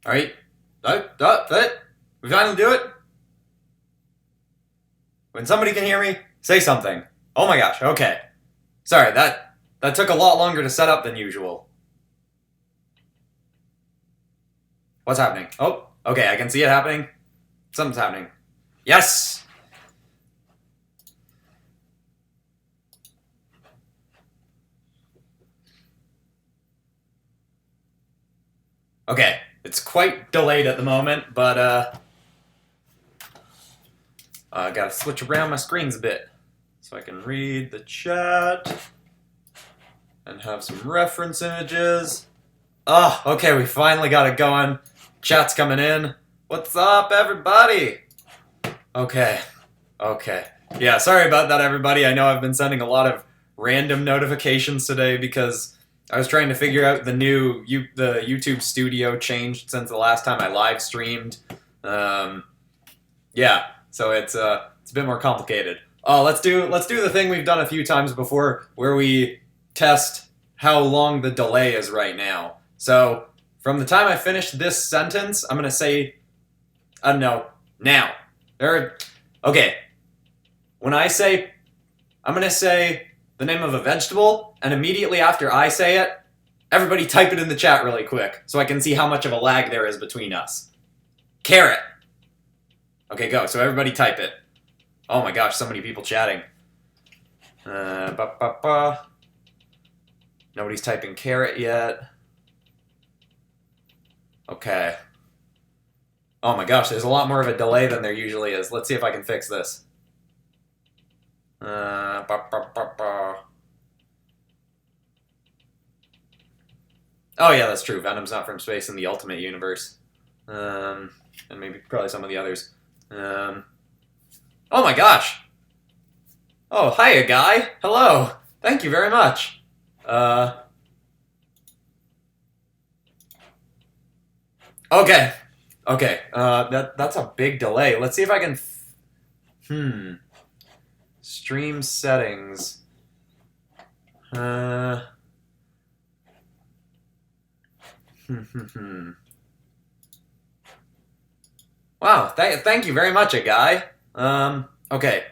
Alright. We finally do it? When somebody can hear me, say something. Oh my gosh, okay. Sorry, that took a lot longer to set up than usual. What's happening? Oh, okay, I can see it happening. Something's happening. Yes! Okay, it's quite delayed at the moment, but I gotta switch around my screens a bit so I can read the chat and have some reference images. Oh, okay, we finally got it going. Chat's coming in. What's up, everybody? Okay. Yeah, sorry about that, everybody. I know I've been sending a lot of random notifications today because I was trying to figure out the YouTube Studio changed since the last time I live streamed. Yeah, so it's a bit more complicated. Oh, let's do the thing we've done a few times before, where we test how long the delay is right now. So from the time I finish this sentence, I'm gonna say, no, now. Okay. When I say, I'm gonna say the name of a vegetable, and immediately after I say it, everybody type it in the chat really quick so I can see how much of a lag there is between us. Carrot. Okay, go. So everybody type it. Oh my gosh, so many people chatting. Nobody's typing carrot yet. Okay. Oh my gosh, there's a lot more of a delay than there usually is. Let's see if I can fix this. Oh yeah, that's true. Venom's not from space in the Ultimate Universe. And maybe probably some of the others. Oh my gosh! Oh, hiya, guy! Hello! Thank you very much! Okay. That's a big delay. Let's see if I can... Stream settings. Wow, thank you very much, guy. Okay.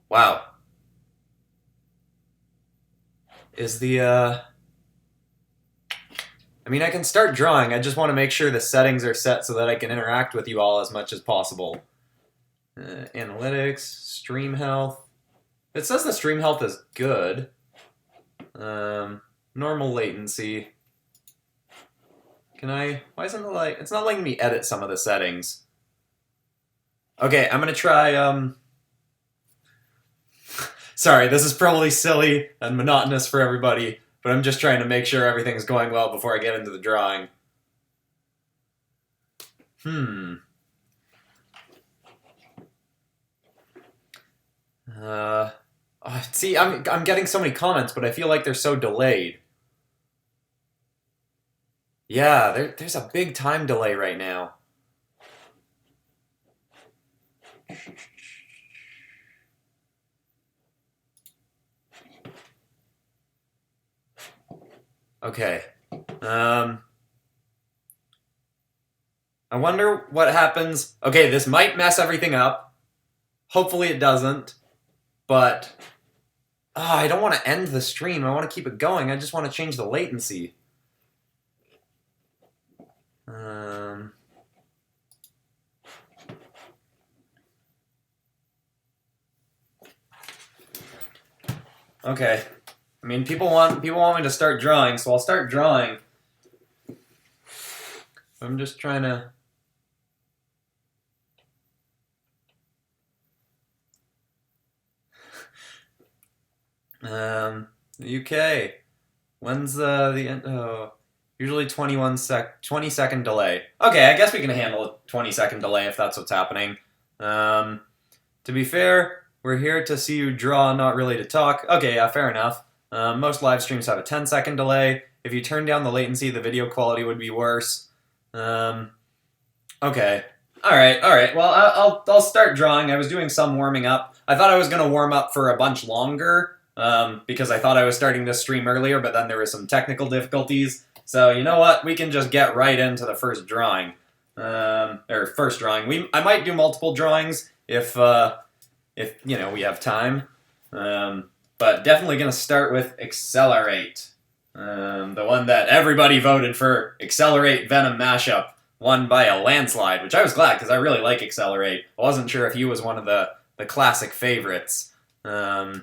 Wow. Is the, I mean, I can start drawing. I just want to make sure the settings are set so that I can interact with you all as much as possible. Analytics, stream health. It says the stream health is good. Normal latency. Why isn't it it's not letting me edit some of the settings. Okay, I'm gonna try, sorry, this is probably silly and monotonous for everybody, but I'm just trying to make sure everything's going well before I get into the drawing. See, I'm getting so many comments, but I feel like they're so delayed. Yeah, there's a big time delay right now. Okay. I wonder what happens. Okay, this might mess everything up. Hopefully it doesn't. But I don't want to end the stream. I want to keep it going. I just want to change the latency. Okay. I mean, people want me to start drawing, so I'll start drawing. I'm just trying to... the UK. When's the end? Oh, usually 20 second delay. Okay, I guess we can handle a 20-second delay if that's what's happening. To be fair, we're here to see you draw, not really to talk. Okay, yeah, fair enough. Most live streams have a 10-second delay. If you turn down the latency, the video quality would be worse. Okay. All right. Well, I'll start drawing. I was doing some warming up. I thought I was going to warm up for a bunch longer because I thought I was starting this stream earlier, but then there were some technical difficulties. So you know what? We can just get right into the first drawing. Or first drawing. I might do multiple drawings if you know we have time. But definitely gonna start with XLR8. The one that everybody voted for, XLR8 Venom mashup, won by a landslide, which I was glad because I really like XLR8. I wasn't sure if he was one of the classic favorites. Yeah.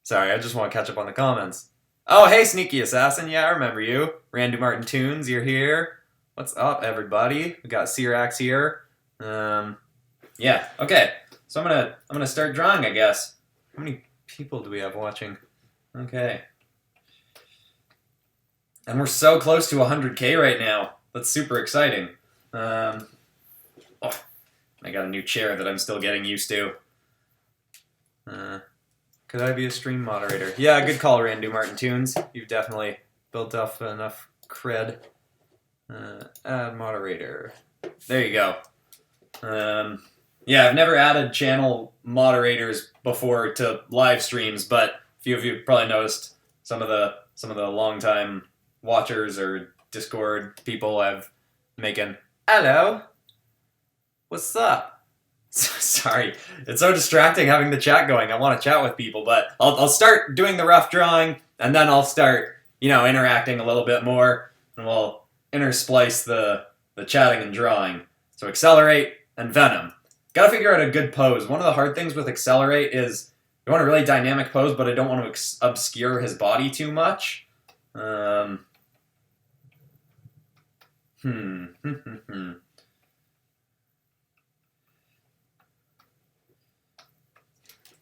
Sorry, I just want to catch up on the comments. Oh, hey, Sneaky Assassin. Yeah, I remember you. Randy Martin Tunes, you're here. What's up, everybody? We got Cyrax here. Yeah, okay. So I'm gonna start drawing, I guess. How many people do we have watching? Okay. And we're so close to 100K right now. That's super exciting. Oh, I got a new chair that I'm still getting used to. Could I be a stream moderator? Yeah, good call, Randy Martin Tunes. You've definitely built up enough cred. Add moderator. There you go. Yeah, I've never added channel moderators before to live streams, but a few of you probably noticed some of the longtime watchers or Discord people I've making. Hello. What's up? Sorry, it's so distracting having the chat going. I want to chat with people, but I'll start doing the rough drawing, and then I'll start, you know, interacting a little bit more, and we'll intersplice the chatting and drawing. So XLR8 and Venom. Gotta figure out a good pose. One of the hard things with XLR8 is you want a really dynamic pose, but I don't want to obscure his body too much.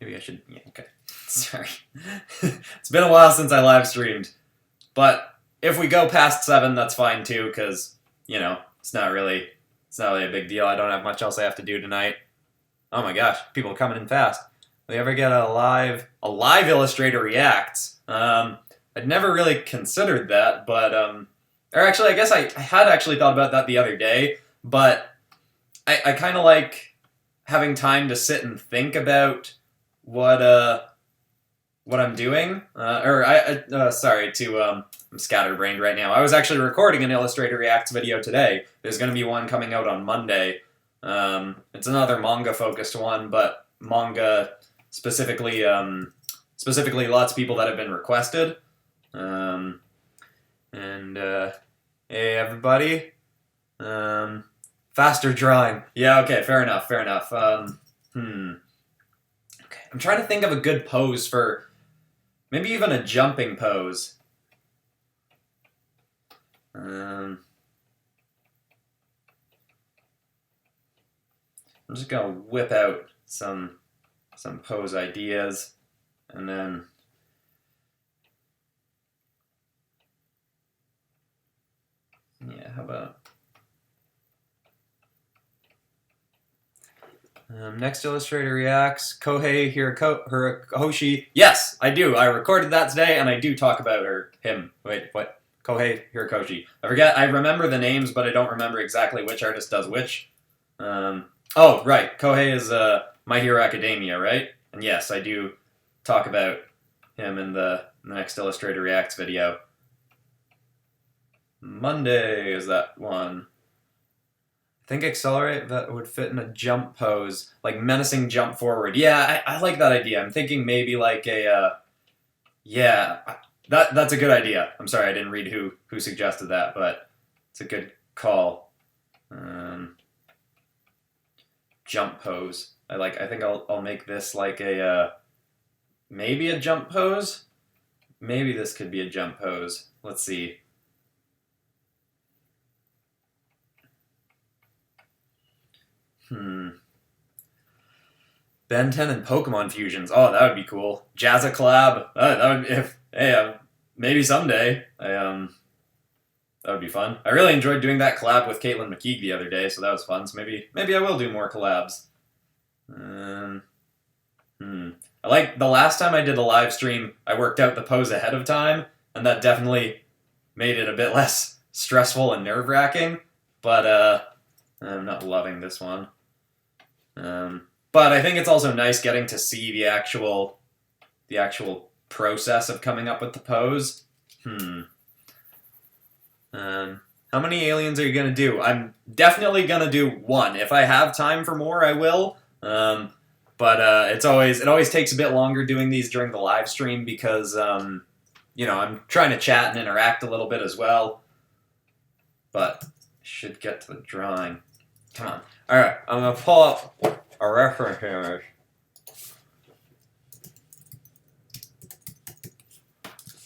Maybe I should, yeah, okay. Sorry. It's been a while since I live streamed. But if we go past 7, that's fine too, because, you know, it's not really a big deal. I don't have much else I have to do tonight. Oh my gosh, people are coming in fast. We ever get a live Illustrator Reacts? I'd never really considered that, but, or actually, I guess I had actually thought about that the other day, but I kind of like having time to sit and think about what I'm doing. I'm scatterbrained right now. I was actually recording an Illustrator Reacts video today. There's going to be one coming out on Monday. It's another manga-focused one, but manga specifically lots of people that have been requested. Hey everybody. Faster drawing. Yeah, okay, fair enough. Okay, I'm trying to think of a good pose for maybe even a jumping pose. I'm just gonna whip out some pose ideas, and then yeah, how about next Illustrator Reacts, Kohei Hirokoshi. Yes, I do. I recorded that today, and I do talk about him. Wait, what? Kohei Hirokoshi. I forget. I remember the names, but I don't remember exactly which artist does which. Oh, right. Kohei is My Hero Academia, right? And yes, I do talk about him in the next Illustrator Reacts video. Monday is that one. I think XLR8 that would fit in a jump pose, like menacing jump forward. Yeah, I like that idea. I'm thinking maybe like a, yeah, that's a good idea. I'm sorry, I didn't read who suggested that, but it's a good call. Jump pose. I think I'll make this like a, maybe a jump pose. Maybe this could be a jump pose. Let's see. Ben 10 and Pokemon fusions. Oh, that would be cool. Jazza collab. That would maybe someday. That would be fun. I really enjoyed doing that collab with Caitlin McKeague the other day, so that was fun. So maybe I will do more collabs. I like the last time I did a live stream, I worked out the pose ahead of time, and that definitely made it a bit less stressful and nerve-wracking. But I'm not loving this one. But I think it's also nice getting to see the actual the actual process of coming up with the pose. How many aliens are you gonna do? I'm definitely gonna do one. If I have time for more, I will. But it always takes a bit longer doing these during the live stream because you know, I'm trying to chat and interact a little bit as well. But I should get to the drawing. Come on. All right, I'm gonna pull up a reference image.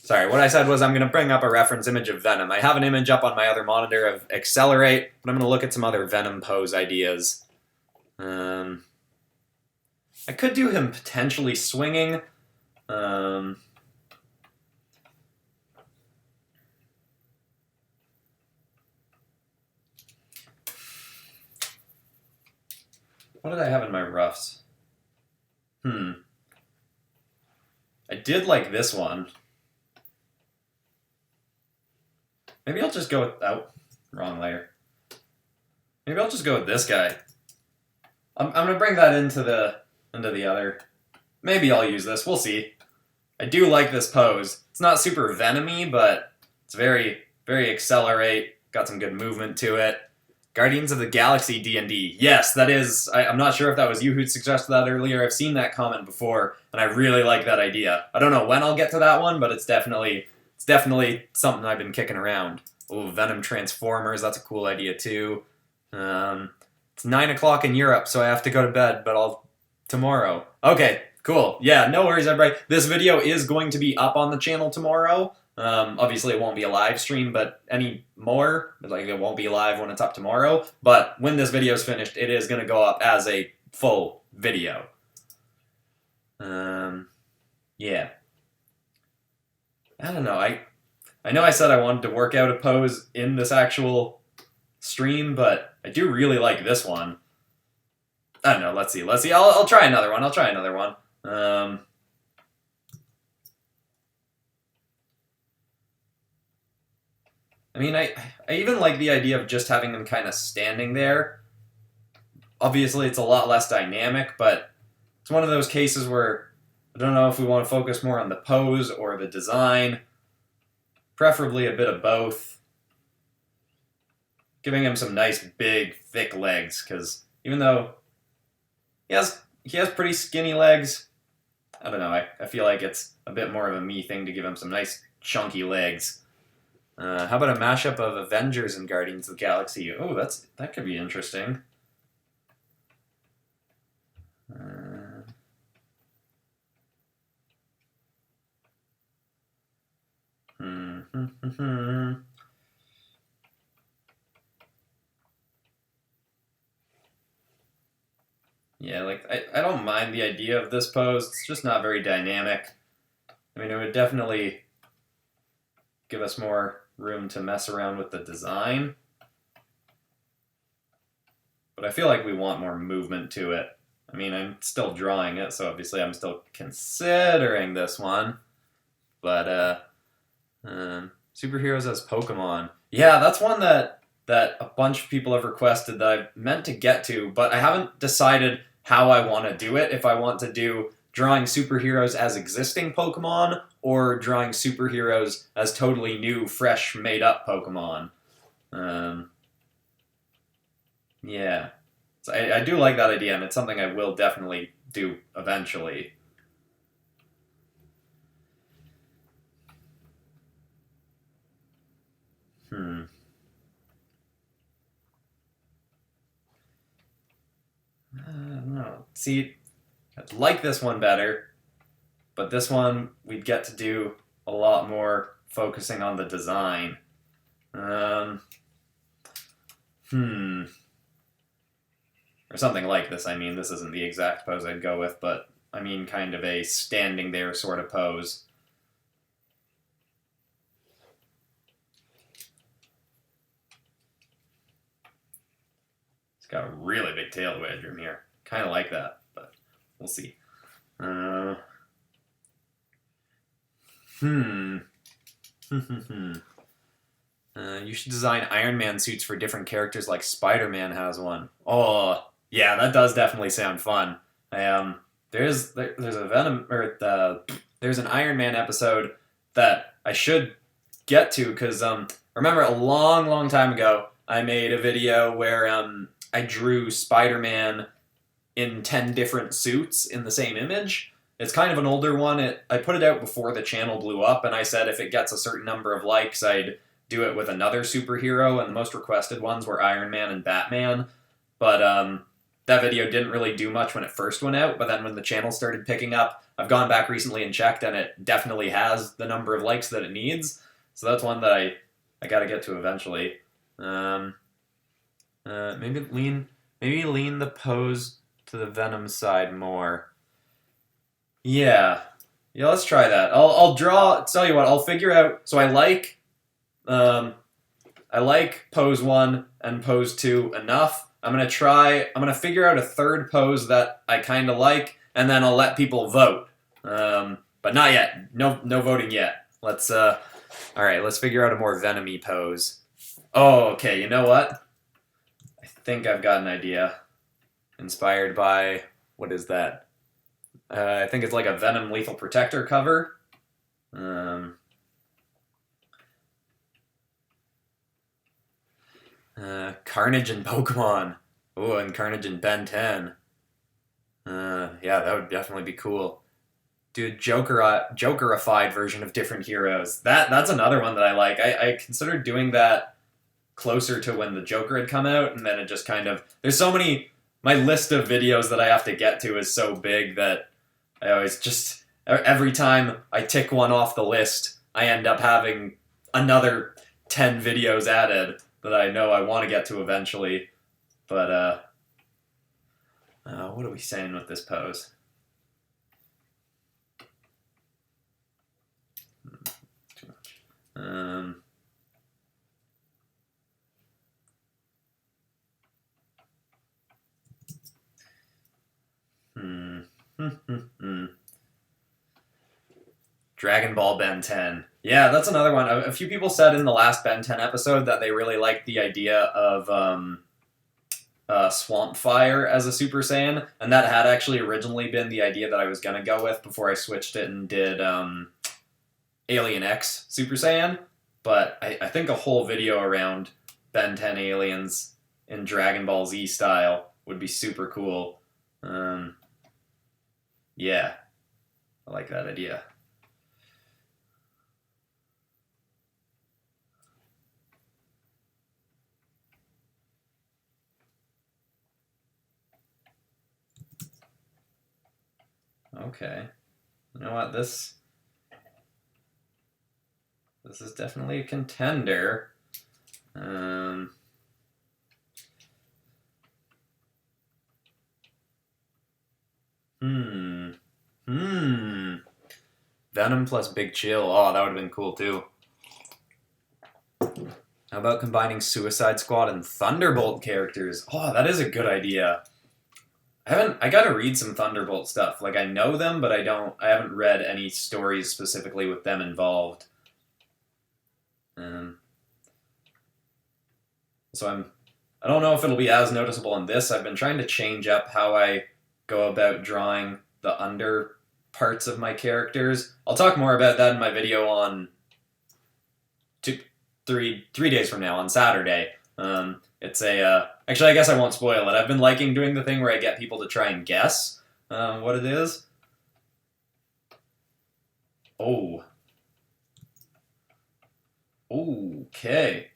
Sorry, what I said was I'm going to bring up a reference image of Venom. I have an image up on my other monitor of XLR8, but I'm going to look at some other Venom pose ideas. I could do him potentially swinging. What did I have in my roughs? I did like this one. Maybe I'll just go with... Oh, wrong layer. Maybe I'll just go with this guy. I'm going to bring that into the other. Maybe I'll use this. We'll see. I do like this pose. It's not super Venom-y, but it's very, very XLR8. Got some good movement to it. Guardians of the Galaxy D&D. Yes, that is... I'm not sure if that was you who suggested that earlier. I've seen that comment before, and I really like that idea. I don't know when I'll get to that one, but it's definitely something I've been kicking around. Oh, Venom Transformers, that's a cool idea too. It's 9 o'clock in Europe, so I have to go to bed, but tomorrow. Okay, cool. Yeah, no worries, everybody. This video is going to be up on the channel tomorrow. Obviously, it won't be a live stream, but it won't be live when it's up tomorrow. But when this video is finished, it is going to go up as a full video. Yeah. I don't know. I know I said I wanted to work out a pose in this actual stream, but I do really like this one. I don't know. Let's see. I'll try another one. I mean, I even like the idea of just having him kind of standing there. Obviously, it's a lot less dynamic, but it's one of those cases where I don't know if we want to focus more on the pose or the design. Preferably a bit of both. Giving him some nice, big, thick legs, because even though he has pretty skinny legs, I don't know, I feel like it's a bit more of a me thing to give him some nice, chunky legs. How about a mashup of Avengers and Guardians of the Galaxy? Oh, that could be interesting. Yeah, like, I don't mind the idea of this pose. It's just not very dynamic. I mean, it would definitely give us more room to mess around with the design. But I feel like we want more movement to it. I mean, I'm still drawing it, so obviously I'm still considering this one. But, superheroes as Pokemon. Yeah, that's one that a bunch of people have requested that I've meant to get to, but I haven't decided how I want to do it. If I want to do drawing superheroes as existing Pokemon, or drawing superheroes as totally new, fresh, made-up Pokemon. Yeah. So I do like that idea, and it's something I will definitely do eventually. I don't know. See, I'd like this one better, but this one we'd get to do a lot more focusing on the design. Or something like this. I mean, this isn't the exact pose I'd go with, but I mean kind of a standing there sort of pose. It's got a really big tail wedge room here. Kind of like that, but we'll see. You should design Iron Man suits for different characters like Spider-Man has one. Oh, yeah, that does definitely sound fun. There's a Venom, or there's an Iron Man episode that I should get to, because remember a long time ago I made a video where I drew Spider-Man in 10 different suits in the same image. It's kind of an older one. I put it out before the channel blew up, and I said if it gets a certain number of likes, I'd do it with another superhero, and the most requested ones were Iron Man and Batman. But that video didn't really do much when it first went out, but then when the channel started picking up, I've gone back recently and checked, and it definitely has the number of likes that it needs. So that's one that I gotta get to eventually. Maybe lean the pose to the Venom side more. Yeah, let's try that. I'll draw. Tell you what, I'll figure out. So I like pose 1 and pose 2 enough. I'm gonna figure out a third pose that I kind of like, and then I'll let people vote. But not yet. No voting yet. Let's all right. Let's figure out a more Venom-y pose. Oh, okay. You know what? I think I've got an idea. Inspired by, what is that? I think it's like a Venom Lethal Protector cover. Carnage and Pokemon. Oh, and Carnage and Ben 10. Yeah, that would definitely be cool. Dude, Jokerified version of different heroes. That's another one that I like. I considered doing that closer to when the Joker had come out, and then it just kind of... There's so many... My list of videos that I have to get to is so big that I always just... Every time I tick one off the list, I end up having another 10 videos added that I know I want to get to eventually. But, what are we saying with this pose? Too much. Dragon Ball Ben 10. Yeah, that's another one. A few people said in the last Ben 10 episode that they really liked the idea of Swamp Fire as a Super Saiyan, and that had actually originally been the idea that I was going to go with before I switched it and did Alien X Super Saiyan. But I think a whole video around Ben 10 aliens in Dragon Ball Z style would be super cool. Yeah, I like that idea. Okay, you know what, this is definitely a contender. Venom plus Big Chill. Oh, that would have been cool too. How about combining Suicide Squad and Thunderbolt characters? Oh, that is a good idea. I gotta read some Thunderbolt stuff. Like, I know them, but I haven't read any stories specifically with them involved. So I don't know if it'll be as noticeable in this. I've been trying to change up how I go about drawing the under parts of my characters. I'll talk more about that in my video on 3 days from now, on Saturday. It's a... actually, I guess I won't spoil it. I've been liking doing the thing where I get people to try and guess what it is. Oh. Okay.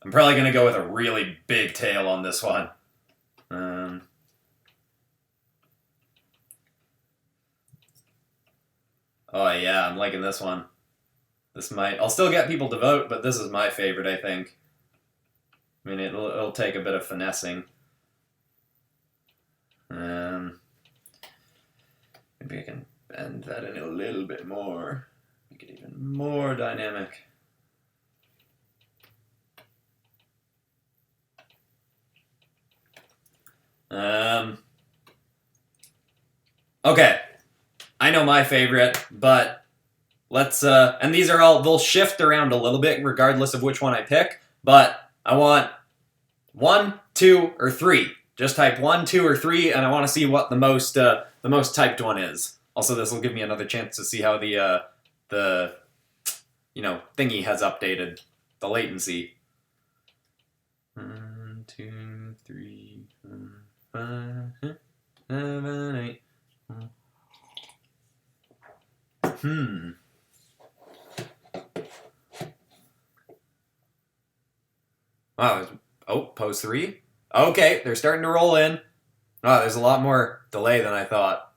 I'm probably going to go with a really big tail on this one. Oh yeah, I'm liking this one. I'll still get people to vote, but this is my favorite, I think. I mean, it'll take a bit of finessing. Maybe I can bend that in a little bit more. Make it even more dynamic. Okay. I know my favorite, but let's, and these are all, they'll shift around a little bit regardless of which one I pick, but I want 1, 2, or 3. Just type 1, 2, or 3, and I want to see what the most typed one is. Also, this will give me another chance to see how the thingy has updated, the latency. 1, 2, 3, 4, 5, 7, 8. Wow. Oh, pose 3. Okay, they're starting to roll in. Oh, there's a lot more delay than I thought.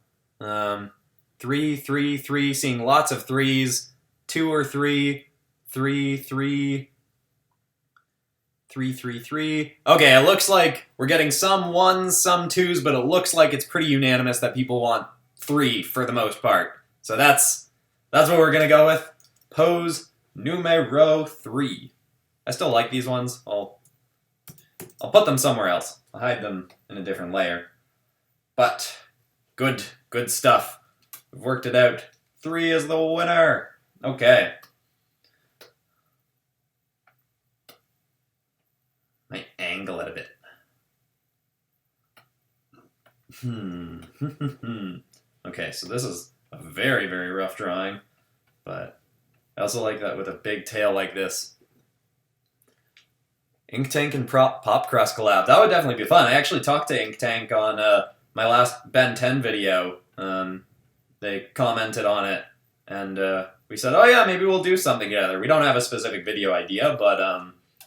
3, 3, 3. Seeing lots of 3s. 2 or 3. 3, 3. 3, 3, 3. Okay, it looks like we're getting some 1s, some 2s, but it looks like it's pretty unanimous that people want 3 for the most part. So that's what we're gonna go with. Pose numero 3. I still like these ones. I'll put them somewhere else. I'll hide them in a different layer. But good stuff. We've worked it out. 3 is the winner. Okay. Might angle it a bit. Okay, so this is a very, very rough drawing, but I also like that with a big tail like this. Inktank and Pop Crust collab. That would definitely be fun. I actually talked to Inktank on my last Ben 10 video. They commented on it, and we said, oh yeah, maybe we'll do something together. We don't have a specific video idea, but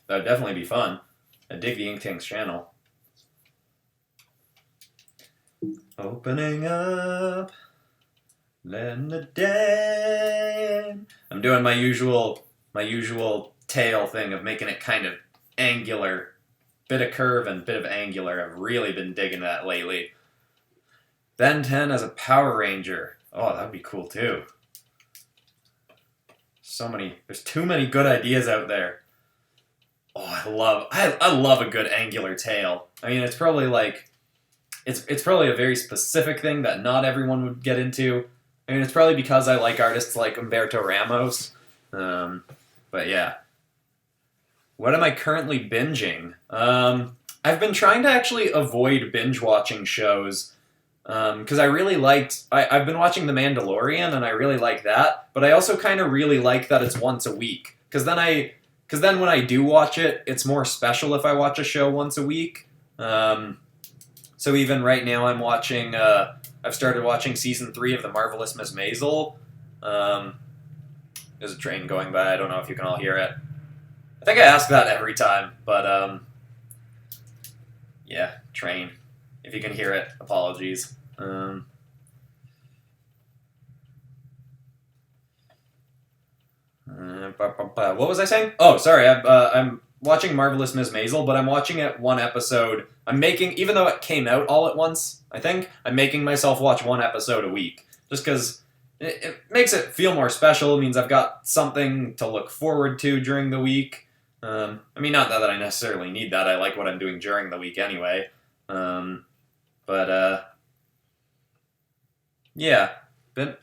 that would definitely be fun. I dig the Inktank's channel. Opening up, letting the day in. I'm doing my usual tail thing of making it kind of angular. Bit of curve and bit of angular. I've really been digging that lately. Ben 10 as a Power Ranger. Oh, that'd be cool too. There's too many good ideas out there. Oh, I love a good angular tail. I mean, it's probably like, it's probably a very specific thing that not everyone would get into. I mean, it's probably because I like artists like Humberto Ramos. But yeah. What am I currently binging? I've been trying to actually avoid binge watching shows. Because I really liked, I've been watching The Mandalorian and I really like that. But I also kind of really like that it's once a week. Because then when I do watch it, it's more special if I watch a show once a week. So even right now I'm watching, I've started watching Season 3 of The Marvelous Miss Maisel. There's a train going by, I don't know if you can all hear it. I think I ask that every time, but yeah, train. If you can hear it, apologies. What was I saying? Oh, sorry. I'm watching Marvelous Miss Maisel, but I'm watching it one episode. Even though it came out all at once, I think, I'm making myself watch one episode a week. Just because it makes it feel more special. It means I've got something to look forward to during the week. I mean, not that I necessarily need that. I like what I'm doing during the week anyway. Yeah.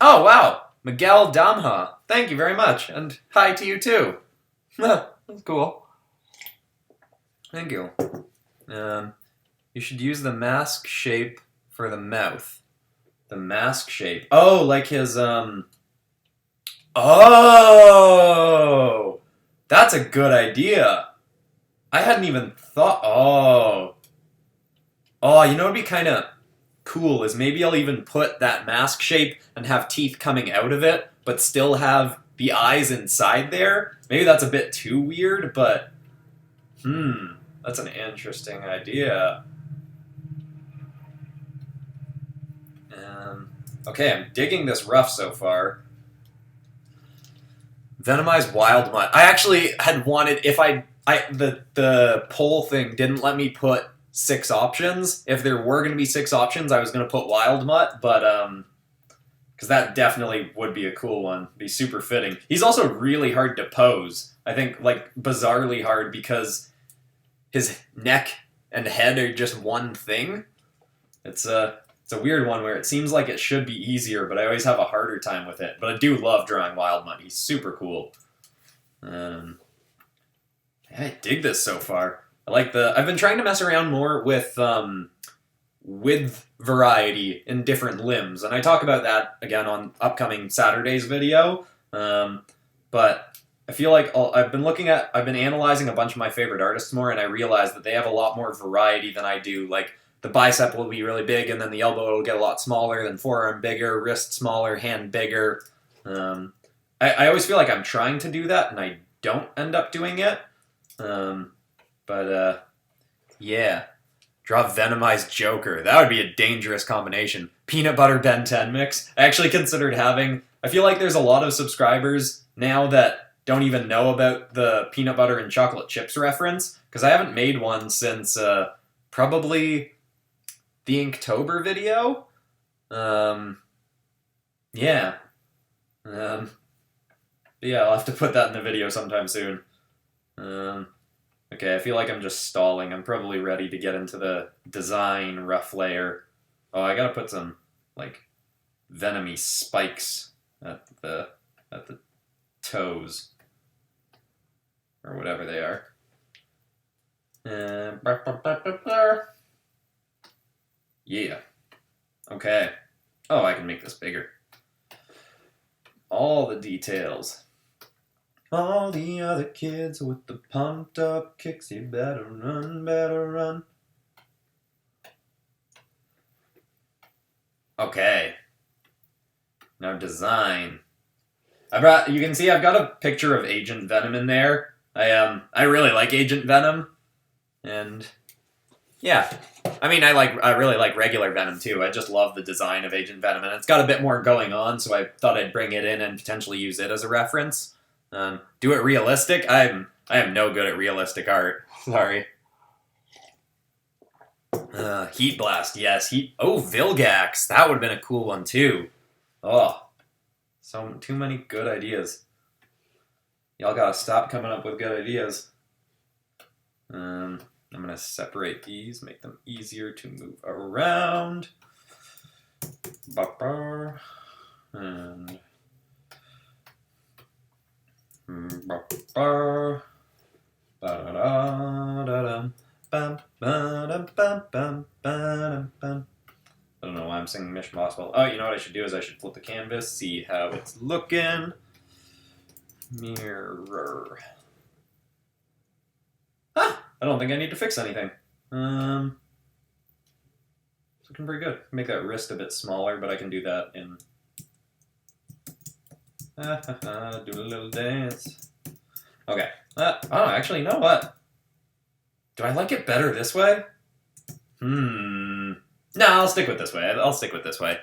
Oh, wow! Miguel Damha. Thank you very much, and hi to you too. That's cool. Thank you. You should use the mask shape for the mouth. The mask shape. Oh, like his, Oh! That's a good idea. I hadn't even thought... Oh, you know what would be kind of cool is maybe I'll even put that mask shape and have teeth coming out of it, but still have the eyes inside there. Maybe that's a bit too weird, but... that's an interesting idea. Okay, I'm digging this rough so far. Venomized Wild Mutt. I actually had wanted, if the poll thing didn't let me put 6 options. If there were going to be 6 options, I was going to put Wild Mutt, but, because that definitely would be a cool one. Be super fitting. He's also really hard to pose. I think, like, bizarrely hard because his neck and head are just one thing. It's a weird one where it seems like it should be easier, but I always have a harder time with it. But I do love drawing Wild Mutt. He's super cool. I dig this so far. I've been trying to mess around more with width variety in different limbs. And I talk about that again on upcoming Saturday's video. But I feel like I've been analyzing a bunch of my favorite artists more, and I realized that they have a lot more variety than I do. Like, the bicep will be really big, and then the elbow will get a lot smaller, then forearm bigger, wrist smaller, hand bigger. I always feel like I'm trying to do that, and I don't end up doing it. Yeah. Draw Venomized Joker. That would be a dangerous combination. Peanut Butter Ben 10 mix. I actually considered having... I feel like there's a lot of subscribers now that don't even know about the peanut butter and chocolate chips reference, because I haven't made one since probably the Inktober video. Yeah. Yeah, I'll have to put that in the video sometime soon. Okay, I feel like I'm just stalling. I'm probably ready to get into the design rough layer. Oh, I gotta put some, like, venomy spikes at the toes. Or whatever they are. Yeah. Okay. Oh, I can make this bigger. All the details. All the other kids with the pumped up kicks, you better run, better run. Okay. Now design. You can see I've got a picture of Agent Venom in there. I really like Agent Venom. And yeah. I mean, I really like regular Venom too. I just love the design of Agent Venom, and it's got a bit more going on, so I thought I'd bring it in and potentially use it as a reference. Do it realistic? I am no good at realistic art. Sorry. Heat Blast, yes. Oh, Vilgax. That would have been a cool one too. Oh, too many good ideas. Y'all gotta stop coming up with good ideas. I'm gonna separate these, make them easier to move around. And I don't know why I'm singing Mission Possible. Oh, you know what I should do is I should flip the canvas, see how it's looking. Mirror. Ah! I don't think I need to fix anything. It's looking pretty good. Make that wrist a bit smaller, but I can do that in... do a little dance. Okay. Oh, actually, you know what? Do I like it better this way? No, I'll stick with this way.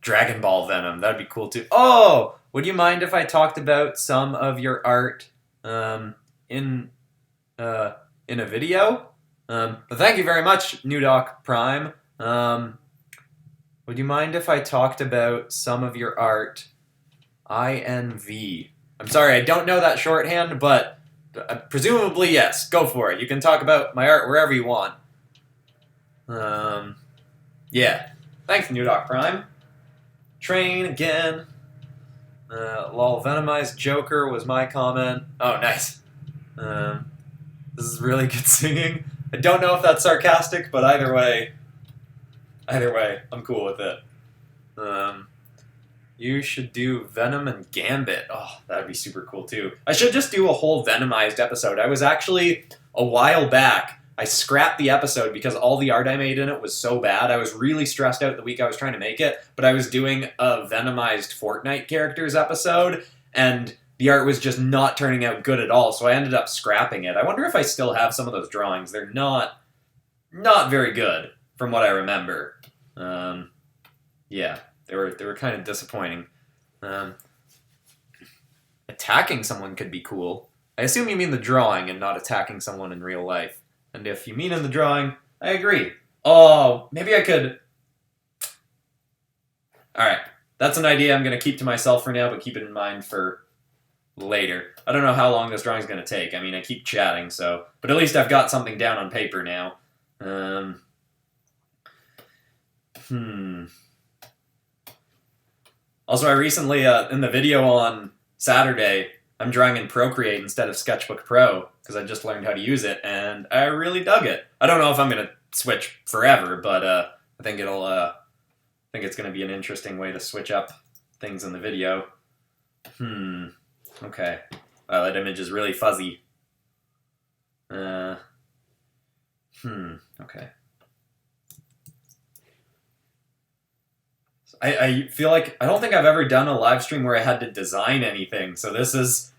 Dragon Ball Venom. That'd be cool, too. Oh! Would you mind if I talked about some of your art in a video? But thank you very much, Nudoc Prime. Would you mind if I talked about some of your art... INV. I'm sorry, I don't know that shorthand, but presumably yes. Go for it. You can talk about my art wherever you want. Yeah. Thanks, Nudoc Prime. Train again. Lol, Venomized Joker was my comment. Oh, nice. This is really good singing. I don't know if that's sarcastic, but either way, I'm cool with it. You should do Venom and Gambit. Oh, that'd be super cool too. I should just do a whole Venomized episode. I was actually, a while back, I scrapped the episode because all the art I made in it was so bad. I was really stressed out the week I was trying to make it, but I was doing a Venomized Fortnite characters episode, and the art was just not turning out good at all, so I ended up scrapping it. I wonder if I still have some of those drawings. They're not very good, from what I remember. Yeah. They were kind of disappointing. Attacking someone could be cool. I assume you mean the drawing and not attacking someone in real life. And if you mean in the drawing, I agree. Oh, maybe I could... Alright, that's an idea I'm going to keep to myself for now, but keep it in mind for later. I don't know how long this drawing's going to take. I mean, I keep chatting, so... But at least I've got something down on paper now. Also, I recently, in the video on Saturday, I'm drawing in Procreate instead of Sketchbook Pro, because I just learned how to use it, and I really dug it. I don't know if I'm going to switch forever, but I think I think it's going to be an interesting way to switch up things in the video. Okay. Wow, that image is really fuzzy. Okay. I feel like I don't think I've ever done a live stream where I had to design anything, so this is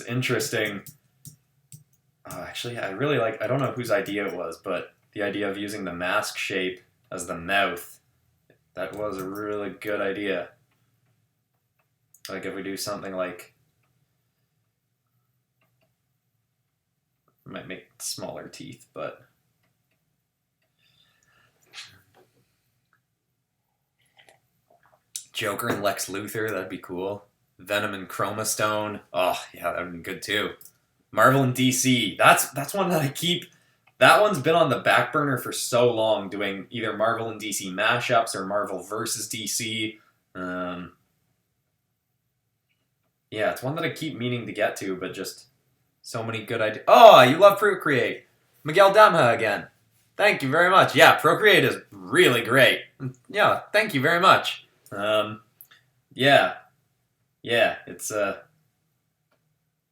interesting. Oh, actually, I really like, I don't know whose idea it was, but the idea of using the mask shape as the mouth, that was a really good idea. Like if we do something like, might make smaller teeth, but Joker and Lex Luthor, that'd be cool. Venom and Chroma Stone, oh yeah, that'd be good too. Marvel and DC, that's one that I keep. That one's been on the back burner for so long, doing either Marvel and DC mashups or Marvel versus DC. Yeah, it's one that I keep meaning to get to, but just so many good ideas. Oh, you love Procreate. Miguel Damha again. Thank you very much. Yeah, Procreate is really great. Yeah, thank you very much. Yeah, it's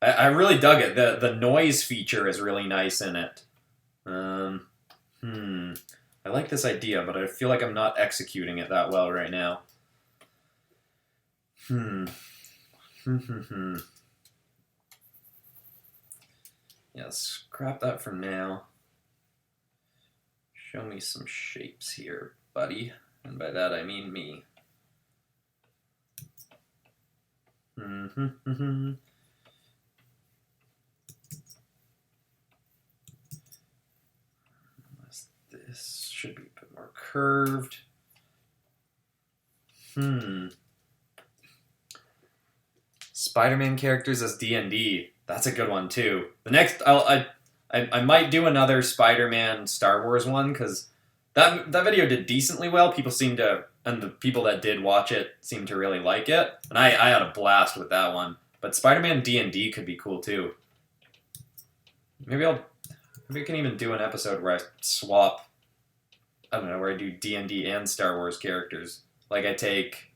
I really dug it. The noise feature is really nice in it. I like this idea, but I feel like I'm not executing it that well right now. Yeah, scrap that for now. Show me some shapes here, buddy. And by that I mean me. This should be a bit more curved. Spider-Man characters as D&D. That's a good one too. The next, I might do another Spider-Man Star Wars one, because that video did decently well. People seem to, and the people that did watch it seem to really like it. And I had a blast with that one. But Spider-Man D&D could be cool too. Maybe I can even do an episode where I swap, I don't know, where I do D&D and Star Wars characters. Like I take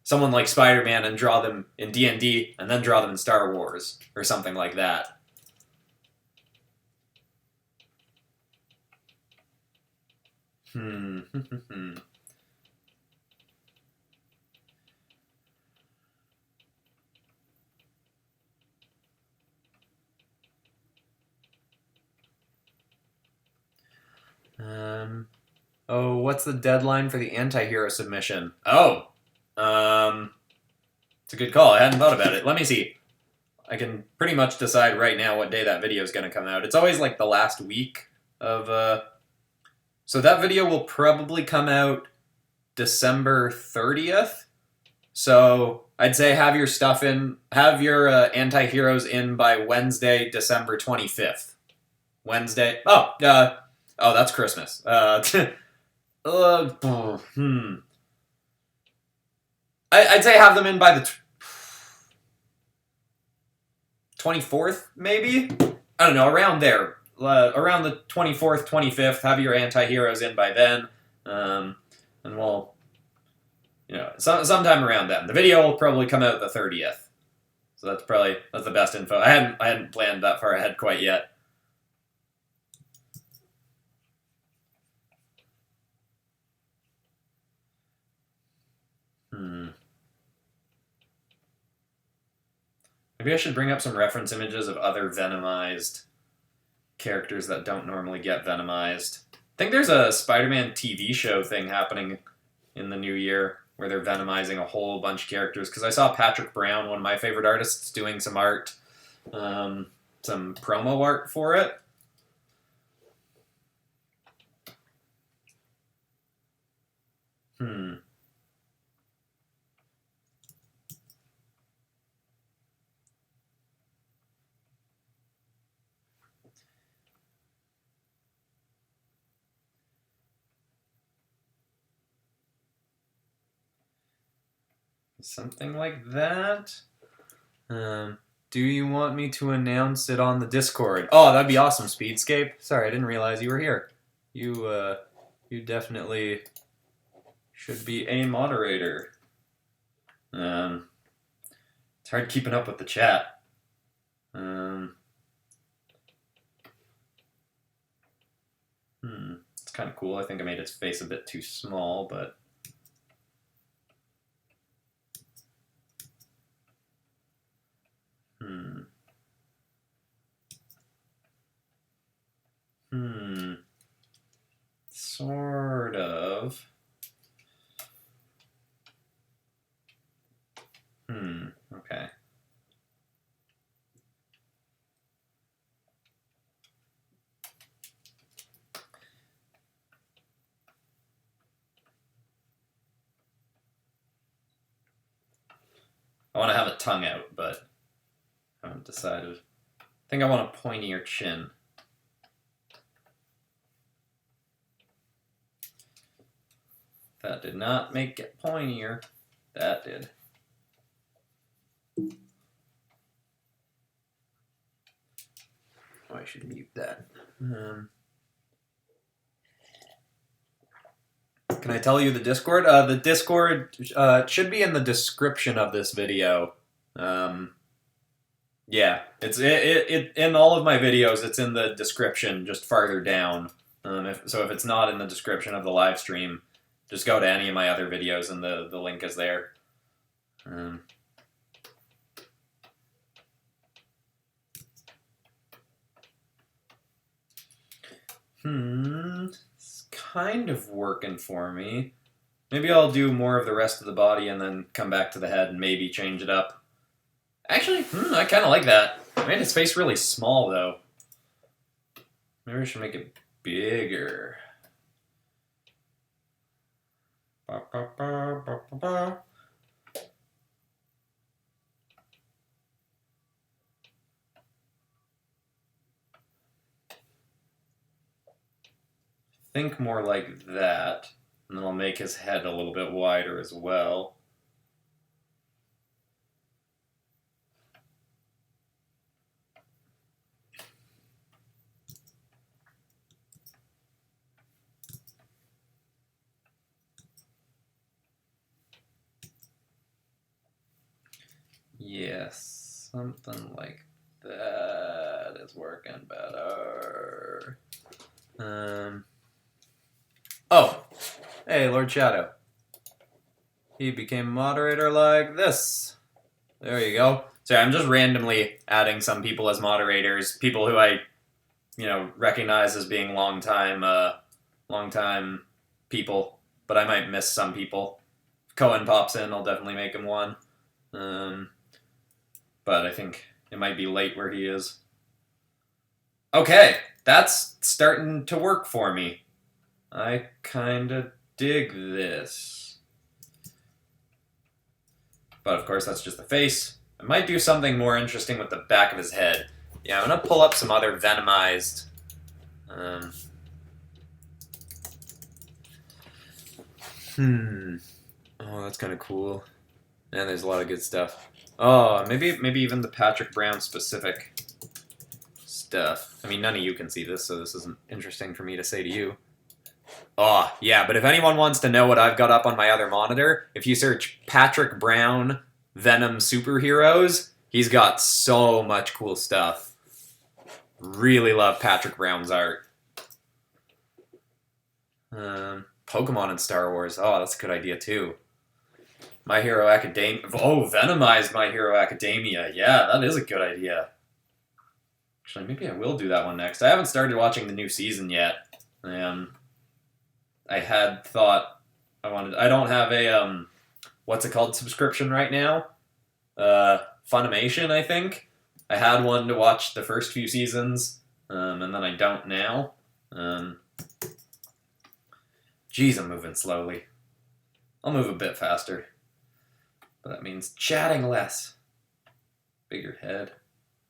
someone like Spider-Man and draw them in D&D and then draw them in Star Wars or something like that. Oh, what's the deadline for the anti-hero submission? Oh, it's a good call. I hadn't thought about it. Let me see. I can pretty much decide right now what day that video is going to come out. It's always like the last week of, so that video will probably come out December 30th. So I'd say have your stuff in, have your anti-heroes in by Wednesday, December 25th. Wednesday. Oh, that's Christmas. I'd say have them in by the 24th, maybe? I don't know, around there. Around the 24th, 25th, have your anti-heroes in by then. And we'll, sometime around then. The video will probably come out the 30th. So that's the best info. I hadn't planned that far ahead quite yet. Maybe I should bring up some reference images of other Venomized characters that don't normally get Venomized. I think there's a Spider-Man TV show thing happening in the new year where they're Venomizing a whole bunch of characters. Because I saw Patrick Brown, one of my favorite artists, doing some art, some promo art for it. Something like that. Do you want me to announce it on the Discord? Oh, that'd be awesome, Speedscape. Sorry, I didn't realize you were here. you definitely should be a moderator. It's hard keeping up with the chat. It's kind of cool. I think I made its face a bit too small, but sort of. Okay. I want to have a tongue out, but I haven't decided. I think I want a pointier chin. That did not make it pointier. That did. Oh, I should mute that. Can I tell you the Discord? The Discord should be in the description of this video. Yeah, it's in all of my videos. It's in the description, just farther down. If it's not in the description of the live stream, just go to any of my other videos, and the link is there. It's kind of working for me. Maybe I'll do more of the rest of the body and then come back to the head and maybe change it up. Actually, I kind of like that. I made his face really small, though. Maybe I should make it bigger. Ba, ba, ba, ba, ba, ba. Think more like that, and then I'll make his head a little bit wider as well. Yes, something like that is working better. Oh, hey, Lord Shadow. He became moderator like this. There you go. Sorry, I'm just randomly adding some people as moderators, people who I, recognize as being long-time people, but I might miss some people. If Cohen pops in, I'll definitely make him one. But I think it might be late where he is. Okay, that's starting to work for me. I kind of dig this. But of course, that's just the face. I might do something more interesting with the back of his head. Yeah, I'm going to pull up some other Venomized. Oh, that's kind of cool. And there's a lot of good stuff. Oh, maybe even the Patrick Brown specific stuff. I mean, none of you can see this, so this isn't interesting for me to say to you. Oh, yeah, but if anyone wants to know what I've got up on my other monitor, if you search Patrick Brown Venom superheroes, he's got so much cool stuff. Really love Patrick Brown's art. Pokemon and Star Wars. Oh, that's a good idea, too. My Hero Academia. Oh, Venomized My Hero Academia. Yeah, that is a good idea. Actually, maybe I will do that one next. I haven't started watching the new season yet. I had thought I don't have a, what's it called, subscription right now? Funimation, I think. I had one to watch the first few seasons, and then I don't now. Geez, I'm moving slowly. I'll move a bit faster. But that means chatting less. Bigger head.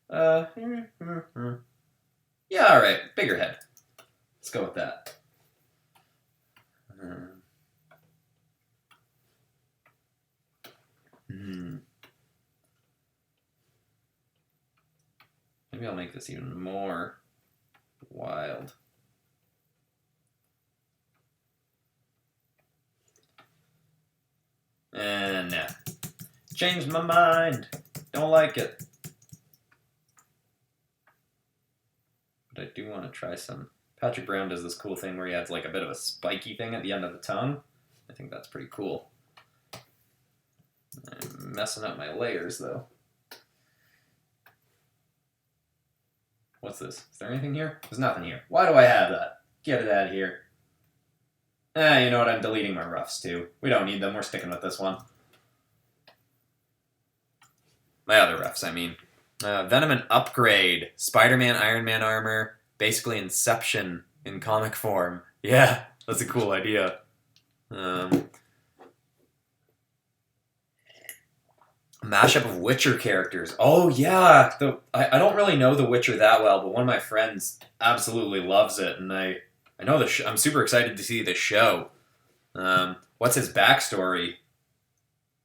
Yeah, alright, bigger head. Let's go with that. Maybe I'll make this even more wild. Nah. Changed my mind. Don't like it. But I do want to try some. Patrick Brown does this cool thing where he adds like a bit of a spiky thing at the end of the tongue. I think that's pretty cool. I'm messing up my layers though. What's this? Is there anything here? There's nothing here. Why do I have that? Get it out of here. You know what? I'm deleting my roughs too. We don't need them. We're sticking with this one. My other roughs, I mean. Venom and Upgrade. Spider-Man, Iron Man armor. Basically Inception in comic form. Yeah, that's a cool idea. Mashup of Witcher characters. Oh yeah, I don't really know The Witcher that well, but one of my friends absolutely loves it, and I know I'm super excited to see the show. What's his backstory?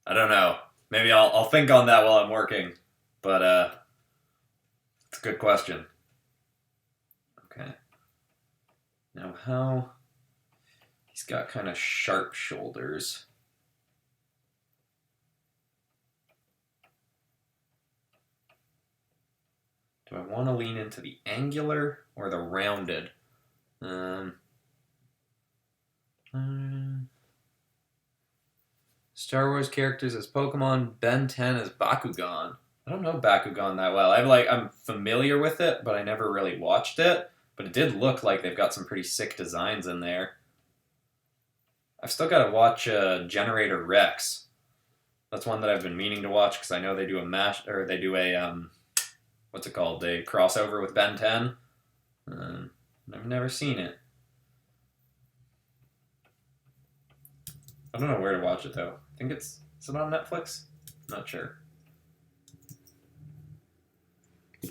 I don't know. Maybe I'll think on that while I'm working, but it's a good question. Okay. Now how? He's got kind of sharp shoulders. Do I want to lean into the angular or the rounded? Star Wars characters as Pokemon, Ben 10 as Bakugan. I don't know Bakugan that well. I'm familiar with it, but I never really watched it. But it did look like they've got some pretty sick designs in there. I've still got to watch Generator Rex. That's one that I've been meaning to watch because I know they do a what's it called? A crossover with Ben 10. I've never seen it. I don't know where to watch it though. I think is it on Netflix? Not sure.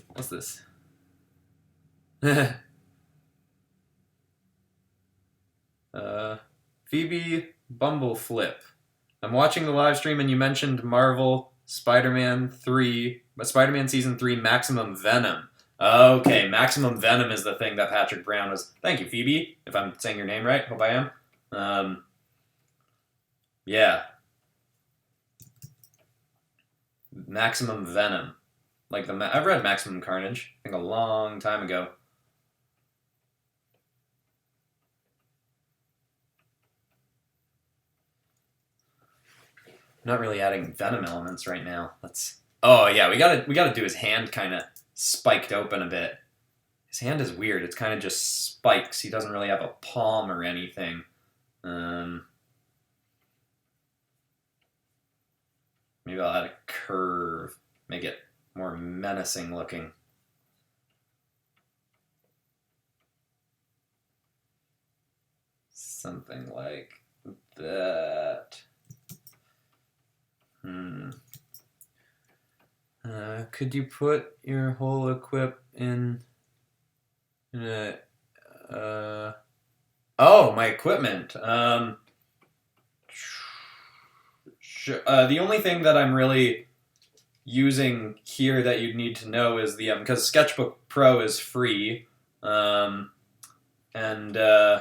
What's this? Phoebe Bumbleflip. I'm watching the live stream and you mentioned Marvel Spider-Man 3, but Spider-Man Season 3 Maximum Venom. Okay, Maximum Venom is the thing that Patrick Brown was... Thank you, Phoebe, if I'm saying your name right. Hope I am. Yeah. Maximum Venom. Like I've read Maximum Carnage, I think a long time ago. I'm not really adding Venom elements right now. Oh yeah, we gotta do his hand kind of spiked open a bit. His hand is weird. It's kind of just spikes. He doesn't really have a palm or anything. Maybe I'll add a curve, make it more menacing looking. Something like that. Could you put your whole equip in a, oh, my equipment. The only thing that I'm really using here that you'd need to know is the, because Sketchbook Pro is free, and then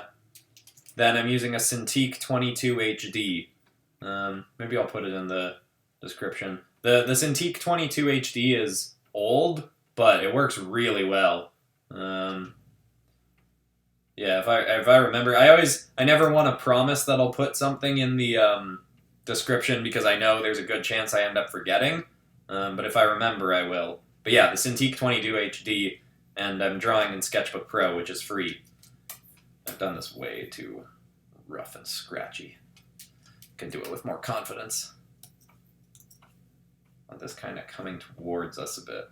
I'm using a Cintiq 22 HD. Maybe I'll put it in the description. The Cintiq 22 HD is old, but it works really well. Yeah, if I remember, I never want to promise that I'll put something in the description because I know there's a good chance I end up forgetting. But if I remember, I will. But yeah, the Cintiq 22 HD, and I'm drawing in Sketchbook Pro, which is free. I've done this way too rough and scratchy. Can do it with more confidence. Want this kind of coming towards us a bit.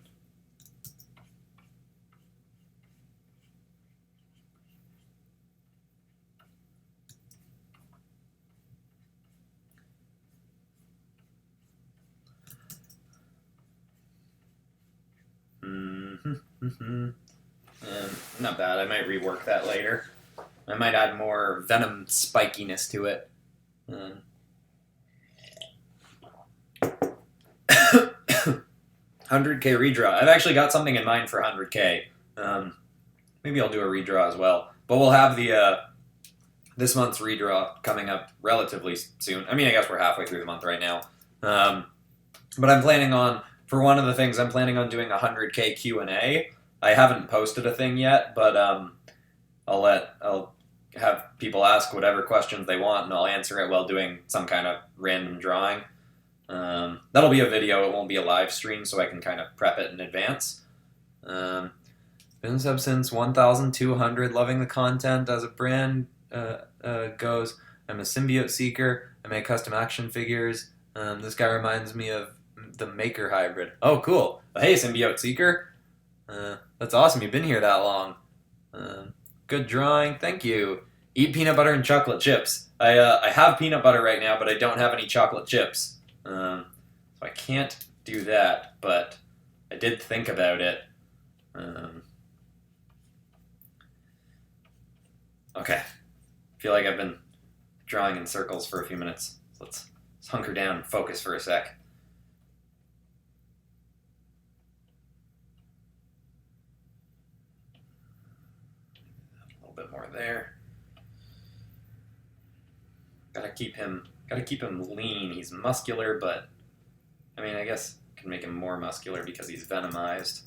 Not bad. I might rework that later. I might add more Venom spikiness to it. 100k redraw. I've actually got something in mind for 100k. Maybe I'll do a redraw as well. But we'll have the this month's redraw coming up relatively soon. I mean, I guess we're halfway through the month right now. But I'm planning on, for one of the things, I'm planning on doing a 100K Q&A. I haven't posted a thing yet, but I'll have people ask whatever questions they want, and I'll answer it while doing some kind of random drawing. That'll be a video. It won't be a live stream, so I can kind of prep it in advance. Been sub since 1,200, loving the content as a brand goes. I'm a symbiote seeker. I make custom action figures. This guy reminds me of the Maker hybrid. Oh, cool. Hey, symbiote seeker. That's awesome. You've been here that long. Good drawing. Thank you. Eat peanut butter and chocolate chips. I have peanut butter right now, but I don't have any chocolate chips. So I can't do that, but I did think about it. Okay. I feel like I've been drawing in circles for a few minutes. So let's hunker down and focus for a sec. A little bit more there. Gotta keep him lean. He's muscular, but I mean, I guess I can make him more muscular because he's venomized.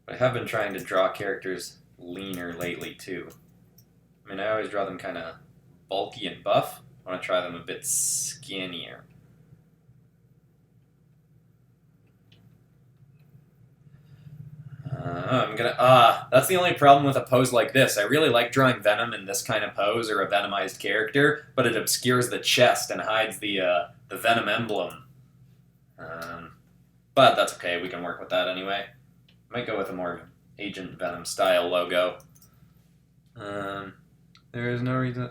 But I have been trying to draw characters leaner lately, too. I mean, I always draw them kind of bulky and buff. I want to try them a bit skinnier. That's the only problem with a pose like this. I really like drawing Venom in this kind of pose, or a venomized character, but it obscures the chest and hides the Venom emblem. But that's okay, we can work with that anyway. Might go with a more Agent Venom style logo. There is no reason.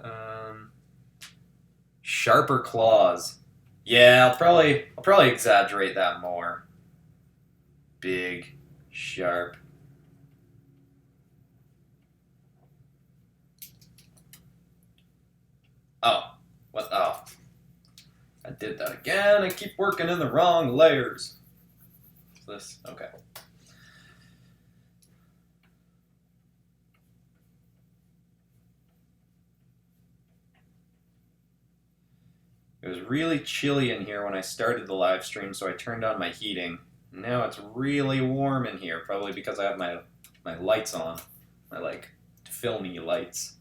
Sharper claws. Yeah, I'll probably exaggerate that more. Big, sharp. Oh, what? Oh, I did that again. I keep working in the wrong layers. This okay. It was really chilly in here when I started the live stream, so I turned on my heating. Now it's really warm in here, probably because I have my lights on, my like filmy lights.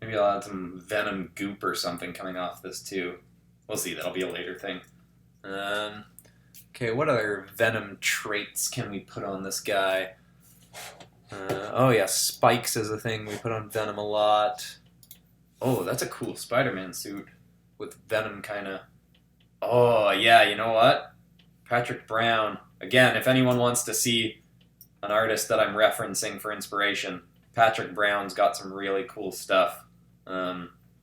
Maybe I'll add some Venom goop or something coming off this too. We'll see, that'll be a later thing. Okay, what other Venom traits can we put on this guy? Oh yeah, spikes is a thing we put on Venom a lot. Oh, that's a cool Spider-Man suit with Venom kind of... Oh yeah, you know what? Patrick Brown. Again, if anyone wants to see an artist that I'm referencing for inspiration, Patrick Brown's got some really cool stuff.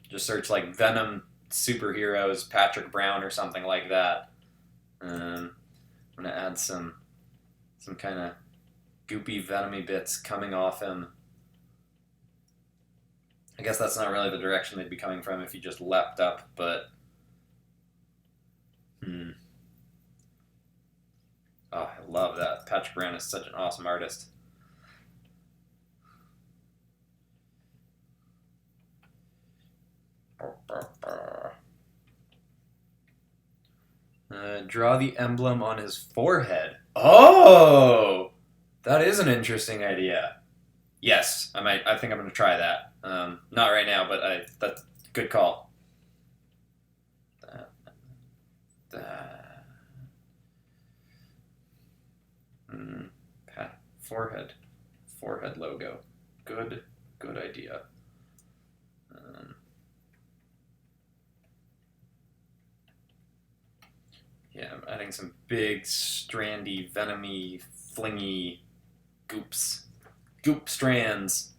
Just search like Venom superheroes, Patrick Brown or something like that. I'm gonna add some kind of goopy, venomy bits coming off him. I guess that's not really the direction they'd be coming from if he just leapt up, but... Oh, I love that. Patrick Brown is such an awesome artist. Draw the emblem on his forehead. Oh! That is an interesting idea. Yes, I think I'm going to try that. Not right now, but that's a good call. Forehead logo. Good idea. Yeah, I'm adding some big, strandy, venomy, flingy goop strands.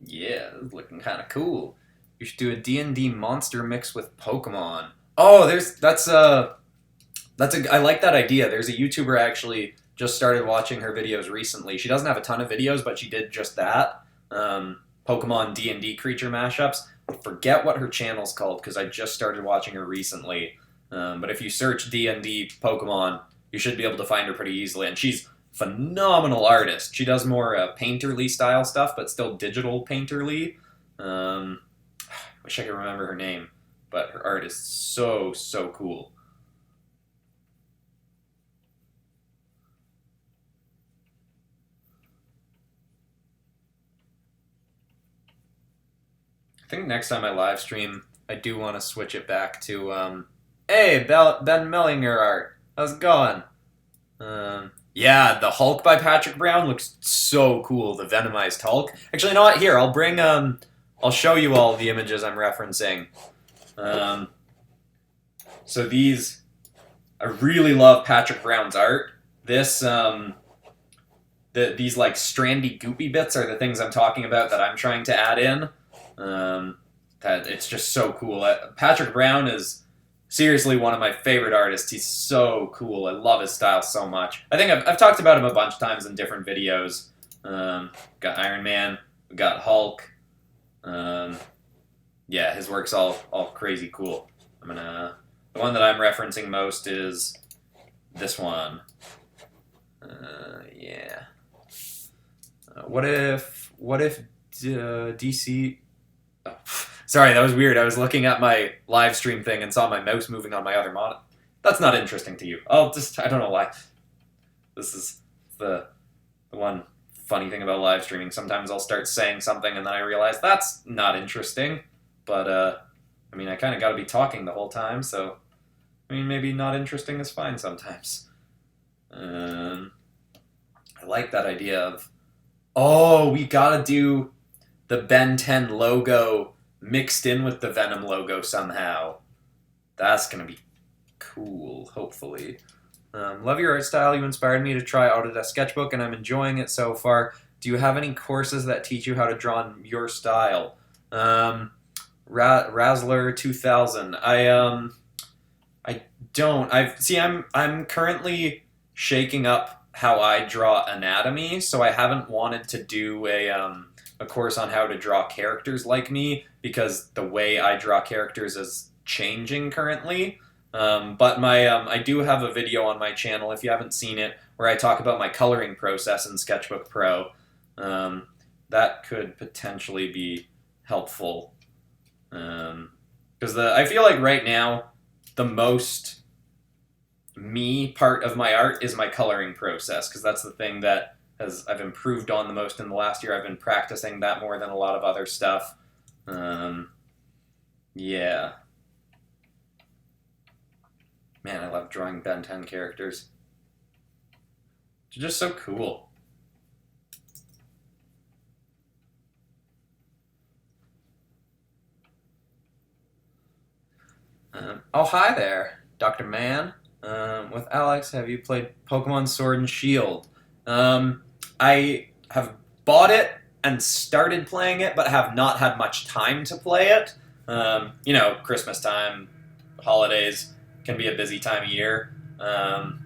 Yeah, this is looking kind of cool. You should do a D&D monster mix with Pokemon. Oh, I like that idea. There's a YouTuber actually just started watching her videos recently. She doesn't have a ton of videos, but she did just that. Pokemon D&D creature mashups. I forget what her channel's called because I just started watching her recently. But if you search D&D Pokemon, you should be able to find her pretty easily. And she's a phenomenal artist. She does more painterly style stuff, but still digital painterly. Wish I could remember her name, but her art is so, so cool. I think next time I live stream, I do want to switch it back to, hey, Ben Mellinger art. How's it going? Yeah, the Hulk by Patrick Brown looks so cool, the Venomized Hulk. Actually, you know what? Here, I'll show you all the images I'm referencing. So these, I really love Patrick Brown's art. This, these like strandy goopy bits are the things I'm talking about that I'm trying to add in. That it's just so cool. Patrick Brown is seriously one of my favorite artists. He's so cool. I love his style so much. I think I've talked about him a bunch of times in different videos. Got Iron Man, we got Hulk. Yeah, his work's all crazy cool. The one that I'm referencing most is this one. Yeah. What if DC? Oh, sorry, that was weird. I was looking at my live stream thing and saw my mouse moving on my other monitor. That's not interesting to you. I don't know why. This is the one funny thing about live streaming. Sometimes I'll start saying something and then I realize that's not interesting. But, I mean, I kind of got to be talking the whole time, so, I mean, maybe not interesting is fine sometimes. I like that idea of, oh, we got to do the Ben 10 logo mixed in with the Venom logo somehow. That's going to be cool, hopefully. Love your art style. You inspired me to try Autodesk Sketchbook, and I'm enjoying it so far. Do you have any courses that teach you how to draw in your style? Razzler 2000. I don't. I'm currently shaking up how I draw anatomy, so I haven't wanted to do a course on how to draw characters like me because the way I draw characters is changing currently. But I do have a video on my channel, if you haven't seen it, where I talk about my coloring process in Sketchbook Pro. That could potentially be helpful. Because I feel like right now, the most me part of my art is my coloring process, because that's the thing that I've improved on the most in the last year. I've been practicing that more than a lot of other stuff. Yeah. Man, I love drawing Ben 10 characters. They're just so cool. Oh, hi there, Dr. Man. With Alex, have you played Pokemon Sword and Shield? I have bought it and started playing it, but have not had much time to play it. You know, Christmas time, holidays can be a busy time of year. So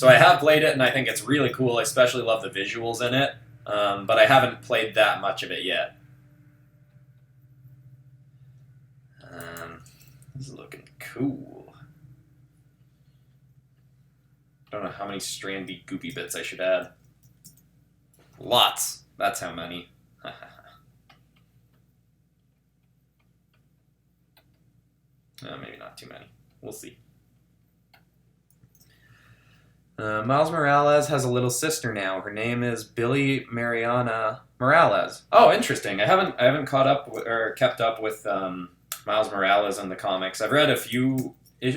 I have played it, and I think it's really cool. I especially love the visuals in it, but I haven't played that much of it yet. This is looking cool. Don't know how many strandy goopy bits I should add. Lots. That's how many. Maybe not too many. We'll see. Miles Morales has a little sister now. Her name is Billy Mariana Morales. Oh, interesting. I haven't caught up or kept up with Miles Morales in the comics. I've read a few. I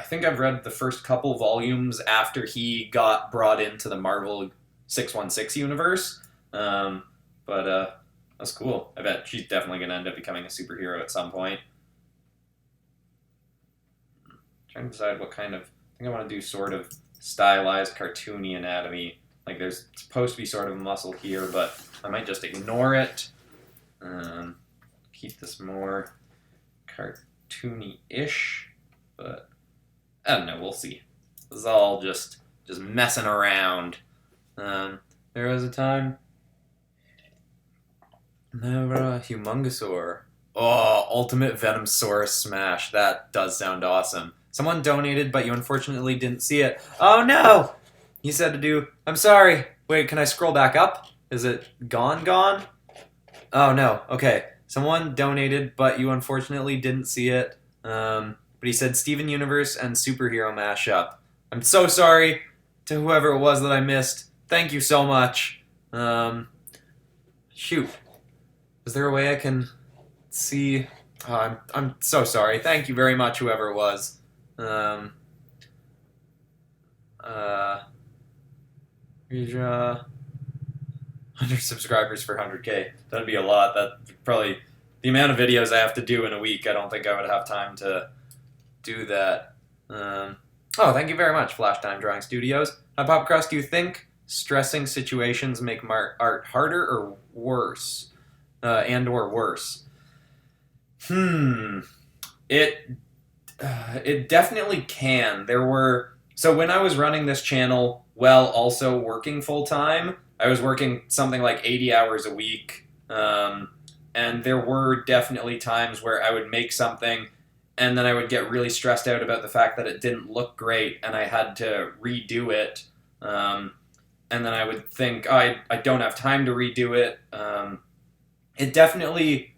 think I've read the first couple volumes after he got brought into the Marvel 616 universe. But that's cool. I bet she's definitely going to end up becoming a superhero at some point. I'm trying to decide what kind of. I think I want to do sort of stylized, cartoony anatomy. Like there's supposed to be sort of a muscle here, but I might just ignore it. Keep this more cartoony-ish, but I don't know. We'll see. was all just messing around. There was a time. Never Humongosaur. Oh, Ultimate Venomsaurus Smash. That does sound awesome. Someone donated, but you unfortunately didn't see it. Oh no! You said to do. I'm sorry. Wait, can I scroll back up? Is it gone? Oh no. Okay. Someone donated, but you unfortunately didn't see it. But he said Steven Universe and superhero mashup. I'm so sorry to whoever it was that I missed. Thank you so much. Shoot. Is there a way I can see? Oh, I'm so sorry. Thank you very much, whoever it was. 100 subscribers for 100K. That'd be a lot. That probably the amount of videos I have to do in a week. I don't think I would have time to do that. Oh, thank you very much, Flash Time Drawing Studios. Pop Crust, do you think stressing situations make art harder or worse? Or worse? It definitely can. So when I was running this channel while also working full time, I was working something like 80 hours a week, and there were definitely times where I would make something and then I would get really stressed out about the fact that it didn't look great and I had to redo it, and then I would think, oh, I don't have time to redo it. It definitely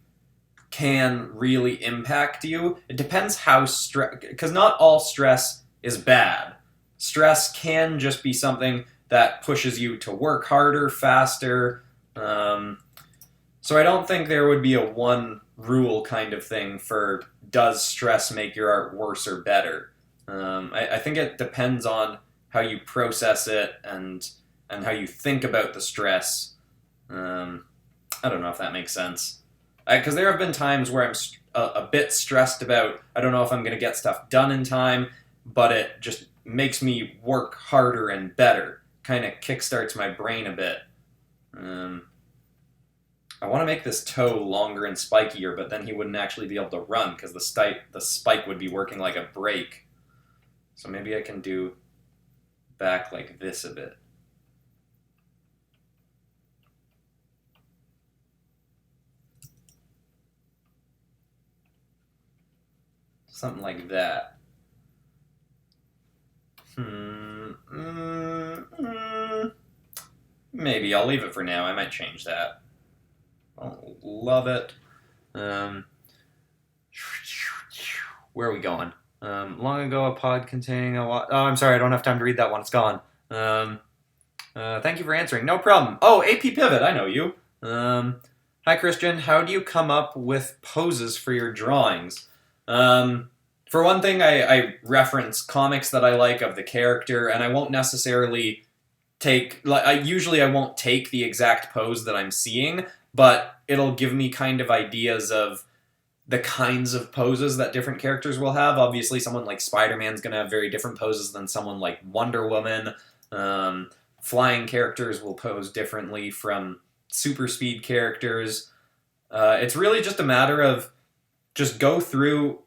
can really impact you. It depends how because not all stress is bad. Stress can just be something that pushes you to work harder, faster. So I don't think there would be a one rule kind of thing for does stress make your art worse or better. I think it depends on how you process it and how you think about the stress. I don't know if that makes sense. Because there have been times where I'm a bit stressed about, I don't know if I'm going to get stuff done in time, but it just makes me work harder and better. Kind of kickstarts my brain a bit. I want to make this toe longer and spikier, but then he wouldn't actually be able to run because the spike would be working like a brake. So maybe I can do back like this a bit. Something like that. Maybe I'll leave it for now. I might change that. Oh, love it. Where are we going? Long ago, a pod containing a lot. Oh, I'm sorry, I don't have time to read that one. It's gone. Thank you for answering. No problem. Oh, AP Pivot, I know you. Hi, Christian. How do you come up with poses for your drawings? For one thing, I reference comics that I like of the character, and I won't necessarily usually I won't take the exact pose that I'm seeing, but it'll give me kind of ideas of the kinds of poses that different characters will have. Obviously, someone like Spider-Man's going to have very different poses than someone like Wonder Woman. Flying characters will pose differently from super speed characters. It's really just a matter of just go through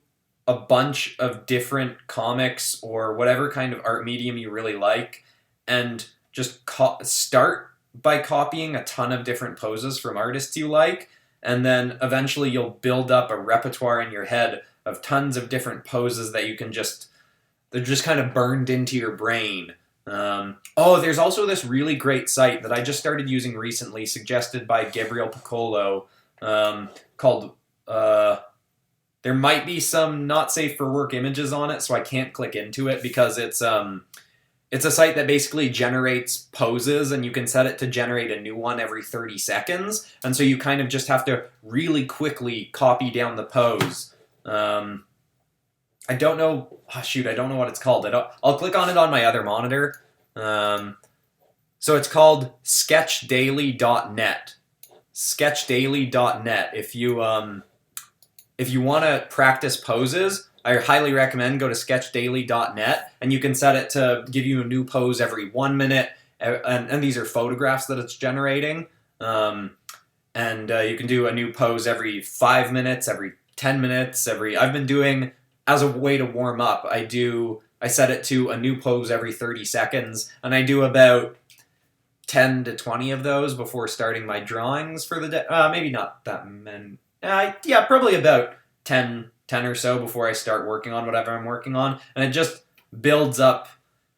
a bunch of different comics or whatever kind of art medium you really like and just start by copying a ton of different poses from artists you like, and then eventually you'll build up a repertoire in your head of tons of different poses that you can they're just kind of burned into your brain. There's also this really great site that I just started using recently, suggested by Gabriel Piccolo, called, there might be some not safe for work images on it, so I can't click into it because it's a site that basically generates poses, and you can set it to generate a new one every 30 seconds, and so you kind of just have to really quickly copy down the pose. I don't know what it's called. I'll click on it on my other monitor. So it's called sketchdaily.net. Sketchdaily.net. If you want to practice poses, I highly recommend go to sketchdaily.net, and you can set it to give you a new pose every 1 minute, and these are photographs that it's generating. You can do a new pose every 5 minutes, every 10 minutes, I've been doing, as a way to warm up, I do I set it to a new pose every 30 seconds, and I do about 10 to 20 of those before starting my drawings for the day. Maybe not that many. Yeah, probably about 10 or so before I start working on whatever I'm working on. And it just builds up.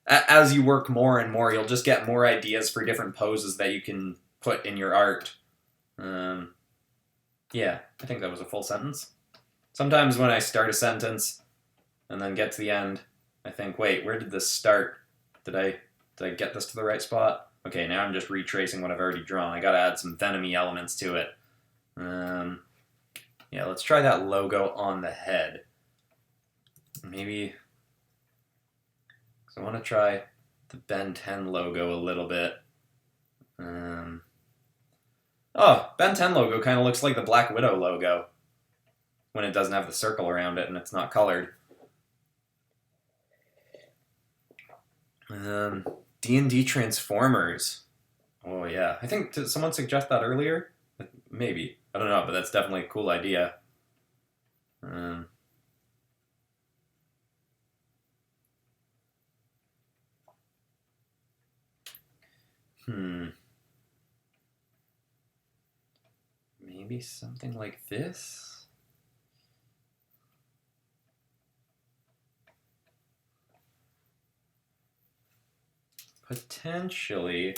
As you work more and more, you'll just get more ideas for different poses that you can put in your art. Yeah, I think that was a full sentence. Sometimes when I start a sentence and then get to the end, I think, wait, where did this start? Did I get this to the right spot? Okay, now I'm just retracing what I've already drawn. I gotta add some Venom-y elements to it. Yeah, let's try that logo on the head. Maybe... So I want to try the Ben 10 logo a little bit. Oh, Ben 10 logo kind of looks like the Black Widow logo when it doesn't have the circle around it and it's not colored. D&D Transformers. Oh yeah, I think, did someone suggest that earlier? Maybe. I don't know, but that's definitely a cool idea. Maybe something like this? Potentially.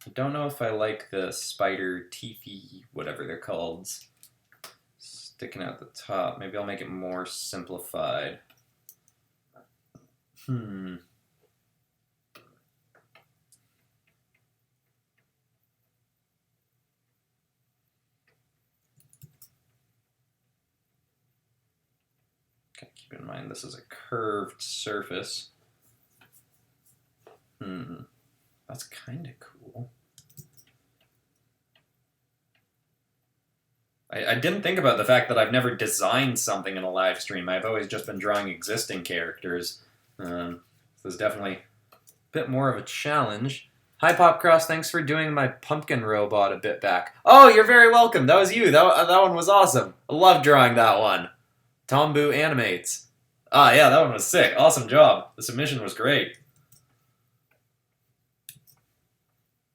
I don't know if I like the spider teethy, whatever they're called, sticking out the top. Maybe I'll make it more simplified. Okay, keep in mind this is a curved surface. That's kind of cool. I didn't think about the fact that I've never designed something in a live stream. I've always just been drawing existing characters. So it's definitely a bit more of a challenge. Hi, Popcross. Thanks for doing my pumpkin robot a bit back. Oh, you're very welcome. That was you. That one was awesome. I love drawing that one. Tombu Animates. Ah, yeah, that one was sick. Awesome job. The submission was great.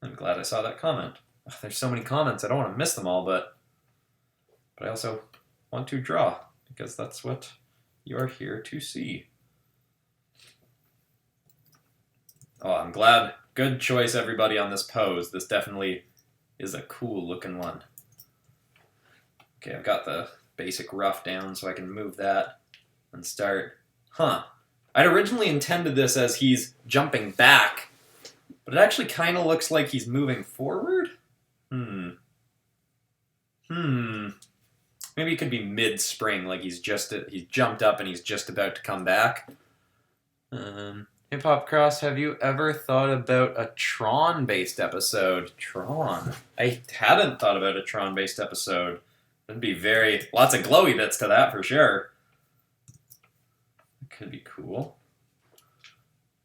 I'm glad I saw that comment. Ugh, there's so many comments. I don't want to miss them all, but I also want to draw because that's what you are here to see. Oh, I'm glad. Good choice, everybody, on this pose. This definitely is a cool looking one. Okay, I've got the basic rough down so I can move that and start. I'd originally intended this as he's jumping back, but it actually kind of looks like he's moving forward. Maybe it could be mid-spring, like he's jumped up and he's just about to come back. Hip Hop Cross, have you ever thought about a Tron-based episode? Tron? I hadn't thought about a Tron-based episode. That'd be lots of glowy bits to that for sure. It could be cool.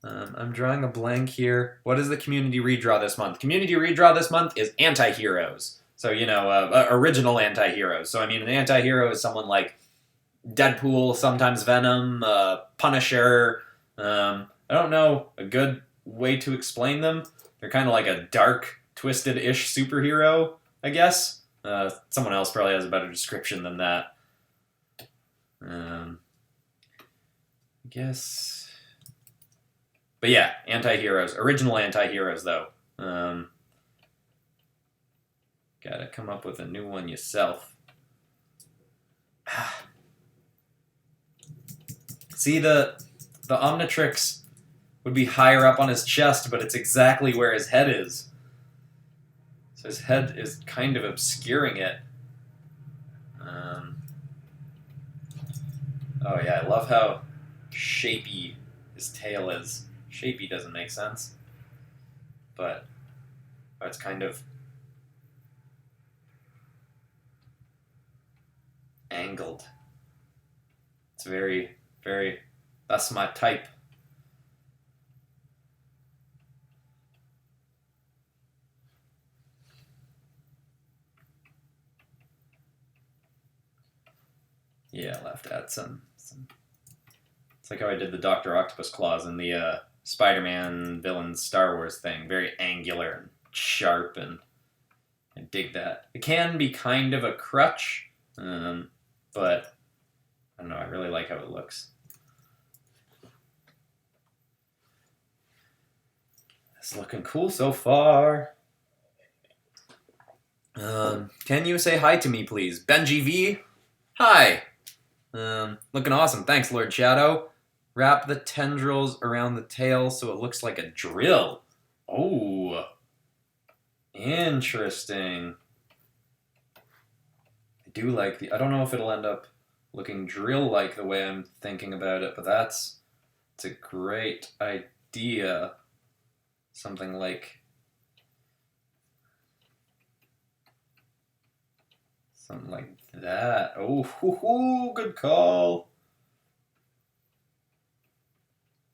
I'm drawing a blank here. What is the community redraw this month? Community redraw this month is anti-heroes. So, you know, original anti-heroes. So, I mean, an anti-hero is someone like Deadpool, sometimes Venom, Punisher. I don't know a good way to explain them. They're kind of like a dark, twisted-ish superhero, I guess. Someone else probably has a better description than that. I guess... But yeah, anti-heroes. Original anti-heroes, though. Gotta come up with a new one yourself. See, the Omnitrix would be higher up on his chest, but it's exactly where his head is. So his head is kind of obscuring it. Oh yeah, I love how shapy his tail is. Shapy doesn't make sense, but it's kind of angled. It's very, very, that's my type. Yeah, I'll have to add some It's like how I did the Dr. Octopus claws in the Spider-Man villain Star Wars thing. Very angular and sharp, and I dig that. It can be kind of a crutch, but I don't know, I really like how it looks. It's looking cool so far. Can you say hi to me, please? Benji V? Hi! Looking awesome. Thanks, Lord Shadow. Wrap the tendrils around the tail so it looks like a drill. Oh. Interesting. I do like the... I don't know if it'll end up looking drill-like the way I'm thinking about it, but it's a great idea. Something like that. Oh, hoo-hoo, good call.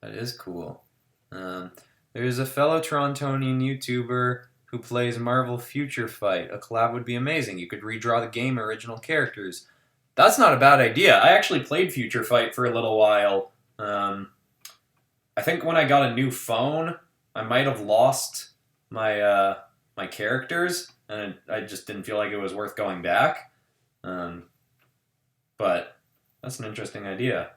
That is cool. There's a fellow Torontonian YouTuber who plays Marvel Future Fight. A collab would be amazing. You could redraw the game original characters. That's not a bad idea. I actually played Future Fight for a little while. I think when I got a new phone, I might have lost my my characters, and I just didn't feel like it was worth going back. But that's an interesting idea.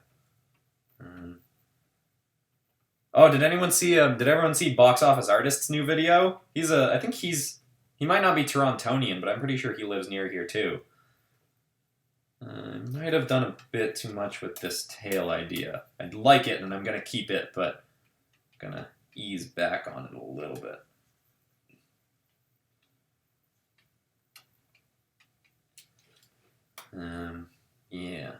Oh, did everyone see Box Office Artist's new video? I think he might not be Torontonian, but I'm pretty sure he lives near here too. I might have done a bit too much with this tail idea. I'd like it, and I'm gonna keep it, but I'm gonna ease back on it a little bit. Yeah.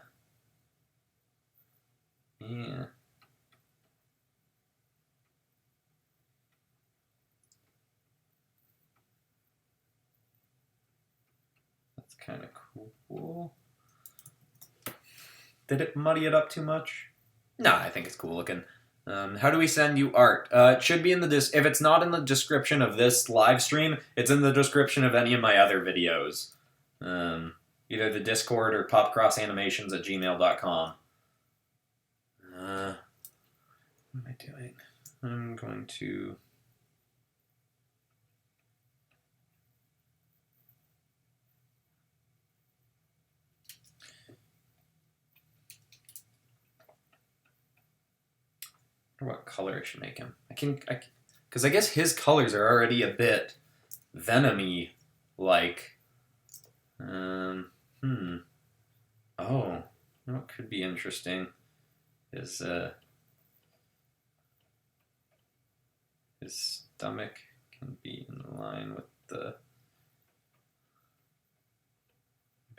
That's kind of cool. Did it muddy it up too much? No, I think it's cool looking. How do we send you art? It should be in the if it's not in the description of this live stream, it's in the description of any of my other videos. Either the Discord or popcrossanimations@gmail.com. What am I doing? I'm going to... I wonder what color I should make him. Because I guess his colors are already a bit Venom-y, like. Oh, what could be interesting is his stomach can be in line with the.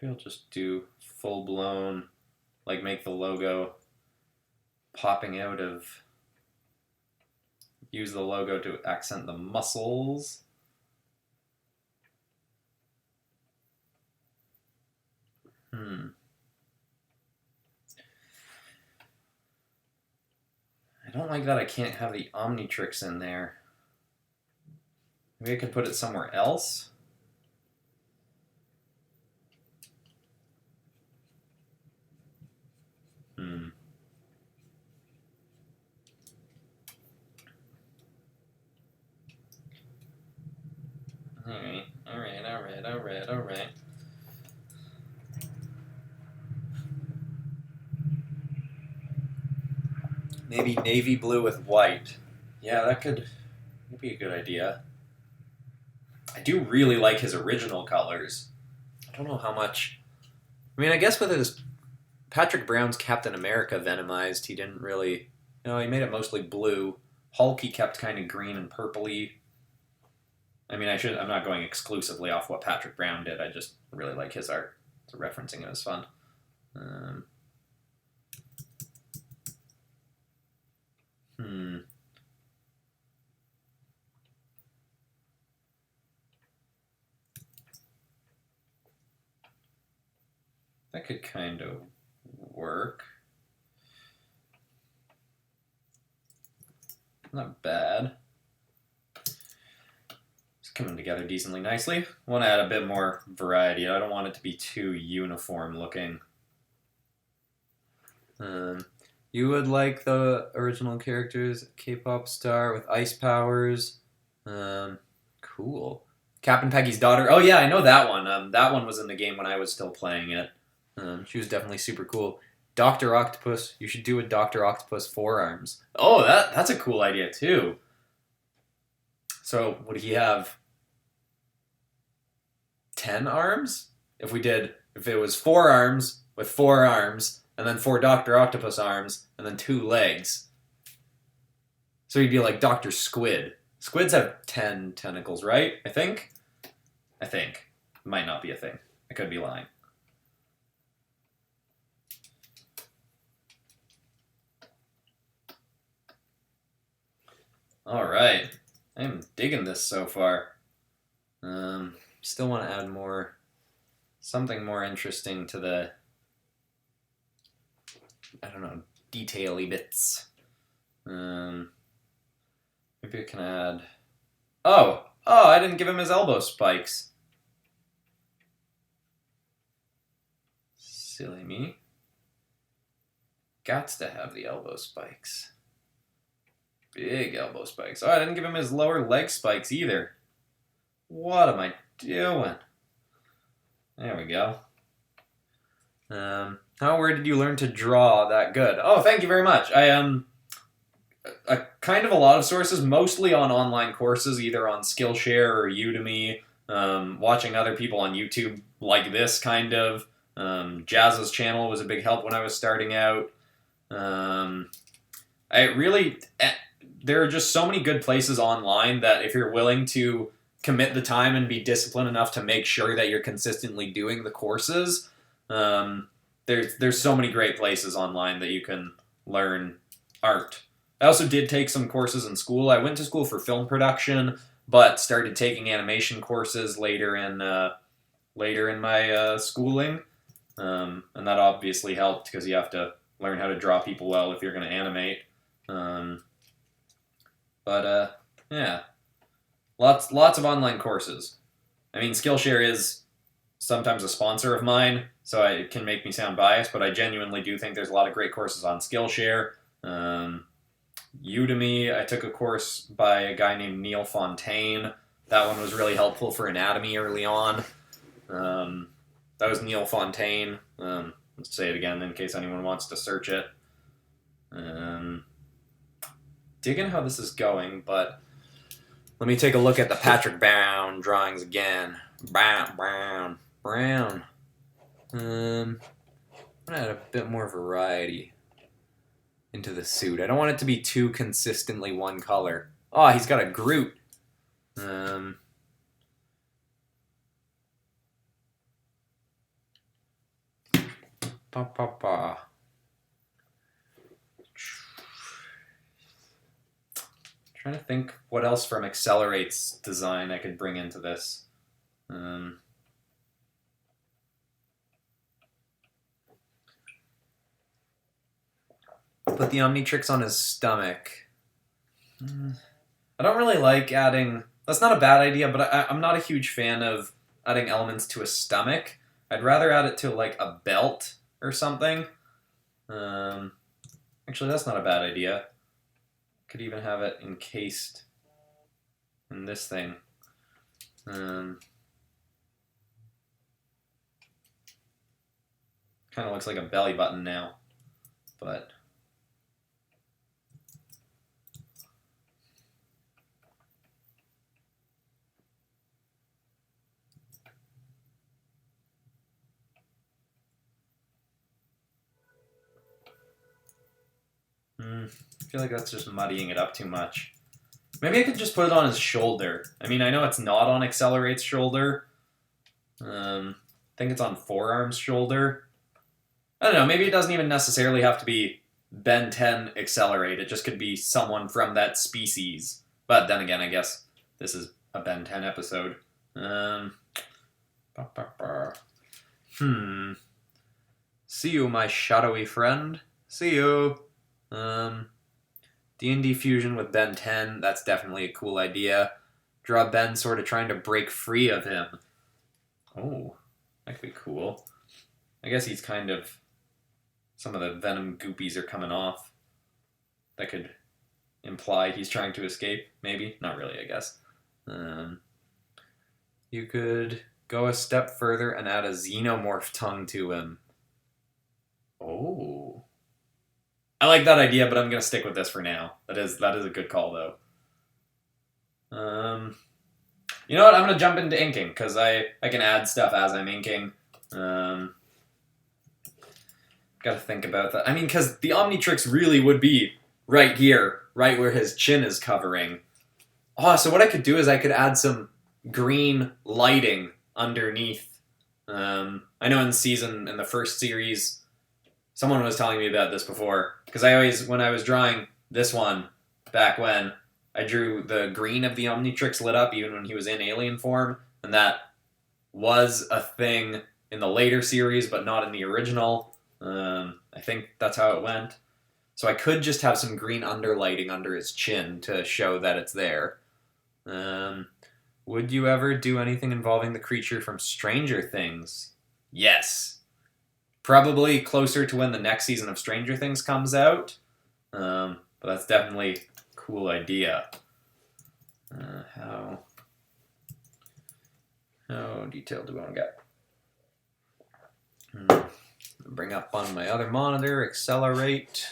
Maybe I'll just do full-blown, like make the logo popping out of. Use the logo to accent the muscles. I don't like that I can't have the Omnitrix in there. Maybe I could put it somewhere else. All right. Maybe navy blue with white. Yeah, that could be a good idea. I do really like his original colors. I don't know how much... I mean, I guess with his... Patrick Brown's Captain America Venomized, he didn't really... he made it mostly blue. Hulk he kept kind of green and purpley. I mean, I'm not going exclusively off what Patrick Brown did. I just really like his art. So referencing it was fun. That could kind of work. Not bad. It's coming together decently nicely. I want to add a bit more variety. I don't want it to be too uniform looking. You would like the original characters, K-pop star with ice powers. Cool. Captain Peggy's daughter. Oh yeah, I know that one. That one was in the game when I was still playing it. She was definitely super cool. Dr. Octopus. You should do a Dr. Octopus forearms. Oh, that's a cool idea too. So would he have 10 arms? If it was 4 arms with 4 arms, and then 4 Dr. Octopus arms, and then 2 legs. So he'd be like Dr. Squid. Squids have 10 tentacles, right? I think. Might not be a thing. I could be lying. Alright. I'm digging this so far. Still want to add something more interesting to the, I don't know, detail-y bits. Maybe I can add... Oh, I didn't give him his elbow spikes. Silly me. Gots to have the elbow spikes. Big elbow spikes. Oh, I didn't give him his lower leg spikes either. What am I doing? There we go. Where did you learn to draw that good? Oh, thank you very much. I am kind of a lot of sources, mostly on online courses, either on Skillshare or Udemy, watching other people on YouTube like this, kind of. Jazz's channel was a big help when I was starting out. There are just so many good places online that if you're willing to commit the time and be disciplined enough to make sure that you're consistently doing the courses, there's so many great places online that you can learn art. I also did take some courses in school. I went to school for film production, but started taking animation courses later in my schooling, and that obviously helped because you have to learn how to draw people well if you're going to animate. Yeah, lots of online courses. I mean, Skillshare is sometimes a sponsor of mine, so it can make me sound biased, but I genuinely do think there's a lot of great courses on Skillshare. Udemy, I took a course by a guy named Neil Fontaine. That one was really helpful for anatomy early on. That was Neil Fontaine. Let's say it again in case anyone wants to search it. Digging how this is going, but let me take a look at the Patrick Brown drawings again. Brown. I'm gonna add a bit more variety into the suit. I don't want it to be too consistently one color. Oh, he's got a Groot. Trying to think what else from XLR8's design I could bring into this. Put the Omnitrix on his stomach. I don't really like adding... That's not a bad idea, but I'm not a huge fan of adding elements to a stomach. I'd rather add it to, like, a belt or something. Actually, that's not a bad idea. Could even have it encased in this thing. Kind of looks like a belly button now, but... I feel like that's just muddying it up too much. Maybe I could just put it on his shoulder. I mean, I know it's not on XLR8's shoulder. I think it's on Forearm's shoulder. I don't know, maybe it doesn't even necessarily have to be Ben 10 XLR8. It just could be someone from that species. But then again, I guess this is a Ben 10 episode. See you, my shadowy friend. See you. D&D fusion with Ben 10, that's definitely a cool idea. Draw Ben sort of trying to break free of him. Oh, that could be cool. I guess he's kind of some of the Venom goopies are coming off. That could imply he's trying to escape, maybe. Not really, I guess. You could go a step further and add a xenomorph tongue to him. Oh. I like that idea, but I'm going to stick with this for now. That is a good call, though. You know what? I'm going to jump into inking, because I can add stuff as I'm inking. Got to think about that. I mean, because the Omnitrix really would be right here, right where his chin is covering. Oh, so what I could do is I could add some green lighting underneath. I know in the first series, someone was telling me about this before, because when I was drawing this one back when, I drew the green of the Omnitrix lit up even when he was in alien form, and that was a thing in the later series, but not in the original. I think that's how it went. So I could just have some green underlighting under his chin to show that it's there. Would you ever do anything involving the creature from Stranger Things? Yes. Probably closer to when the next season of Stranger Things comes out. But that's definitely a cool idea. How detailed do we want to get? Bring up on my other monitor, XLR8.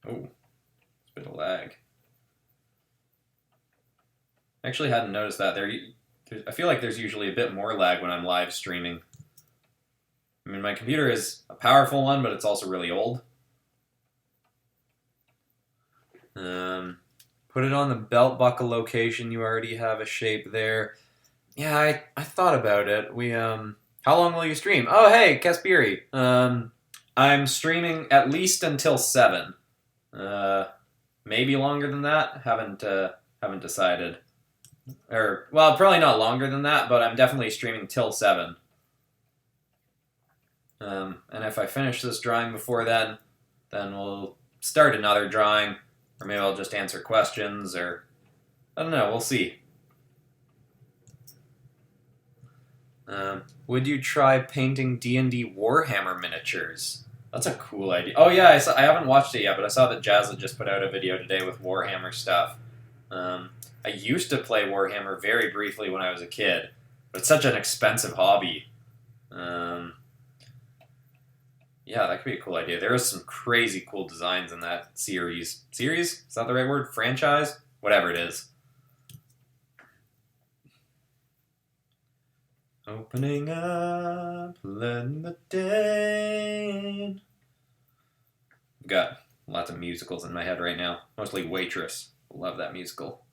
Oh, it's a bit of lag. I actually hadn't noticed that. I feel like there's usually a bit more lag when I'm live streaming. I mean, my computer is a powerful one, but it's also really old. Put it on the belt buckle location. You already have a shape there. Yeah, I thought about it. How long will you stream? Oh, hey, Kaspiri. I'm streaming at least until 7. Maybe longer than that. Haven't decided. Well, probably not longer than that, but I'm definitely streaming till 7. And if I finish this drawing before then we'll start another drawing, or maybe I'll just answer questions, or I don't know. We'll see. Would you try painting D&D Warhammer miniatures? That's a cool idea. Oh yeah, I haven't watched it yet, but I saw that Jazz had just put out a video today with Warhammer stuff. I used to play Warhammer very briefly when I was a kid, but it's such an expensive hobby. Yeah, that could be a cool idea. There are some crazy cool designs in that series. Series? Is that the right word? Franchise? Whatever it is. Opening up, letting the day in. I've got lots of musicals in my head right now. Mostly Waitress. Love that musical.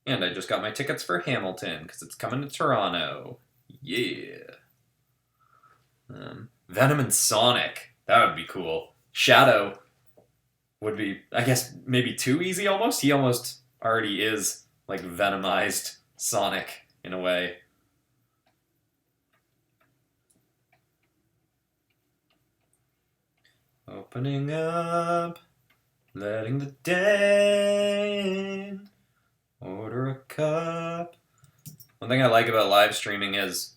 And I just got my tickets for Hamilton, because it's coming to Toronto. Yeah. Venom and Sonic. That would be cool. Shadow would be, I guess, maybe too easy almost. He almost already is, like, Venomized Sonic, in a way. Opening up, letting the day in, order a cup. One thing I like about live streaming is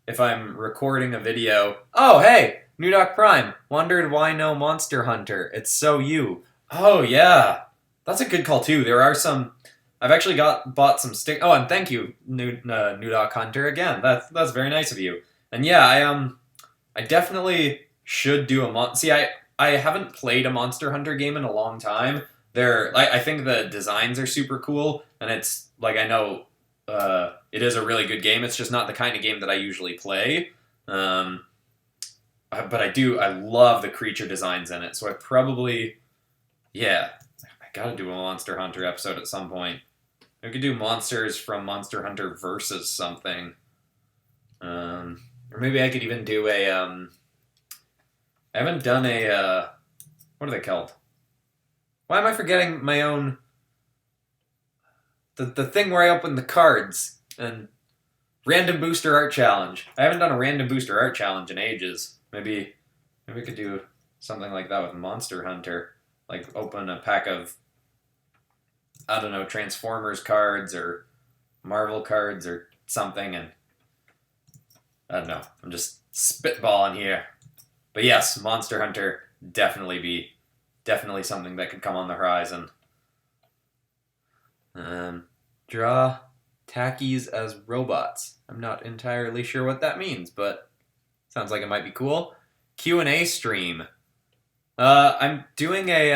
if I'm recording a video, oh hey, New Doc Prime, wondered why no Monster Hunter, it's so you. Oh yeah, that's a good call too. There are some, I've actually bought some stick, oh and thank you, New Doc Hunter, again, that's very nice of you. And yeah, I definitely should do I haven't played a Monster Hunter game in a long time. I think the designs are super cool, and it's, like, I know it is a really good game. It's just not the kind of game that I usually play. But I love the creature designs in it, so I probably, yeah, I gotta do a Monster Hunter episode at some point. We could do monsters from Monster Hunter versus something. Or maybe I could even do I haven't done what are they called? Why am I forgetting my own... The thing where I open the cards and random booster art challenge. I haven't done a random booster art challenge in ages. Maybe we could do something like that with Monster Hunter. Like open a pack of I don't know, Transformers cards or Marvel cards or something, and I don't know. I'm just spitballing here. But yes, Monster Hunter definitely something that could come on the horizon. Draw tackies as robots. I'm not entirely sure what that means, but sounds like it might be cool. Q&A stream. I'm doing a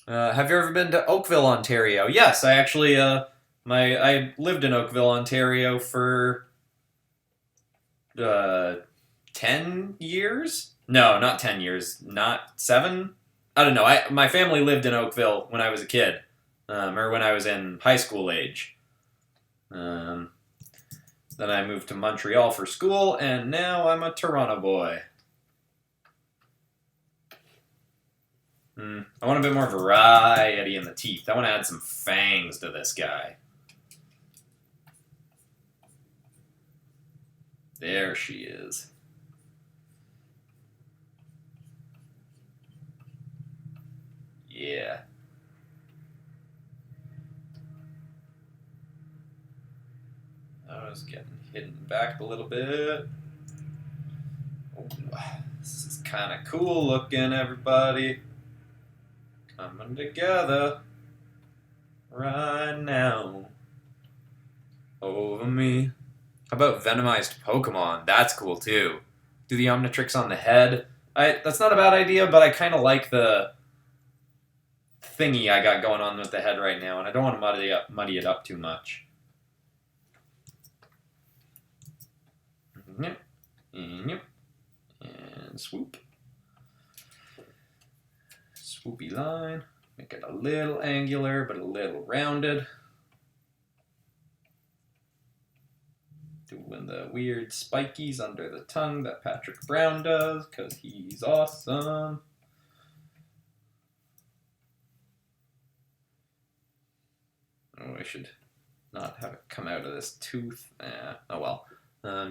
have you ever been to Oakville, Ontario? Yes, I actually I lived in Oakville, Ontario for 10 years? No, not 10 years. Not 7? I don't know. My family lived in Oakville when I was a kid, or when I was in high school age. Then I moved to Montreal for school, and now I'm a Toronto boy. I want a bit more variety in the teeth. I want to add some fangs to this guy. There she is. Yeah. I was getting hidden back a little bit. Oh, this is kind of cool looking, everybody. Coming together right now over me. How about Venomized Pokemon? That's cool too. Do the Omnitrix on the head. That's not a bad idea, but I kind of like the thingy I got going on with the head right now, and I don't want to muddy it up too much. Yep. Yep. And swoop. Swoopy line. Make it a little angular, but a little rounded. Doing the weird spikies under the tongue that Patrick Brown does, because he's awesome. Oh, I should not have it come out of this tooth. Oh well.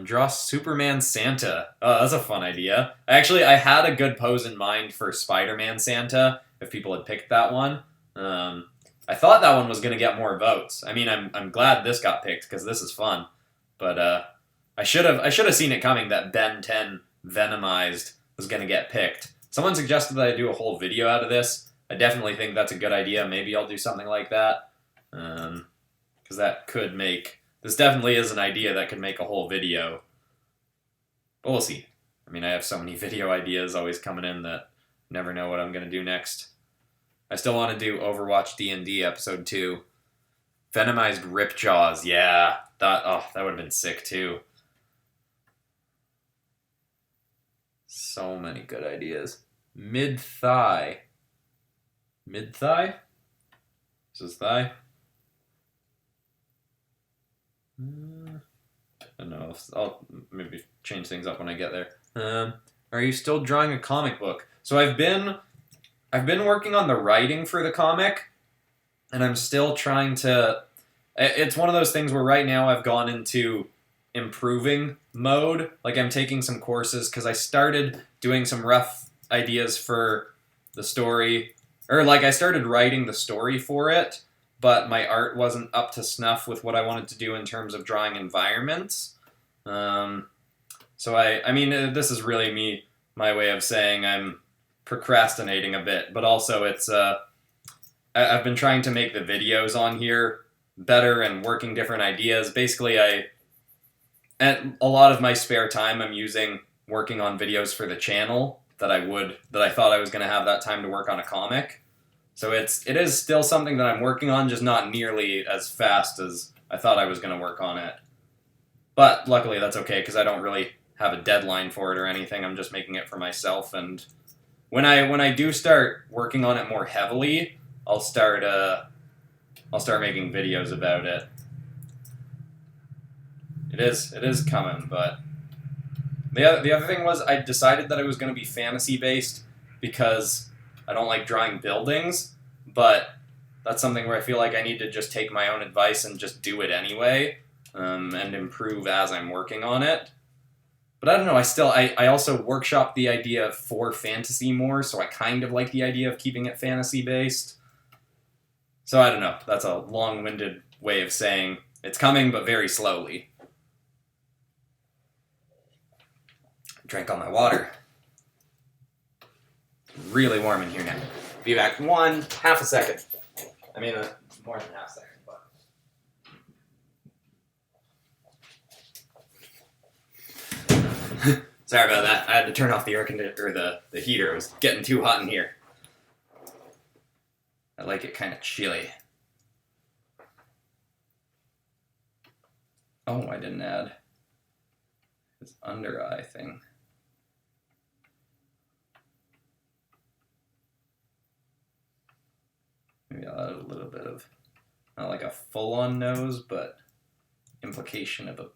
Draw Superman Santa. Oh, that's a fun idea. Actually, I had a good pose in mind for Spider-Man Santa, if people had picked that one. I thought that one was going to get more votes. I mean, I'm glad this got picked, because this is fun. But I should have seen it coming that Ben 10 Venomized was going to get picked. Someone suggested that I do a whole video out of this. I definitely think that's a good idea. Maybe I'll do something like that. Because that could make... This definitely is an idea that could make a whole video. But we'll see. I mean, I have so many video ideas always coming in that I never know what I'm going to do next. I still want to do Overwatch D&D Episode 2. Venomized Ripjaws, yeah. That would have been sick too. So many good ideas. Mid-thigh. Mid-thigh? Is this thigh? I don't know. I'll maybe change things up when I get there. Are you still drawing a comic book? So I've been working on the writing for the comic, and I'm still trying to... It's one of those things where right now I've gone into improving mode. Like, I'm taking some courses because I started doing some rough ideas for the story. Or, like, I started writing the story for it, but my art wasn't up to snuff with what I wanted to do in terms of drawing environments. So I mean, this is really my way of saying I'm procrastinating a bit, but also it's, I've been trying to make the videos on here better and working different ideas. Basically, and a lot of my spare time I'm using working on videos for the channel that I thought I was going to have that time to work on a comic. So it is still something that I'm working on, just not nearly as fast as I thought I was going to work on it. But luckily that's okay, because I don't really have a deadline for it or anything. I'm just making it for myself, and when I do start working on it more heavily, I'll start making videos about it. It is coming, but the other thing was I decided that it was going to be fantasy based because I don't like drawing buildings, but that's something where I feel like I need to just take my own advice and just do it anyway, and improve as I'm working on it. But I don't know, I also workshopped the idea for fantasy more, so I kind of like the idea of keeping it fantasy based. So I don't know. That's a long-winded way of saying it's coming, but very slowly. Drank all my water. It's really warm in here now. Be back half a second. I mean, more than half a second, but... Sorry about that. I had to turn off the air conditioner, or the heater. It was getting too hot in here. I like it kind of chilly. Oh, I didn't add this under eye thing. Maybe I'll add a little bit of, not like a full-on nose, but implication of a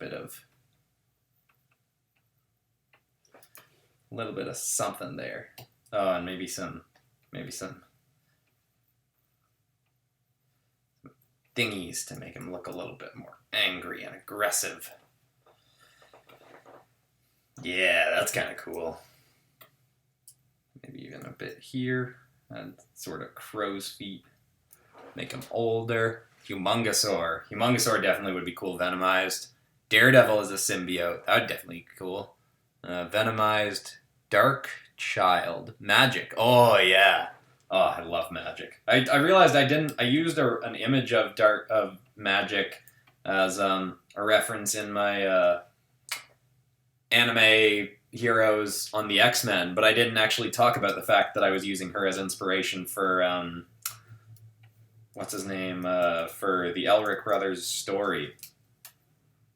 little bit of something there. Oh, and maybe some thingies to make him look a little bit more angry and aggressive. Yeah, that's kind of cool. Maybe even a bit here, and sort of crow's feet. Make him older. Humongosaur. Humongosaur definitely would be cool venomized. Daredevil is a symbiote. That would definitely be cool. Venomized. Dark Child. Magic. Oh, yeah. Oh, I love Magic. I realized I used an image of Magic as a reference in my anime heroes on the X-Men, but I didn't actually talk about the fact that I was using her as inspiration for what's his name, for the Elric brothers story.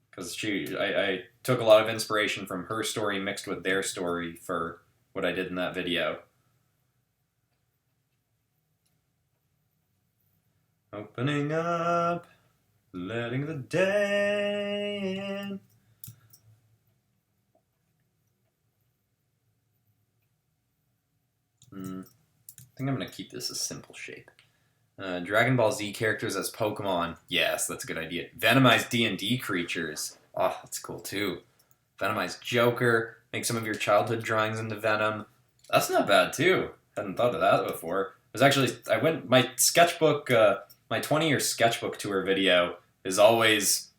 Because I took a lot of inspiration from her story mixed with their story for what I did in that video. Opening up, letting the day in. I think I'm going to keep this a simple shape. Dragon Ball Z characters as Pokemon. Yes, that's a good idea. Venomized D&D creatures. Oh, that's cool too. Venomized Joker. Make some of your childhood drawings into Venom. That's not bad too. Hadn't thought of that before. It was actually, my sketchbook, my 20-year sketchbook tour video is always,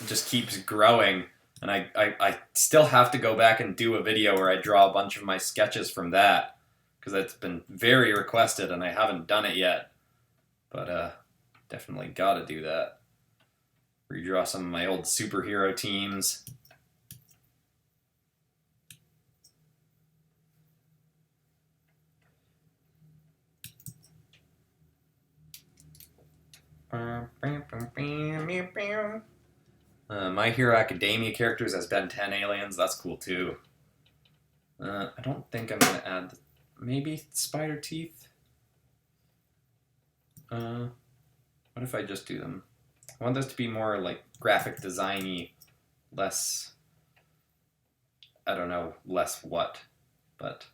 just keeps growing. And I still have to go back and do a video where I draw a bunch of my sketches from that. Because that's been very requested and I haven't done it yet. But definitely gotta do that. Redraw some of my old superhero teams. My Hero Academia characters as Ben 10 aliens. That's cool too. I don't think I'm gonna add maybe spider teeth. What if I just do them? I want this to be more like graphic designy, less, I don't know, less what, but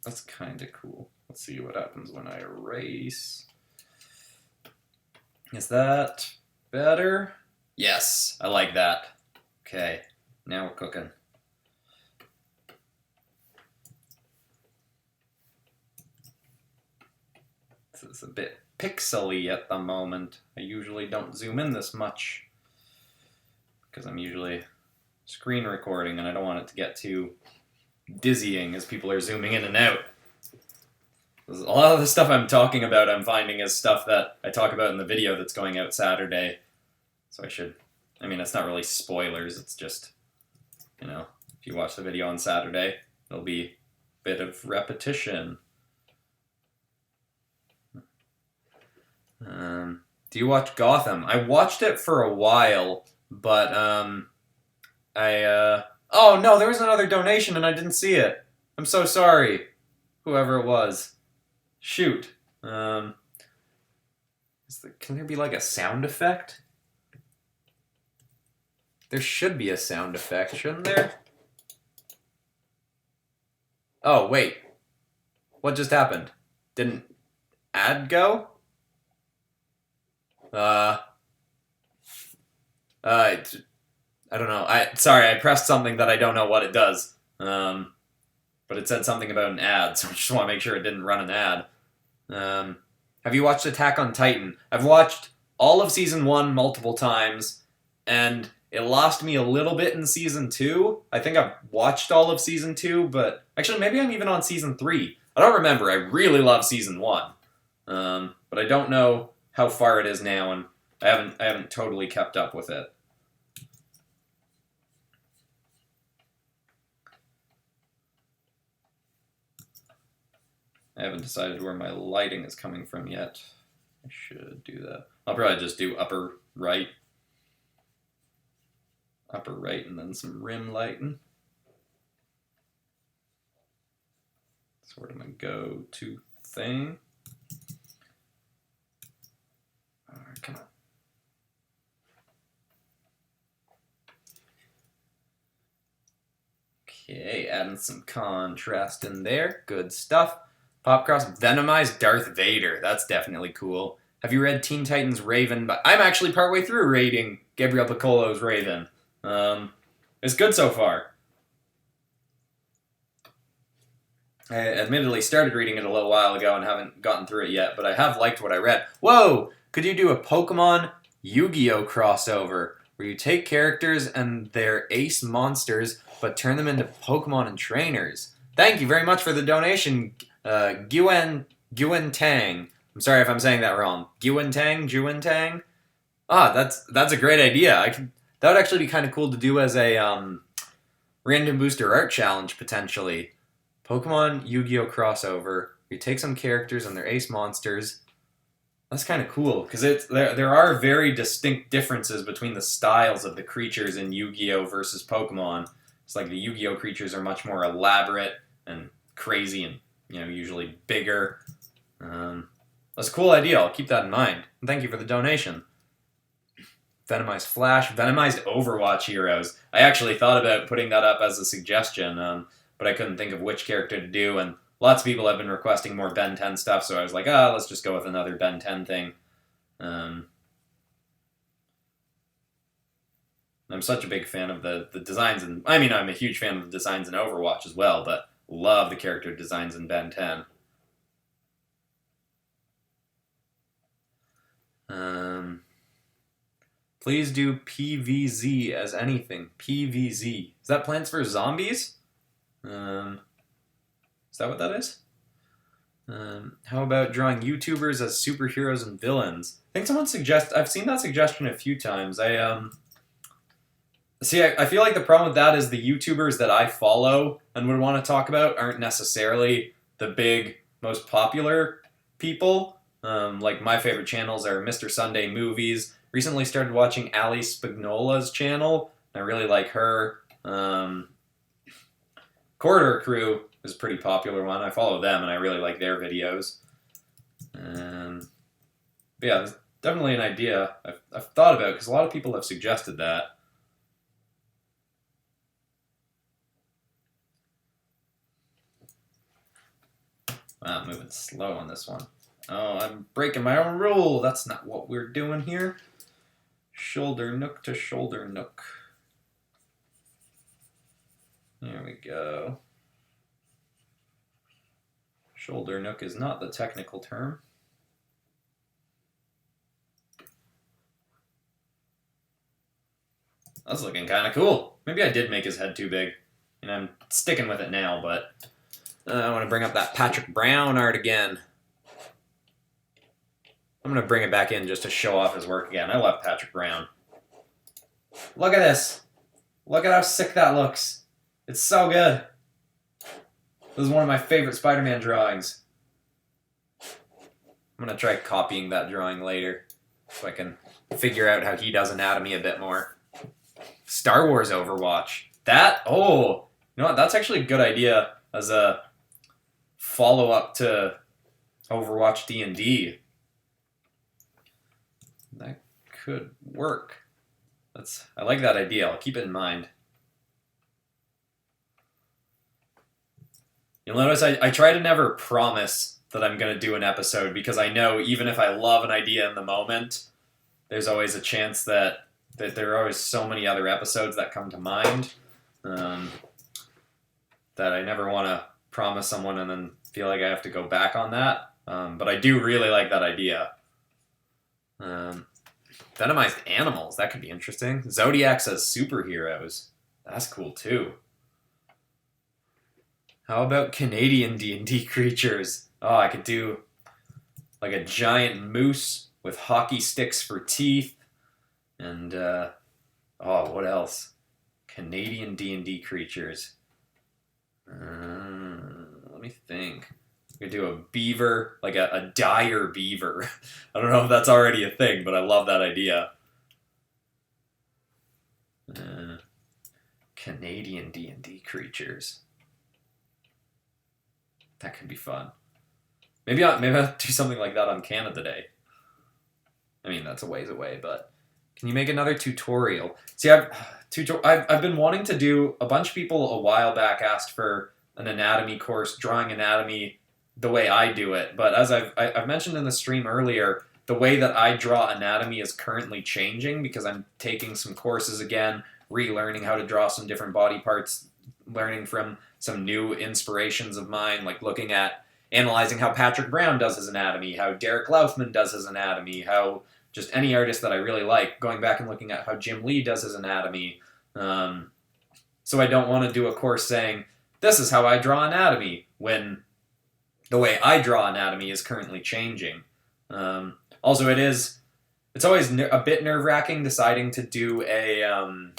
that's kind of cool. Let's see what happens when I erase. Is that better? Yes, I like that. Okay, now we're cooking. This is a bit pixely at the moment. I usually don't zoom in this much because I'm usually screen recording and I don't want it to get too dizzying as people are zooming in and out. A lot of the stuff I'm talking about I'm finding is stuff that I talk about in the video that's going out Saturday. So I mean, it's not really spoilers, it's just, you know, if you watch the video on Saturday, there'll be a bit of repetition. Do you watch Gotham? I watched it for a while, but oh no, there was another donation and I didn't see it. I'm so sorry, whoever it was. Shoot. Can there be like a sound effect? There should be a sound effect, shouldn't there? Oh, wait. What just happened? Didn't ad go? I don't know. Sorry, I pressed something that I don't know what it does. But it said something about an ad, so I just want to make sure it didn't run an ad. Have you watched Attack on Titan? I've watched all of Season 1 multiple times, and it lost me a little bit in Season 2. I think I've watched all of Season 2, but actually maybe I'm even on Season 3. I don't remember. I really love Season 1. But I don't know how far it is now, and I haven't totally kept up with it. I haven't decided where my lighting is coming from yet. I should do that. I'll probably just do upper right, and then some rim lighting. Sort of my go-to thing. Alright, come on. Okay, adding some contrast in there. Good stuff. Pop cross Venomized Darth Vader. That's definitely cool. Have you read Teen Titans Raven? But I'm actually partway through reading Gabriel Piccolo's Raven. It's good so far. I admittedly started reading it a little while ago and haven't gotten through it yet, but I have liked what I read. Whoa! Could you do a Pokemon Yu-Gi-Oh crossover where you take characters and their ace monsters but turn them into Pokemon and trainers? Thank you very much for the donation, Guen Tang. I'm sorry if I'm saying that wrong. Guen Tang? Ah, that's a great idea. That would actually be kind of cool to do as a random booster art challenge, potentially. Pokemon Yu-Gi-Oh crossover. You take some characters and their ace monsters. That's kind of cool, because there are very distinct differences between the styles of the creatures in Yu-Gi-Oh versus Pokemon. It's like the Yu-Gi-Oh creatures are much more elaborate and crazy and, usually bigger. That's a cool idea. I'll keep that in mind. And thank you for the donation. Venomized Flash, Venomized Overwatch heroes. I actually thought about putting that up as a suggestion, but I couldn't think of which character to do, and lots of people have been requesting more Ben 10 stuff, so I was like, let's just go with another Ben 10 thing. I'm such a big fan of the designs, and I'm a huge fan of the designs in Overwatch as well, but love the character designs in Ben 10. Please do PVZ as anything. PVZ. Is that Plants vs. Zombies? Is that what that is? How about drawing YouTubers as superheroes and villains? I think someone I've seen that suggestion a few times. I feel like the problem with that is the YouTubers that I follow and would want to talk about aren't necessarily the big, most popular people. Like my favorite channels are Mr. Sunday Movies. Recently started watching Ali Spagnola's channel. I really like her. Corridor Crew is a pretty popular one. I follow them and I really like their videos. But yeah, it's definitely an idea I've thought about because a lot of people have suggested that. Wow, I'm moving slow on this one. Oh, I'm breaking my own rule. That's not what we're doing here. Shoulder nook to shoulder nook. There we go. Shoulder nook is not the technical term. That's looking kind of cool. Maybe I did make his head too big. And I'm sticking with it now, but I want to bring up that Patrick Brown art again. I'm going to bring it back in just to show off his work again. I love Patrick Brown. Look at this. Look at how sick that looks. It's so good. This is one of my favorite Spider-Man drawings. I'm going to try copying that drawing later so I can figure out how he does anatomy a bit more. Star Wars Overwatch. You know what? That's actually a good idea as a follow-up to Overwatch D&D. That could work. I like that idea. I'll keep it in mind. You'll notice I try to never promise that I'm going to do an episode because I know even if I love an idea in the moment, there's always a chance that there are always so many other episodes that come to mind that I never want to promise someone and then feel like I have to go back on that. But I do really like that idea. Venomized animals, that could be interesting. Zodiacs as superheroes. That's cool too. How about Canadian D&D creatures? Oh, I could do like a giant moose with hockey sticks for teeth. And, oh, what else? Canadian D&D creatures. Let me think. We could do a beaver, like a dire beaver. I don't know if that's already a thing, but I love that idea. Canadian D&D creatures. That could be fun. Maybe I'll do something like that on Canada Day. I mean, that's a ways away, but can you make another tutorial? See, I've been wanting to do. A bunch of people a while back asked for an anatomy course, drawing anatomy the way I do it. But as I've mentioned in the stream earlier, the way that I draw anatomy is currently changing because I'm taking some courses again, relearning how to draw some different body parts, learning from some new inspirations of mine, like looking at analyzing how Patrick Brown does his anatomy, how Derek Laufman does his anatomy, how just any artist that I really like, going back and looking at how Jim Lee does his anatomy. So I don't want to do a course saying, this is how I draw anatomy, when the way I draw anatomy is currently changing. Also, it's always a bit nerve-wracking deciding to do a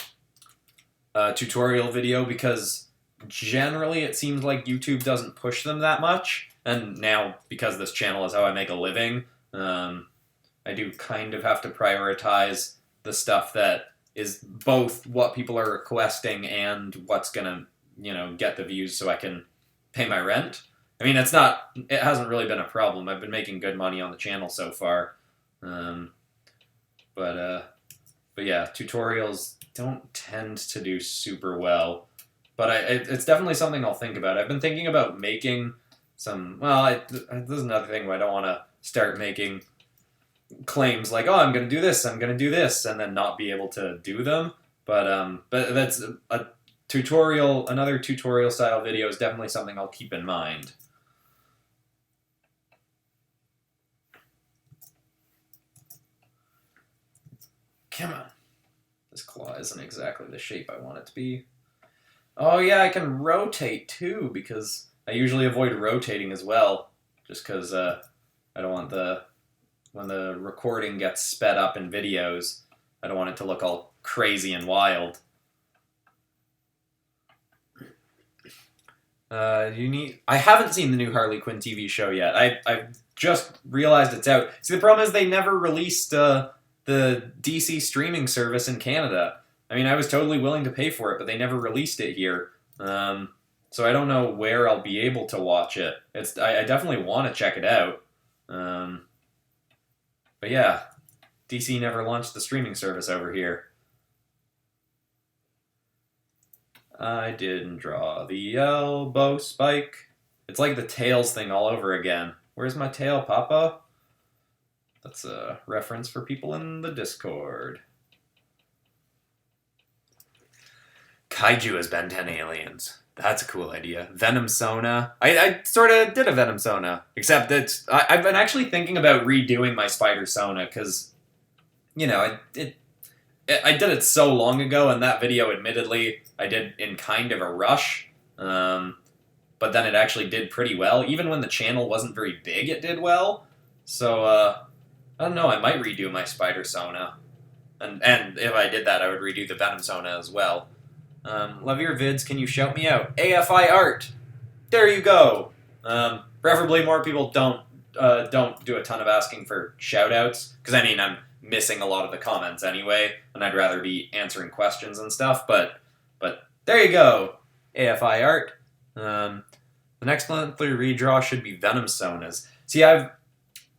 tutorial video because generally it seems like YouTube doesn't push them that much. And now, because this channel is how I make a living, I do kind of have to prioritize the stuff that is both what people are requesting and what's gonna, get the views so I can pay my rent. I mean, it hasn't really been a problem. I've been making good money on the channel so far. But yeah, tutorials don't tend to do super well. But it's definitely something I'll think about. I've been thinking about making some, this is another thing where I don't want to start making claims like, oh, I'm going to do this, and then not be able to do them. But that's another tutorial style video is definitely something I'll keep in mind. Come on. This claw isn't exactly the shape I want it to be. Oh yeah, I can rotate too, because I usually avoid rotating as well, just because I don't want when the recording gets sped up in videos, I don't want it to look all crazy and wild. I haven't seen the new Harley Quinn TV show yet. I've just realized it's out. See, the problem is they never released the DC streaming service in Canada. I mean, I was totally willing to pay for it, but they never released it here. So I don't know where I'll be able to watch it. I definitely want to check it out. But yeah, DC never launched the streaming service over here. I didn't draw the elbow spike. It's like the tails thing all over again. Where's my tail, Papa? That's a reference for people in the Discord. Kaiju as Ben 10 aliens. That's a cool idea. Venom Sona. I sort of did a Venom Sona, except that I've been actually thinking about redoing my Spider Sona because, I did it so long ago, and that video, admittedly, I did in kind of a rush. But then it actually did pretty well. Even when the channel wasn't very big, it did well. So, I don't know, I might redo my Spider Sona. And if I did that, I would redo the Venom Sona as well. Love your vids, can you shout me out? AFI art! There you go! Preferably more people don't do a ton of asking for shout-outs, because I'm missing a lot of the comments anyway, and I'd rather be answering questions and stuff, but there you go! AFI art. The next monthly redraw should be Venom Sonas. See, I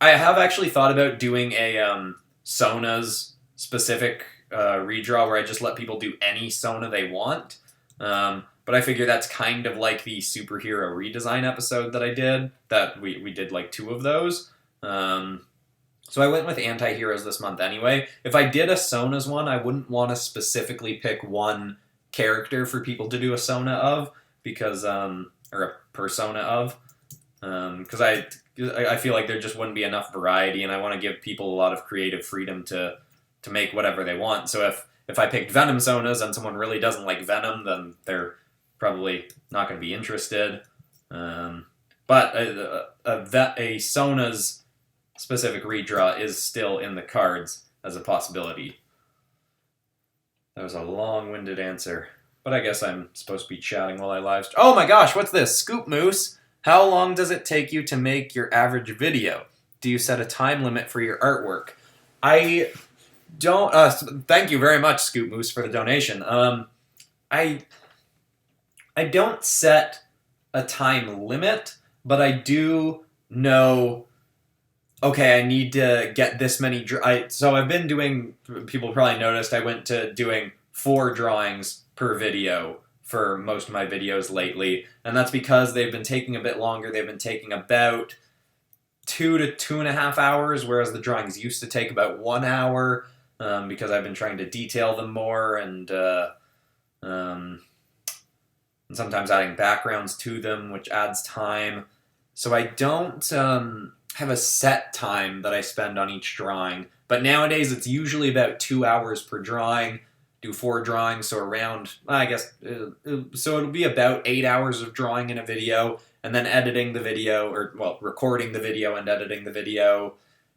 have actually thought about doing a Sonas specific redraw where I just let people do any Sona they want. But I figure that's kind of like the superhero redesign episode that I did. That we did like 2 of those. So I went with anti-heroes this month anyway. If I did a Sonas one, I wouldn't want to specifically pick one character for people to do a Sona of, because or a persona of, because I feel like there just wouldn't be enough variety, and I want to give people a lot of creative freedom to make whatever they want. So if I picked Venom Sonas and someone really doesn't like Venom, then they're probably not going to be interested. But a Sona's specific redraw is still in the cards as a possibility. That was a long-winded answer, but I guess I'm supposed to be chatting while I live stream. Oh my gosh, what's this? Scoop Moose. How long does it take you to make your average video? Do you set a time limit for your artwork? I don't. Thank you very much, Scoop Moose, for the donation. I don't set a time limit, but I do know. Okay, I need to get this many. So I've been doing. People probably noticed I went to doing 4 drawings per video for most of my videos lately, and that's because they've been taking a bit longer. They've been taking about 2 to 2.5 hours, whereas the drawings used to take about 1 hour, because I've been trying to detail them more and sometimes adding backgrounds to them, which adds time. So I don't have a set time that I spend on each drawing, but nowadays it's usually about 2 hours per drawing. Do 4 drawings, so around, I guess, so it'll be about 8 hours of drawing in a video, and then editing the video, or, well, recording the video and editing the video.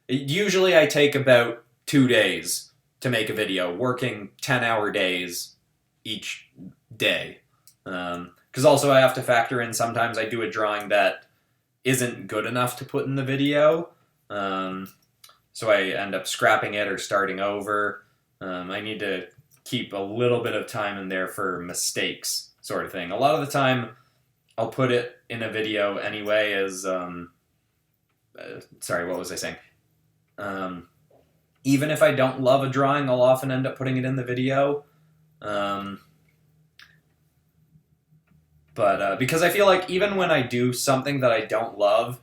Usually I take about 2 days to make a video, working 10-hour days each day. Because also I have to factor in sometimes I do a drawing that isn't good enough to put in the video, so I end up scrapping it or starting over. I need to keep a little bit of time in there for mistakes, sort of thing. A lot of the time, I'll put it in a video anyway as, sorry, what was I saying? Even if I don't love a drawing, I'll often end up putting it in the video. But because I feel like even when I do something that I don't love,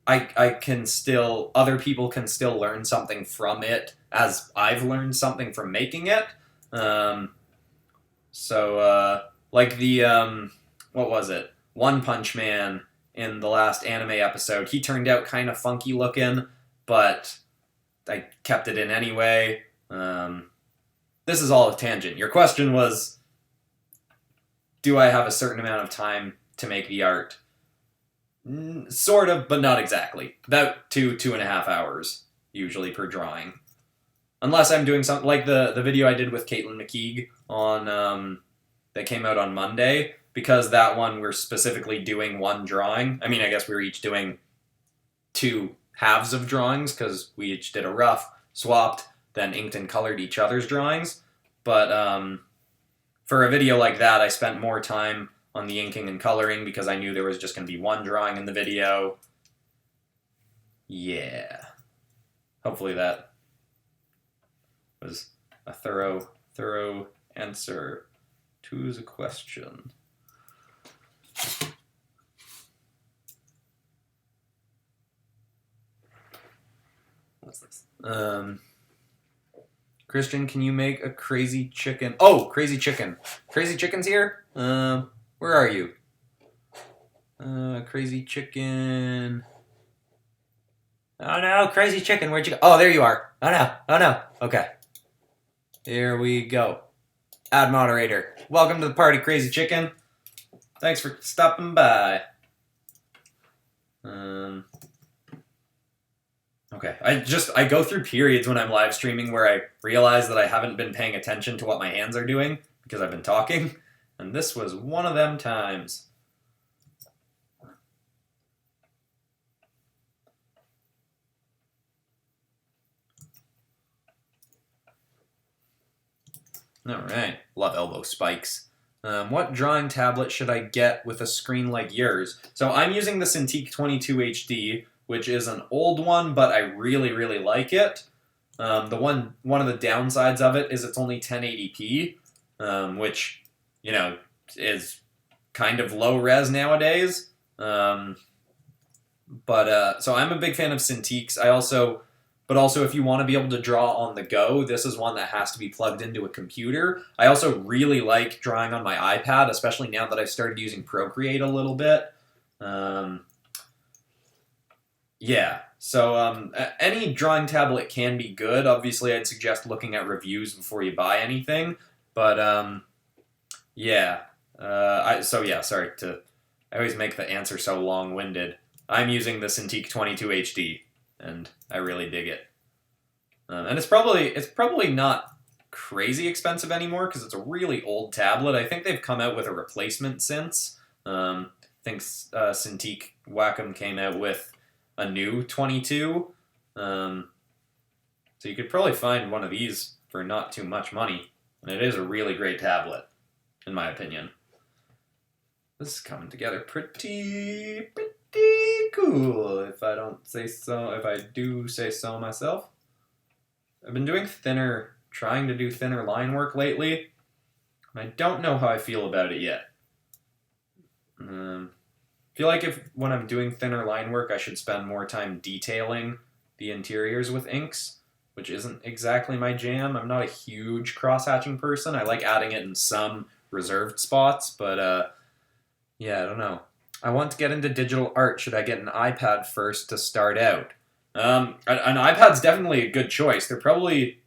I can still, other people can still learn something from it as I've learned something from making it. Like the, what was it? One Punch Man in the last anime episode, he turned out kind of funky looking, but I kept it in anyway. This is all a tangent. Your question was, do I have a certain amount of time to make the art? Sort of, but not exactly. About 2.5 hours, usually, per drawing. Unless I'm doing something like the video I did with Caitlin McKeague on that came out on Monday, because that one we're specifically doing one drawing. I mean, I guess we were each doing 2 halves of drawings, because we each did a rough, swapped, then inked and colored each other's drawings. But for a video like that, I spent more time on the inking and coloring because I knew there was just going to be one drawing in the video. Yeah. Hopefully that was a thorough answer to the question. What's this? Christian, can you make a crazy chicken? Oh, crazy chicken. Crazy chicken's here? Where are you? Crazy chicken. Oh no, crazy chicken, where'd you go? Oh, there you are. Oh no. Okay. Here we go. Add moderator. Welcome to the party, crazy chicken. Thanks for stopping by. Okay, I go through periods when I'm live streaming where I realize that I haven't been paying attention to what my hands are doing because I've been talking, and this was one of them times. Alright, love elbow spikes. What drawing tablet should I get with a screen like yours? So I'm using the Cintiq 22 HD, which is an old one, but I really, really like it. One of the downsides of it is it's only 1080p, which, you know, is kind of low res nowadays. So I'm a big fan of Cintiqs. But also if you want to be able to draw on the go, this is one that has to be plugged into a computer. I also really like drawing on my iPad, especially now that I've started using Procreate a little bit. Yeah. So any drawing tablet can be good. Obviously, I'd suggest looking at reviews before you buy anything. But yeah. So yeah. Sorry to. I always make the answer so long-winded. I'm using the Cintiq 22 HD, and I really dig it. And it's probably not crazy expensive anymore because it's a really old tablet. I think they've come out with a replacement since. I think Cintiq Wacom came out with a new 22. So you could probably find one of these for not too much money, and it is a really great tablet, in my opinion. This is coming together pretty cool, if I don't say so. If I do say so myself. I've been trying to do thinner line work lately, and I don't know how I feel about it yet. I feel like when I'm doing thinner line work, I should spend more time detailing the interiors with inks, which isn't exactly my jam. I'm not a huge cross-hatching person. I like adding it in some reserved spots, but yeah, I don't know. I want to get into digital art. Should I get an iPad first to start out? An iPad's definitely a good choice. They're probably,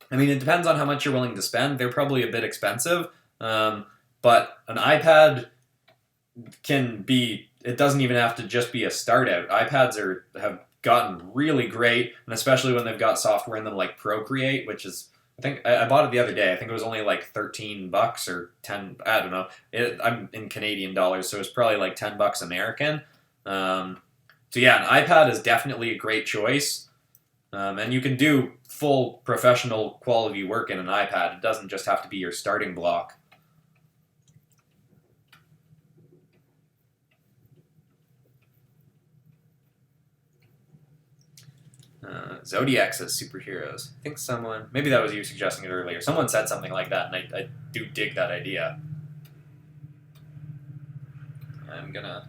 I mean, it depends on how much you're willing to spend. They're probably a bit expensive, but an iPad it doesn't even have to just be a start out. iPads have gotten really great, and especially when they've got software in them like Procreate, which is, I think I bought it the other day. I think it was only like $13 or 10. I don't know. I'm in Canadian dollars, so it's probably like $10 American. So yeah, an iPad is definitely a great choice, and you can do full professional quality work in an iPad. It doesn't just have to be your starting block. Zodiac says superheroes. I think maybe that was you suggesting it earlier. Someone said something like that, and I do dig that idea. I'm gonna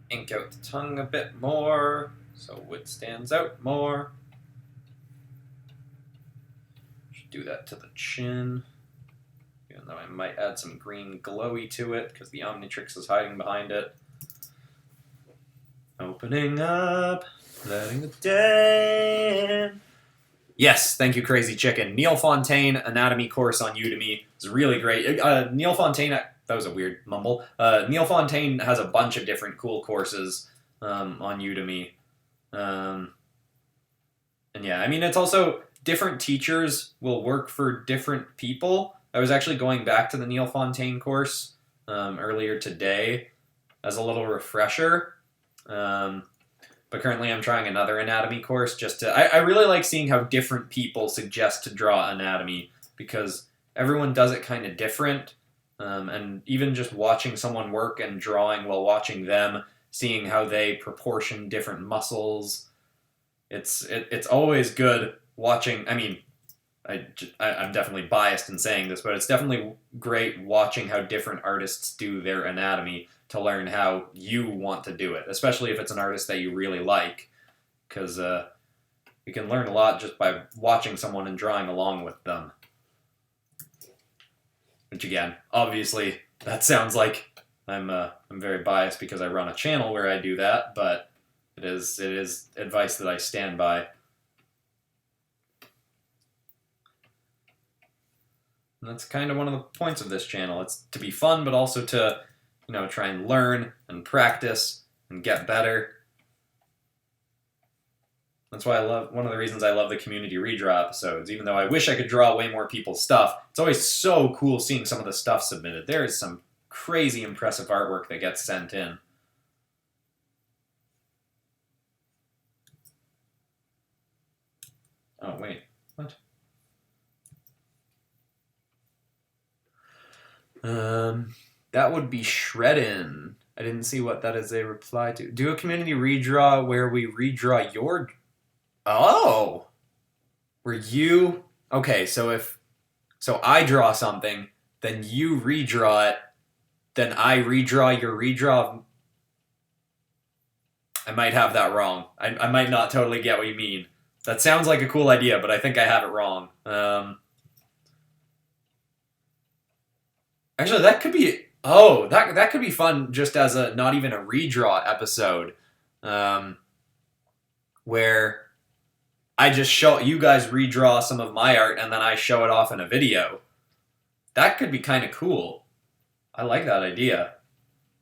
ink out the tongue a bit more so it stands out more. Should do that to the chin, even though I might add some green glowy to it because the Omnitrix is hiding behind it. Opening up. Letting the day in. Yes, thank you, Crazy Chicken. Neil Fontaine anatomy course on Udemy is really great. Neil Fontaine, that was a weird mumble. Neil Fontaine has a bunch of different cool courses on Udemy. And yeah, I mean, it's also different teachers will work for different people. I was actually going back to the Neil Fontaine course earlier today as a little refresher. But currently I'm trying another anatomy course I really like seeing how different people suggest to draw anatomy because everyone does it kind of different. And even just watching someone work and drawing while watching them, seeing how they proportion different muscles, it's always good watching. I mean, I'm definitely biased in saying this, but it's definitely great watching how different artists do their anatomy to learn how you want to do it, especially if it's an artist that you really like, because you can learn a lot just by watching someone and drawing along with them. Which again, obviously, that sounds like I'm very biased because I run a channel where I do that, but it is advice that I stand by. And that's kind of one of the points of this channel. It's to be fun, but also to, try and learn and practice and get better. That's why one of the reasons I love the community redraw episodes. Even though I wish I could draw way more people's stuff, it's always so cool seeing some of the stuff submitted. There is some crazy impressive artwork that gets sent in. Oh, wait. What? That would be Shreddin. I didn't see what that is a reply to. Do a community redraw where we redraw your... Oh! Where you... Okay, so I draw something, then you redraw it, then I redraw your redraw. I might have that wrong. I might not totally get what you mean. That sounds like a cool idea, but I think I have it wrong. Actually, that could be... Oh, that could be fun just as not even a redraw episode. where I just show you guys redraw some of my art and then I show it off in a video. That could be kind of cool. I like that idea.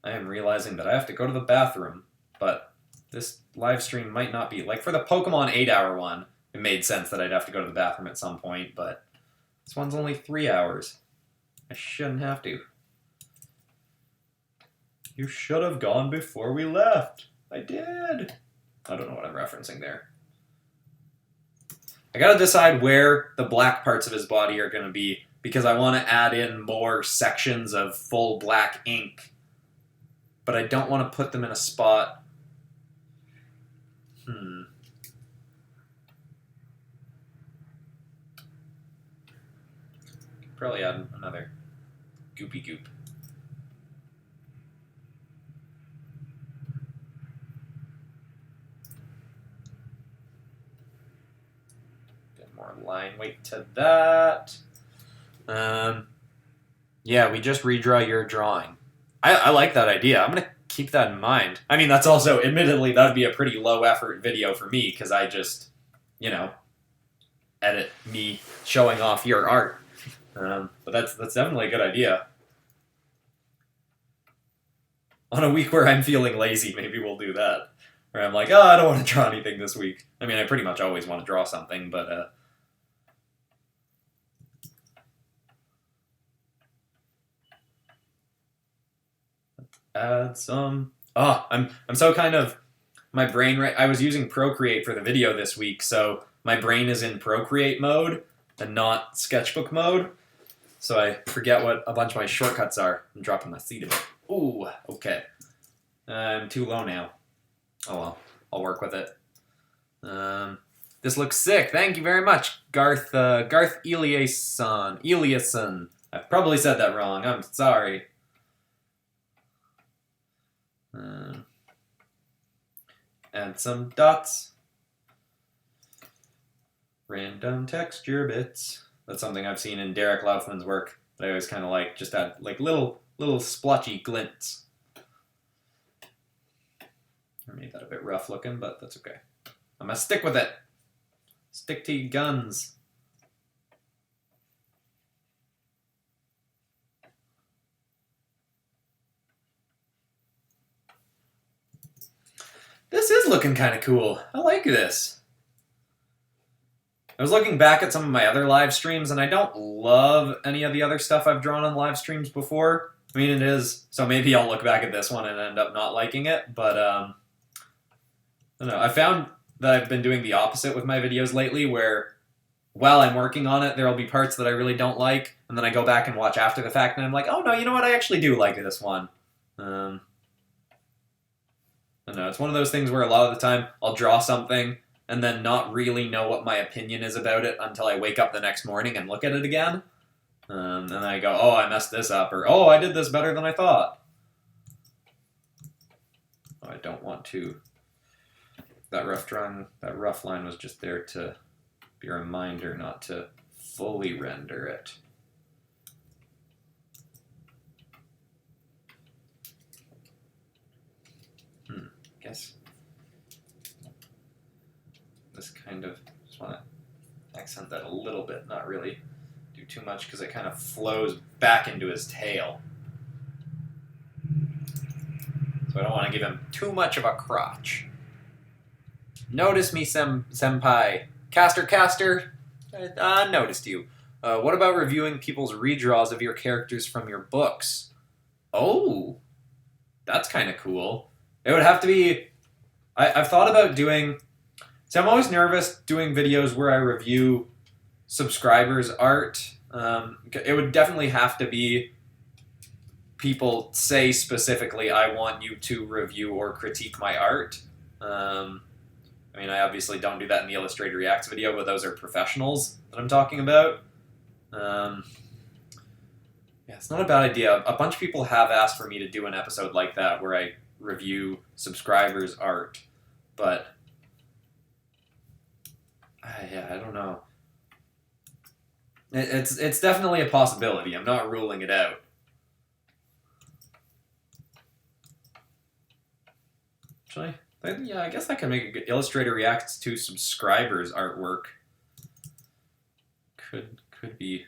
I am realizing that I have to go to the bathroom, but this live stream might not be. Like for the Pokemon 8-hour one, it made sense that I'd have to go to the bathroom at some point, but this one's only 3 hours. I shouldn't have to. You should have gone before we left. I did. I don't know what I'm referencing there. I gotta decide where the black parts of his body are gonna be because I want to add in more sections of full black ink, but I don't want to put them in a spot. Probably add another goopy goop. Get more line weight to that. Yeah, we just redraw your drawing. I like that idea. I'm going to keep that in mind. I mean, that's also, admittedly, that would be a pretty low effort video for me because I just, you know, edit me showing off your art. But that's definitely a good idea. On a week where I'm feeling lazy, maybe we'll do that. Where I'm like, oh, I don't want to draw anything this week. I mean, I pretty much always want to draw something, but add some. Oh, I'm so kind of my brain. I was using Procreate for the video this week, so my brain is in Procreate mode and not sketchbook mode. So I forget what a bunch of my shortcuts are. I'm dropping my seat a bit. Ooh, okay. I'm too low now. Oh well, I'll work with it. This looks sick. Thank you very much, Garth Eliasson. I probably said that wrong. I'm sorry. Add some dots. Random texture bits. That's something I've seen in Derek Laufman's work that I always kind of like. Just add like little splotchy glints. I made that a bit rough looking, but that's okay. I'm gonna stick with it. Stick to your guns. This is looking kind of cool. I like this. I was looking back at some of my other live streams, and I don't love any of the other stuff I've drawn on live streams before. I mean, it is, so maybe I'll look back at this one and end up not liking it, but I don't know. I found that I've been doing the opposite with my videos lately, where while I'm working on it, there'll be parts that I really don't like, and then I go back and watch after the fact, and I'm like, oh no, you know what, I actually do like this one. I don't know, it's one of those things where a lot of the time I'll draw something and then not really know what my opinion is about it until I wake up the next morning and look at it again. And then I go, oh, I messed this up, or oh, I did this better than I thought. Oh, I don't want to. That rough drawing, that rough line was just there to be a reminder not to fully render it. Guess this kind of, just want to accent that a little bit, not really do too much because it kind of flows back into his tail. So I don't want to give him too much of a crotch. Notice me, senpai. Caster, I noticed you. What about reviewing people's redraws of your characters from your books? Oh, that's kind of cool. It would have to be... I've thought about doing... So I'm always nervous doing videos where I review subscribers' art. It would definitely have to be people say specifically, I want you to review or critique my art. I mean, I obviously don't do that in the Illustrator Reacts video, but those are professionals that I'm talking about. Yeah, it's not a bad idea. A bunch of people have asked for me to do an episode like that where I review subscribers' art, but yeah, I don't know. It's definitely a possibility. I'm not ruling it out. Actually, Yeah, I guess I can make a good Illustrator Reacts to subscribers artwork. Could be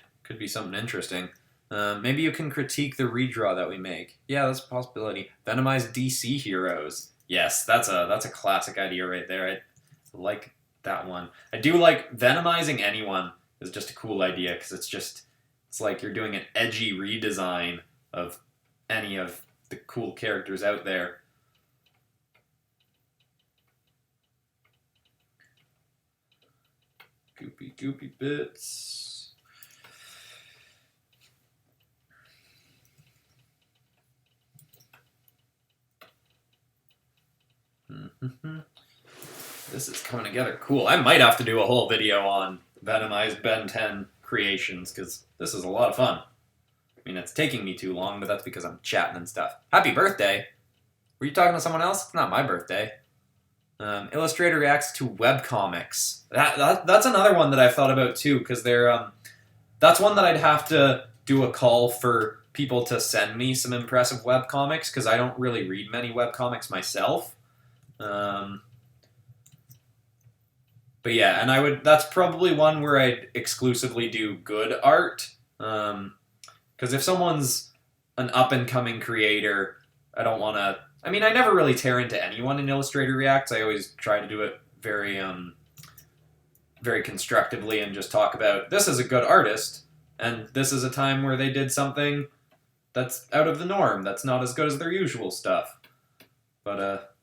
something interesting. Maybe you can critique the redraw that we make. Yeah, that's a possibility. Venomize DC heroes. Yes, that's a classic idea right there. I like that one. I do like Venomizing anyone is just a cool idea because it's like you're doing an edgy redesign of any of the cool characters out there. Goopy bits. This is coming together cool. I might have to do a whole video on Venomized Ben 10 creations because this is a lot of fun. I mean, it's taking me too long, but that's because I'm chatting and stuff. Happy birthday! Were you talking to someone else? It's not my birthday. Illustrator reacts to webcomics. That's another one that I've thought about too, because that's one that I'd have to do a call for people to send me some impressive webcomics, because I don't really read many webcomics myself. But yeah, and that's probably one where I'd exclusively do good art. Because if someone's an up-and-coming creator, I don't want to... I mean, I never really tear into anyone in Illustrator Reacts. I always try to do it very, very constructively and just talk about, this is a good artist, and this is a time where they did something that's out of the norm, that's not as good as their usual stuff. But,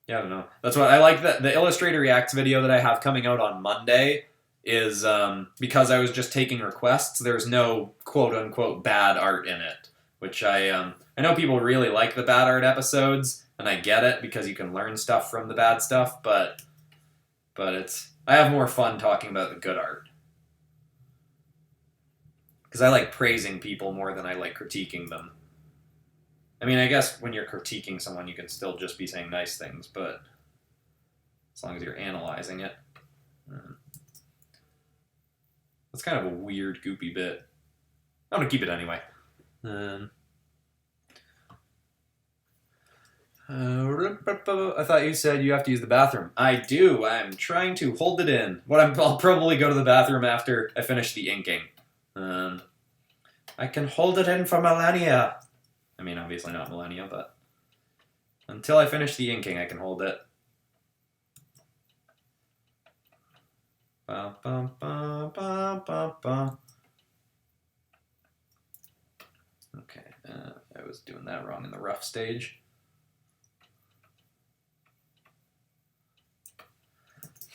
yeah, I don't know. That's what I like. The Illustrator Reacts video that I have coming out on Monday is, because I was just taking requests, there's no quote-unquote bad art in it, which I know people really like the bad art episodes, and I get it because you can learn stuff from the bad stuff, but I have more fun talking about the good art. Because I like praising people more than I like critiquing them. I mean, I guess when you're critiquing someone, you can still just be saying nice things, but as long as you're analyzing it. That's kind of a weird, goopy bit. I'm going to keep it anyway. I thought you said you have to use the bathroom. I do. I'm trying to hold it in. I'll probably go to the bathroom after I finish the inking. I can hold it in for millennia. I mean, obviously not millennia, but until I finish the inking, I can hold it. Ba, ba, ba, ba, ba, ba. Okay, I was doing that wrong in the rough stage.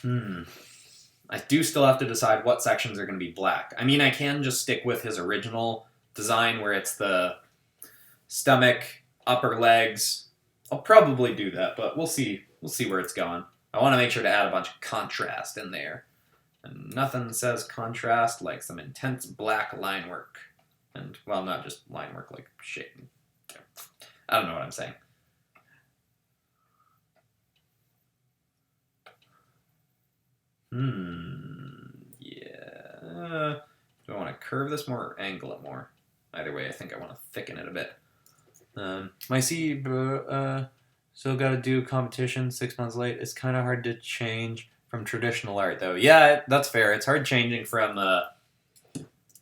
I do still have to decide what sections are going to be black. I mean, I can just stick with his original design where it's the stomach, upper legs. I'll probably do that, but we'll see. We'll see where it's going. I want to make sure to add a bunch of contrast in there. And nothing says contrast like some intense black line work. And, well, not just line work, like shit. I don't know what I'm saying. Yeah. Do I want to curve this more or angle it more? Either way, I think I want to thicken it a bit. My still got to do competition 6 months late. It's kind of hard to change from traditional art, though. Yeah, that's fair. It's hard changing from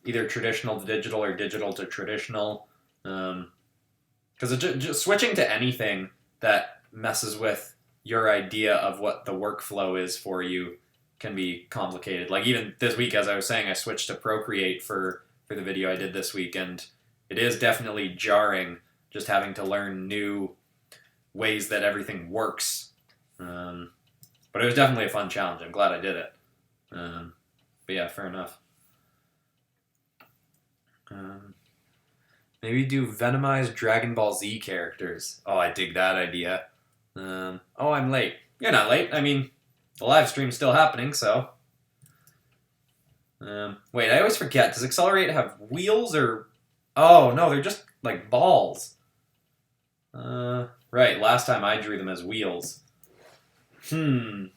either traditional to digital or digital to traditional. Because just switching to anything that messes with your idea of what the workflow is for you can be complicated. Like even this week, as I was saying, I switched to Procreate for the video I did this week, and it is definitely jarring just having to learn new ways that everything works. But it was definitely a fun challenge. I'm glad I did it. But yeah, fair enough. Maybe do Venomized Dragon Ball Z characters. Oh, I dig that idea. Oh, I'm late. You're not late. I mean, the live stream's still happening, so... wait, I always forget. Does XLR8 have wheels or... Oh, no, they're just, like, balls. Right, last time I drew them as wheels. I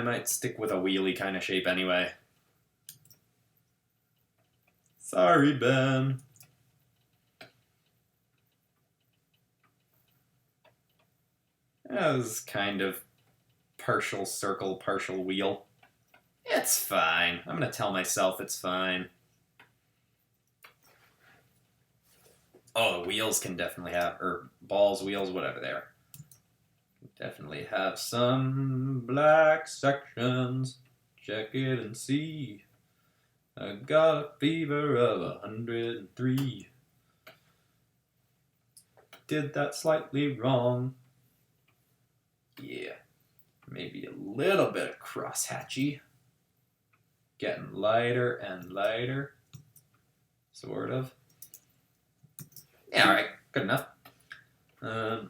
might stick with a wheelie kind of shape anyway. Sorry, Ben. That was kind of partial circle, partial wheel. It's fine. I'm gonna tell myself it's fine. Oh, the wheels can definitely have, or balls, wheels, whatever they are. Definitely have some black sections. Check it and see. I got a fever of 103. Did that slightly wrong. Yeah. Maybe a little bit of crosshatchy. Getting lighter and lighter. Sort of. Yeah, alright. Good enough. Oh,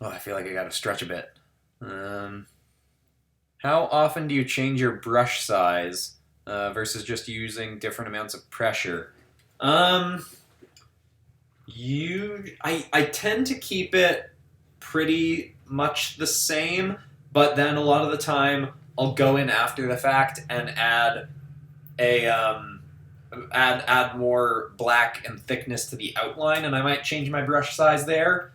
I feel like I gotta stretch a bit. How often do you change your brush size versus just using different amounts of pressure? I tend to keep it pretty much the same, but then a lot of the time I'll go in after the fact and add more black and thickness to the outline, and I might change my brush size there.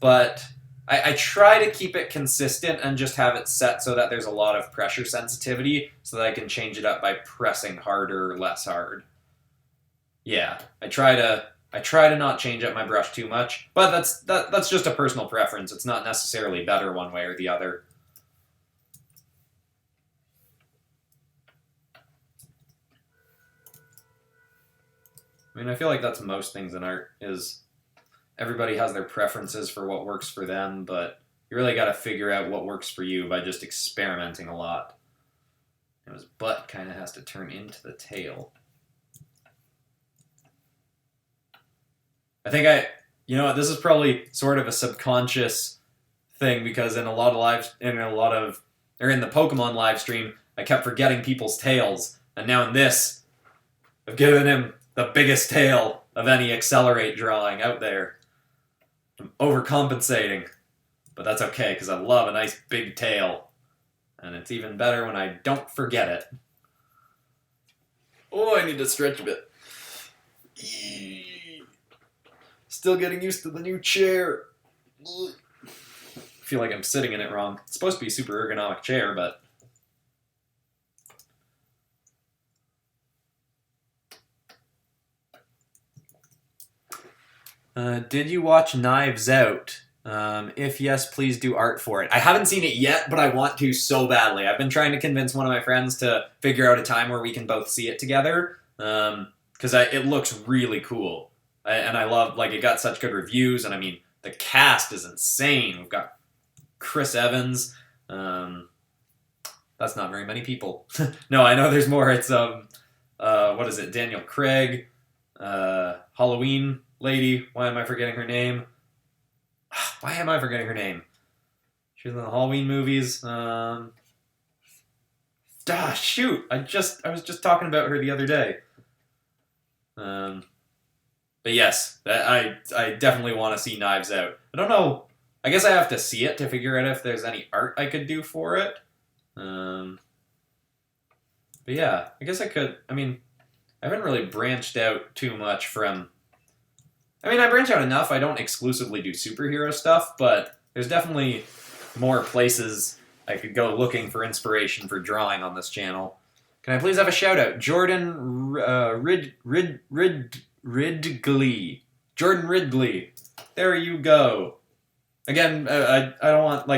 But I try to keep it consistent and just have it set so that there's a lot of pressure sensitivity so that I can change it up by pressing harder or less hard. Yeah, I try to not change up my brush too much, but that's just a personal preference. It's not necessarily better one way or the other. I mean, I feel like that's most things in art, is everybody has their preferences for what works for them, but you really got to figure out what works for you by just experimenting a lot. And his butt kind of has to turn into the tail. I think this is probably sort of a subconscious thing, because in the Pokemon live stream, I kept forgetting people's tails, and now in this, I've given him the biggest tail of any XLR8 drawing out there. I'm overcompensating, but that's okay, because I love a nice big tail, and it's even better when I don't forget it. Oh, I need to stretch a bit. Still getting used to the new chair. I feel like I'm sitting in it wrong. It's supposed to be a super ergonomic chair, but... did you watch Knives Out? If yes, please do art for it. I haven't seen it yet, but I want to so badly. I've been trying to convince one of my friends to figure out a time where we can both see it together, because it looks really cool. And I love, it got such good reviews, and I mean, the cast is insane. We've got Chris Evans. That's not very many people. No, I know there's more. It's, what is it? Daniel Craig, Halloween lady. Why am I forgetting her name? She was in the Halloween movies. Shoot! I was just talking about her the other day. But yes, I definitely want to see Knives Out. I don't know. I guess I have to see it to figure out if there's any art I could do for it. But yeah, I guess I could. I mean, I haven't really branched out too much from... I mean, I branch out enough. I don't exclusively do superhero stuff, but there's definitely more places I could go looking for inspiration for drawing on this channel. Can I please have a shout-out? Jordan Ridgley. Jordan Ridgley. There you go. Again, I don't want,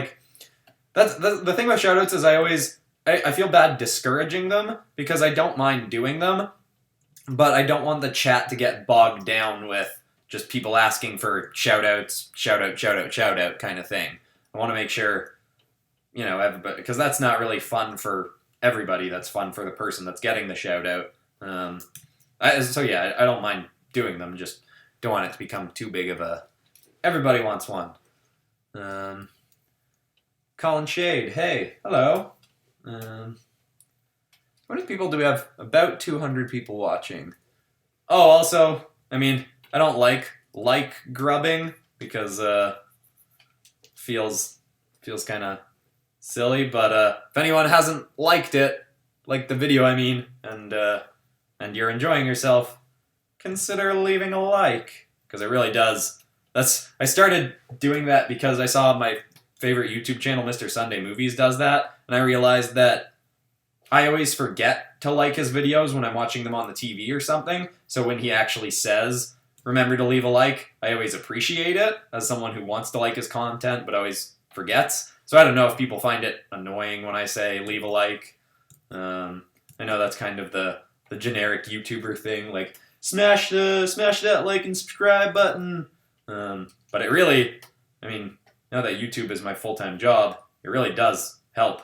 that's the thing about shout-outs is I feel bad discouraging them, because I don't mind doing them, but I don't want the chat to get bogged down with just people asking for shout-outs, shout-out kind of thing. I want to make sure, everybody, because that's not really fun for everybody. That's fun for the person that's getting the shout-out. So yeah, I don't mind doing them, just don't want it to become too big of a... Everybody wants one. Colin Shade, hey, hello. How many people do we have? About 200 people watching. Oh, also, I mean, I don't like grubbing, because feels kind of silly, but if anyone hasn't liked the video, I mean, and you're enjoying yourself, consider leaving a like, because it really does I started doing that because I saw my favorite YouTube channel, Mr. Sunday Movies, does that, and I realized that I always forget to like his videos when I'm watching them on the TV or something. So when he actually says, remember to leave a like, I always appreciate it as someone who wants to like his content but always forgets. So I don't know if people find it annoying when I say leave a like. I know that's kind of the generic YouTuber thing, like smash that like and subscribe button. But it really, I mean, now that YouTube is my full-time job, it really does help.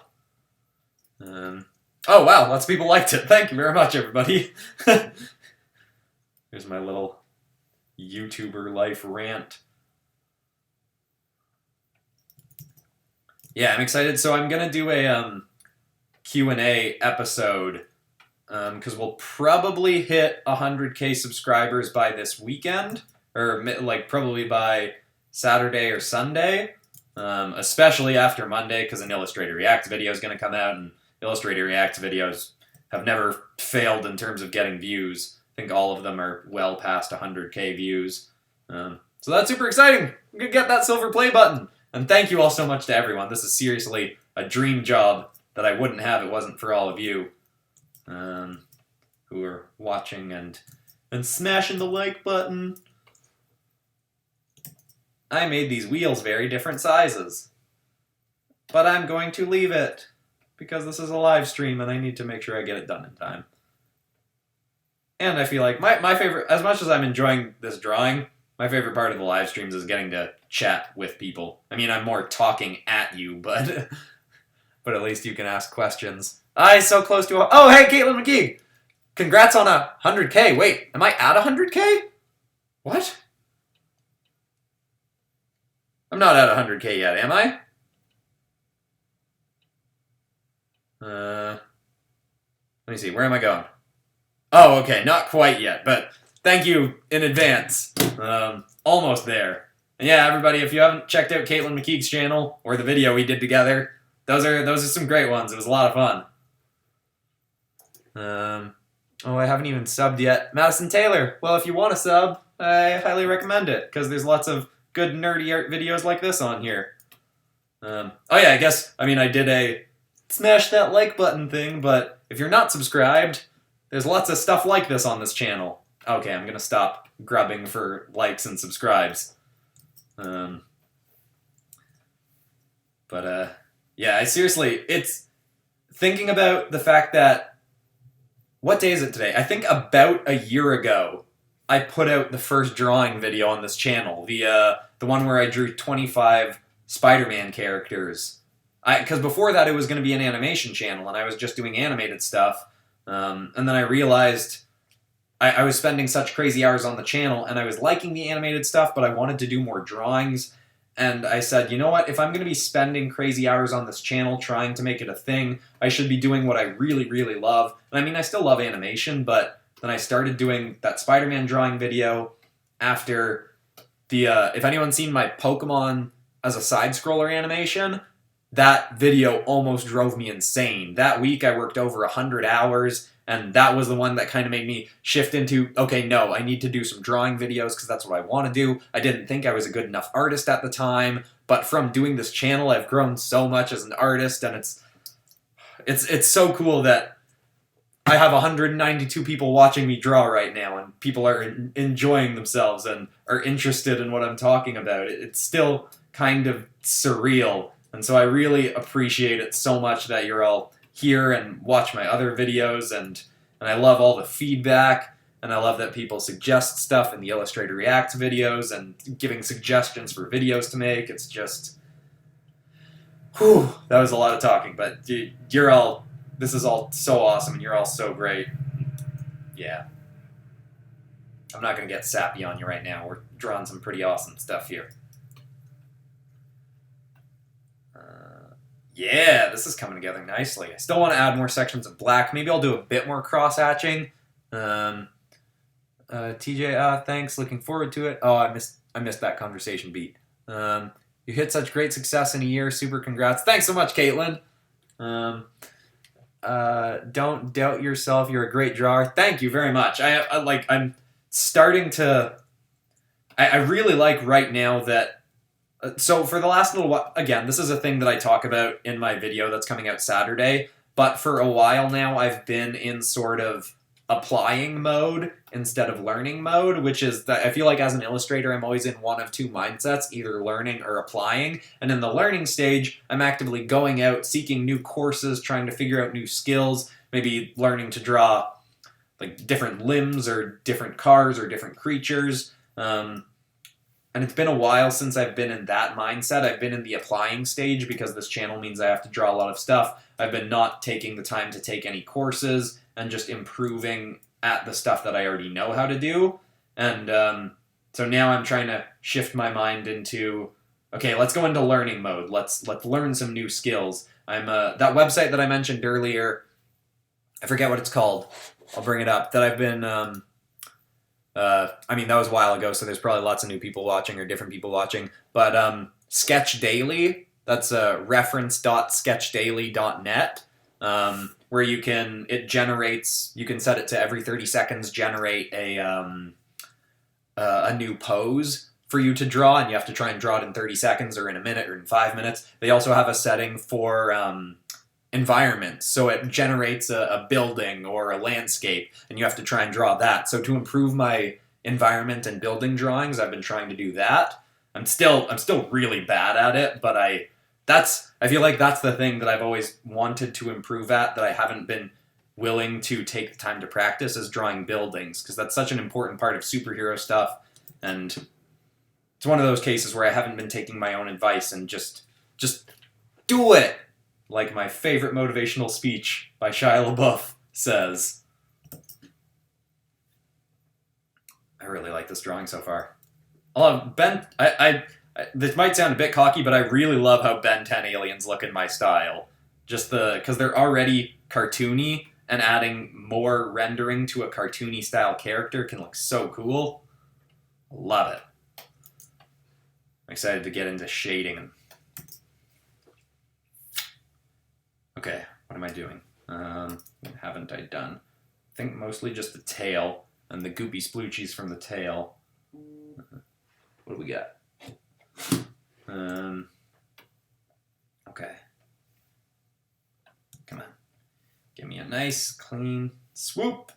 Oh wow, lots of people liked it. Thank you very much, everybody. Here's my little YouTuber life rant. Yeah, I'm excited. So I'm gonna do a Q&A episode because we'll probably hit 100K subscribers by this weekend, or like probably by Saturday or Sunday, especially after Monday because an Illustrator React video is going to come out, and Illustrator React videos have never failed in terms of getting views. I think all of them are well past 100K views. So that's super exciting. I'm going to get that silver play button. And thank you all so much to everyone. This is seriously a dream job that I wouldn't have if it wasn't for all of you who are watching and smashing the like button. I made these wheels very different sizes, but I'm going to leave it because this is a live stream and I need to make sure I get it done in time. And I feel like my favorite, as much as I'm enjoying this drawing, my favorite part of the live streams is getting to chat with people. I mean, I'm more talking at you, but but at least you can ask questions. So close to oh, hey, Caitlin McGee! Congrats on 100K. Wait, am I at 100K? What? I'm not at 100K yet, am I? Let me see, where am I going? Oh, okay, not quite yet, but thank you in advance. Almost there. And yeah, everybody, if you haven't checked out Caitlin McKeague's channel or the video we did together, those are some great ones. It was a lot of fun. Oh, I haven't even subbed yet. Madison Taylor. Well, if you want to sub, I highly recommend it because there's lots of good nerdy art videos like this on here. Oh yeah, I did a smash that like button thing, but if you're not subscribed, there's lots of stuff like this on this channel. Okay, I'm gonna stop grubbing for likes and subscribes. Yeah, it's thinking about the fact that, what day is it today? I think about a year ago, I put out the first drawing video on this channel, the one where I drew 25 Spider-Man characters. Because before that, it was going to be an animation channel, and I was just doing animated stuff. And then I realized I was spending such crazy hours on the channel, and I was liking the animated stuff, but I wanted to do more drawings. And I said, you know what, if I'm going to be spending crazy hours on this channel trying to make it a thing, I should be doing what I really, really love. And I mean, I still love animation, but then I started doing that Spider-Man drawing video after the, if anyone's seen my Pokemon as a side-scroller animation, that video almost drove me insane. That week I worked over 100 hours, and that was the one that kind of made me shift into, okay, no, I need to do some drawing videos because that's what I want to do. I didn't think I was a good enough artist at the time, but from doing this channel, I've grown so much as an artist, and it's so cool that I have 192 people watching me draw right now, and people are enjoying themselves and are interested in what I'm talking about. It's still kind of surreal, and so I really appreciate it so much that you're all here and watch my other videos, and I love all the feedback, and I love that people suggest stuff in the Illustrator React videos and giving suggestions for videos to make. It's just, whew, that was a lot of talking, but you're all, this is all so awesome, and you're all so great. Yeah. I'm not going to get sappy on you right now. We're drawing some pretty awesome stuff here. Yeah, this is coming together nicely. I still want to add more sections of black. Maybe I'll do a bit more cross-hatching. TJ, thanks. Looking forward to it. Oh, I missed that conversation beat. You hit such great success in a year. Super congrats. Thanks so much, Caitlin. Don't doubt yourself. You're a great drawer. Thank you very much. I'm starting to I really like right now that. So for the last little while, again, this is a thing that I talk about in my video that's coming out Saturday. But for a while now, I've been in sort of applying mode instead of learning mode, which is that I feel like as an illustrator, I'm always in one of two mindsets, either learning or applying. And in the learning stage, I'm actively going out, seeking new courses, trying to figure out new skills, maybe learning to draw like different limbs or different cars or different creatures. And it's been a while since I've been in that mindset. I've been in the applying stage because this channel means I have to draw a lot of stuff. I've been not taking the time to take any courses and just improving at the stuff that I already know how to do. And so now I'm trying to shift my mind into, okay, let's go into learning mode. Let's learn some new skills. I'm that website that I mentioned earlier, I forget what it's called. I'll bring it up. That I've been I mean, that was a while ago, so there's probably lots of new people watching or different people watching. But Sketch Daily, that's reference.sketchdaily.net, where you can set it to every 30 seconds generate a new pose for you to draw, and you have to try and draw it in 30 seconds or in a minute or in 5 minutes. They also have a setting for environment, so it generates a building or a landscape, and you have to try and draw that. So to improve my environment and building drawings, I've been trying to do that. I'm still really bad at it, but I feel like that's the thing that I've always wanted to improve at, that I haven't been willing to take the time to practice, is drawing buildings, because that's such an important part of superhero stuff. And it's one of those cases where I haven't been taking my own advice and just do it. Like my favorite motivational speech by Shia LaBeouf says. I really like this drawing so far. I love Ben. This might sound a bit cocky, but I really love how Ben 10 aliens look in my style. Because they're already cartoony, and adding more rendering to a cartoony style character can look so cool. Love it. I'm excited to get into shading. Okay, what am I doing? What haven't I done? I think mostly just the tail and the goopy sploochies from the tail. What do we got? Okay. Come on. Give me a nice, clean swoop.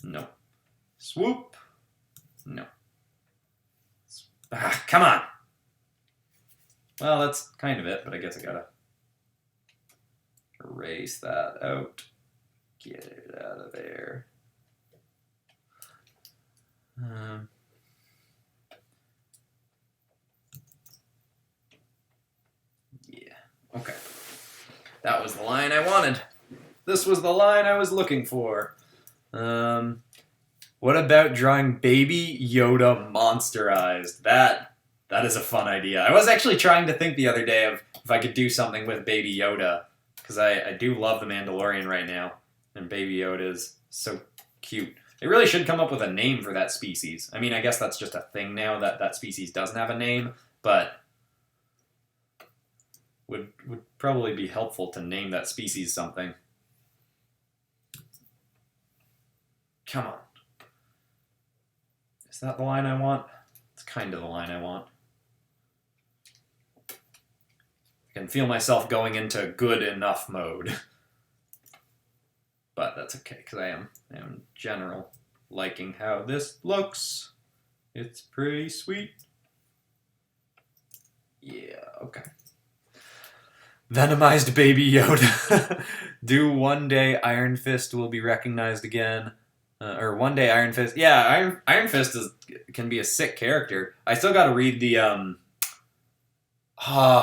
No. Swoop. No. Come on! Well, that's kind of it, but I guess I gotta erase that out. Get it out of there. Yeah. Okay. That was the line I wanted. This was the line I was looking for. What about drawing Baby Yoda monsterized? That is a fun idea. I was actually trying to think the other day of if I could do something with Baby Yoda, because I do love The Mandalorian right now, and Baby Yoda is so cute. They really should come up with a name for that species. I mean, I guess that's just a thing now, that species doesn't have a name, but would probably be helpful to name that species something. Come on. Is that the line I want? It's kind of the line I want. I can feel myself going into good enough mode. But that's okay, because I am in general liking how this looks. It's pretty sweet. Yeah, okay. Venomized Baby Yoda. Do one day Iron Fist will be recognized again. Or one day Iron Fist. Yeah, Iron Fist can be a sick character. I still gotta read the,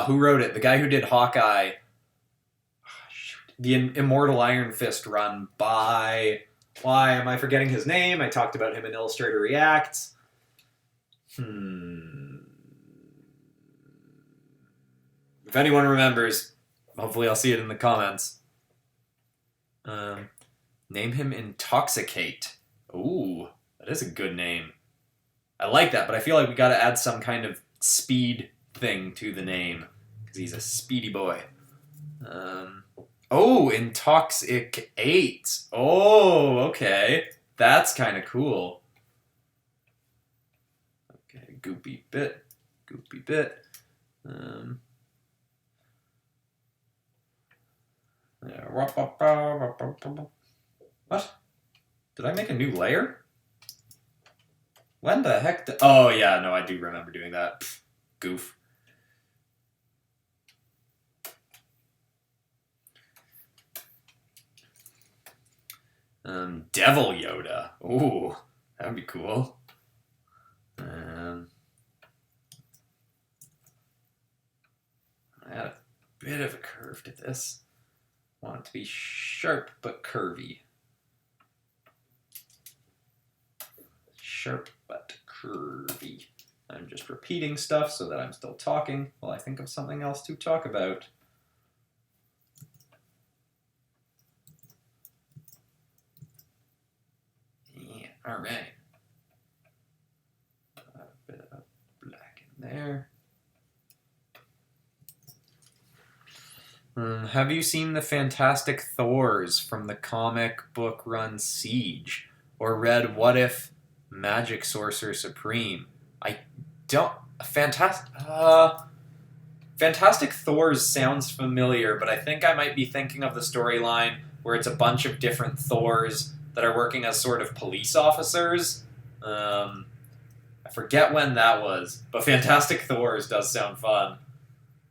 who wrote it? The guy who did Hawkeye. The Immortal Iron Fist run by... Why am I forgetting his name? I talked about him in Illustrator Reacts. If anyone remembers, hopefully I'll see it in the comments. Name him Intoxicate. Ooh, that is a good name. I like that, but I feel like we gotta add some kind of speed thing to the name, because he's a speedy boy. Oh, Intoxicate. Oh, okay. That's kind of cool. goopy bit, goopy bit. What? Did I make a new layer? When the heck oh, yeah, no, I do remember doing that. Pfft, goof. Devil Yoda. Ooh, that'd be cool. I had a bit of a curve to this. Want it to be sharp but curvy. Sharp but curvy. I'm just repeating stuff so that I'm still talking while I think of something else to talk about. Yeah, all right. A bit of black in there. Have you seen the Fantastic Thors from the comic book run Siege? Or read What If Magic Sorcerer Supreme? I don't... Fantastic Thors sounds familiar, but I think I might be thinking of the storyline where it's a bunch of different Thors that are working as sort of police officers. I forget when that was, but Fantastic Thors does sound fun.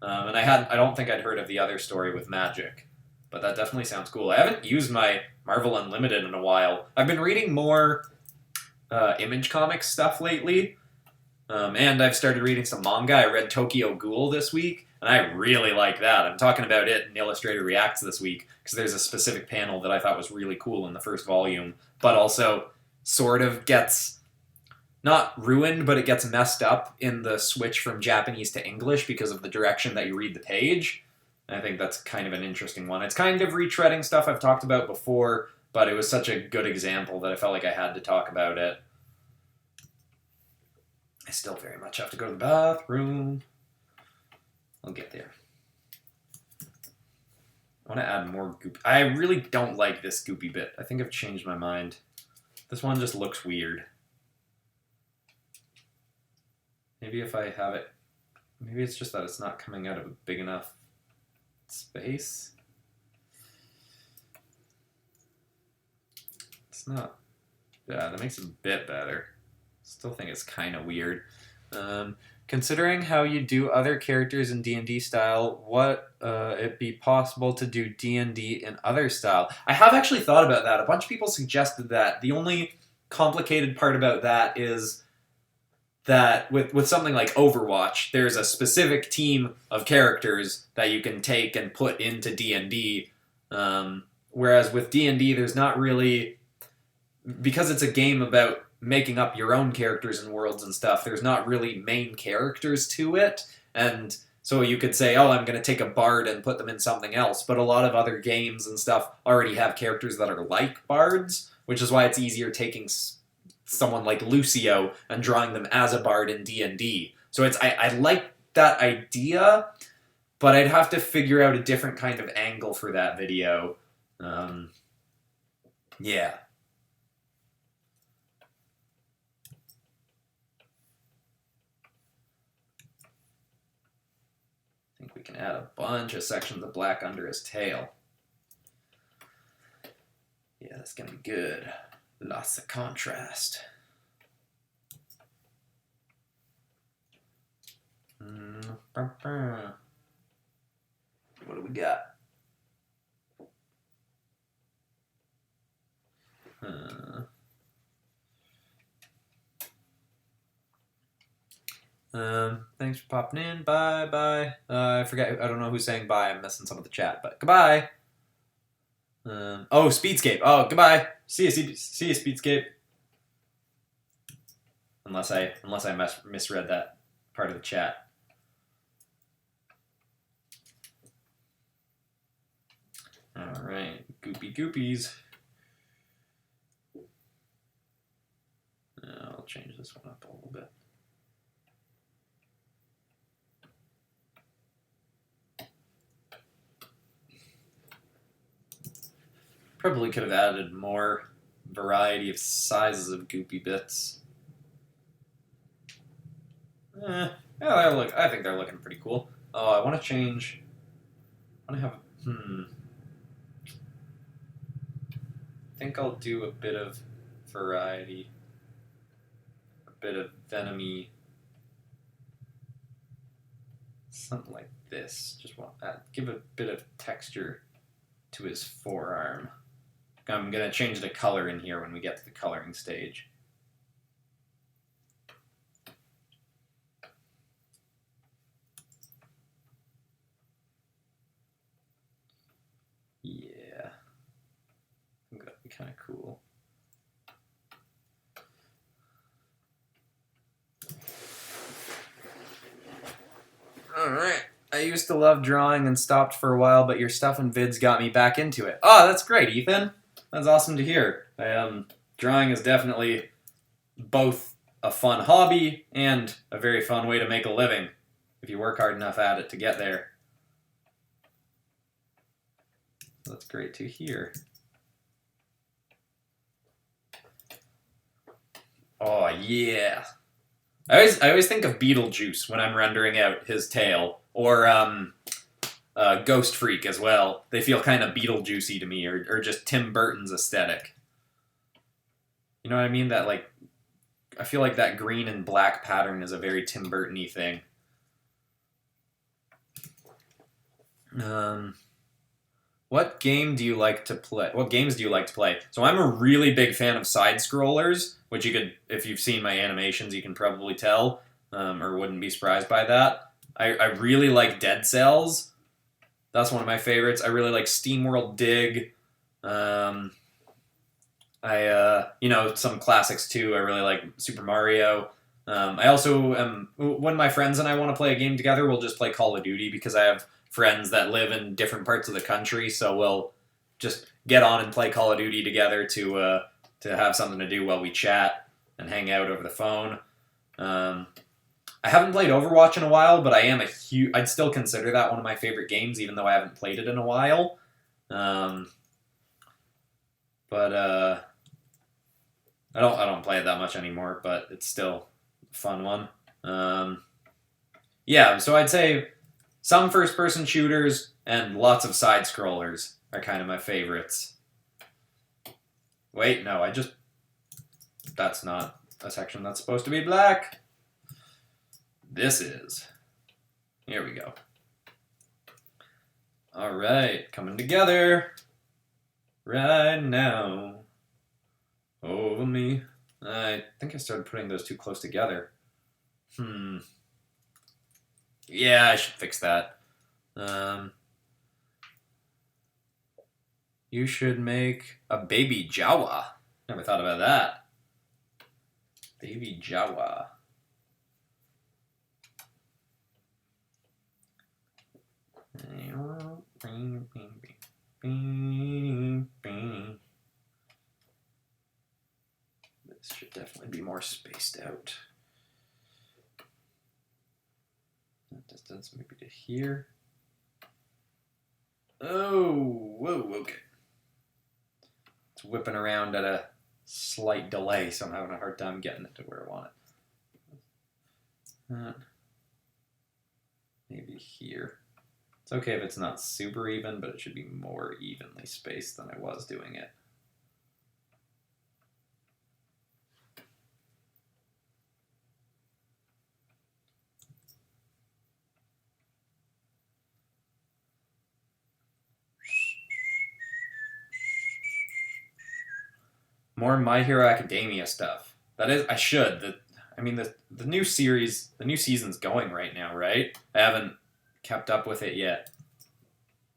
And I don't think I'd heard of the other story with magic, but that definitely sounds cool. I haven't used my Marvel Unlimited in a while. I've been reading more Image Comics stuff lately, and I've started reading some manga. I read Tokyo Ghoul this week, and I really like that. I'm talking about it in Illustrator Reacts this week, because there's a specific panel that I thought was really cool in the first volume, but also sort of gets... not ruined, but it gets messed up in the switch from Japanese to English because of the direction that you read the page. And I think that's kind of an interesting one. It's kind of retreading stuff I've talked about before, but it was such a good example that I felt like I had to talk about it. I still very much have to go to the bathroom. I'll get there. I want to add more goop. I really don't like this goopy bit. I think I've changed my mind. This one just looks weird. Maybe if I have it... Maybe it's just that it's not coming out of a big enough space. It's not... Yeah, that makes it a bit better. Still think it's kind of weird. Considering how you do other characters in D&D style, what it be possible to do D&D in other style? I have actually thought about that. A bunch of people suggested that. The only complicated part about that is that with something like Overwatch, there's a specific team of characters that you can take and put into D&D, whereas with D&D, there's not really... Because it's a game about making up your own characters and worlds and stuff, there's not really main characters to it, and so you could say, oh, I'm going to take a bard and put them in something else, but a lot of other games and stuff already have characters that are like bards, which is why it's easier taking someone like Lucio and drawing them as a bard in D&D. So it's I like that idea, but I'd have to figure out a different kind of angle for that video. Yeah. I think we can add a bunch of sections of black under his tail. Yeah, that's gonna be good. Lots of contrast. What do we got? Thanks for popping in. Bye, bye. I forget. I don't know who's saying bye. I'm missing some of the chat, but goodbye. Oh, Speedscape. Oh, goodbye. See you, Speedscape. Unless I misread that part of the chat. All right, goopy goopies. I'll change this one up a little bit. Probably could have added more variety of sizes of goopy bits. Yeah, they look. I think they're looking pretty cool. Oh, I want to change. I want to have. I think I'll do a bit of variety, a bit of Venom-y, something like this. Just want that. Give a bit of texture to his forearm. I'm gonna change the color in here when we get to the coloring stage. Yeah, I think that'd be kind of cool. Alright, I used to love drawing and stopped for a while, but your stuff and vids got me back into it. Oh, that's great, Ethan. That's awesome to hear. Drawing is definitely both a fun hobby and a very fun way to make a living if you work hard enough at it to get there. That's great to hear. Oh, yeah. I always think of Beetlejuice when I'm rendering out his tail, or Ghost Freak as well. They feel kind of Beetlejuicy to me, or just Tim Burton's aesthetic. You know what I mean? That, like, I feel like that green and black pattern is a very Tim Burton-y thing. What game do you like to play? What games do you like to play? So I'm a really big fan of side-scrollers, which you could, if you've seen my animations, you can probably tell, or wouldn't be surprised by that. I really like Dead Cells. That's one of my favorites. I really like SteamWorld Dig. You know, some classics too. I really like Super Mario. I also when my friends and I want to play a game together, we'll just play Call of Duty because I have friends that live in different parts of the country, so we'll just get on and play Call of Duty together to have something to do while we chat and hang out over the phone. I haven't played Overwatch in a while, but I am I'd still consider that one of my favorite games, even though I haven't played it in a while. I don't play it that much anymore, but it's still a fun one. Yeah, so I'd say some first-person shooters and lots of side-scrollers are kind of my favorites. Wait, no, that's not a section that's supposed to be black. This is. Here we go. All right, coming together right now over me. I think I started putting those too close together. Yeah, I should fix that. You should make a baby Jawa. Never thought about that. Baby Jawa. This should definitely be more spaced out. That distance maybe to here. Oh, whoa, okay. It's whipping around at a slight delay, so I'm having a hard time getting it to where I want it. Maybe here. It's okay if it's not super even, but it should be more evenly spaced than I was doing it. More My Hero Academia stuff. That is, I should. The new series, the new season's going right now, right? I haven't kept up with it yet.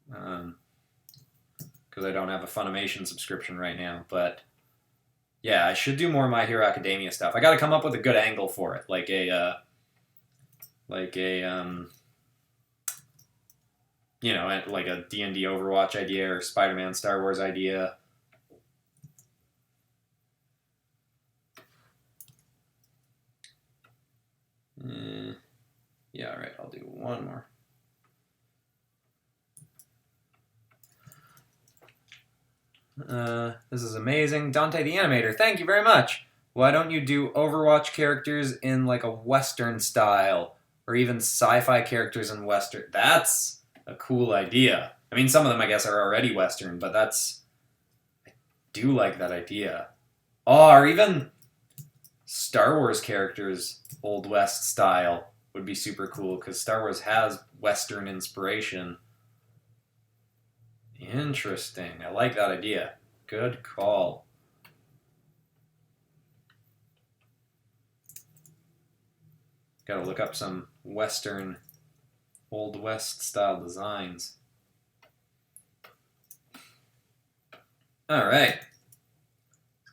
Because I don't have a Funimation subscription right now. But yeah, I should do more My Hero Academia stuff. I got to come up with a good angle for it, like a you know, like a D&D Overwatch idea or Spider-Man Star Wars idea. Yeah, all right, I'll do one more. This is amazing. Dante the Animator, thank you very much. why don't you do Overwatch characters in like a Western style, or even sci-fi characters in Western? That's a cool idea. I mean, some of them I guess are already Western, but I do like that idea. Oh, or even Star Wars characters, Old West style, would be super cool, because Star Wars has Western inspiration. Interesting. I like that idea. Good call. Gotta look up some Western, Old West style designs. Alright.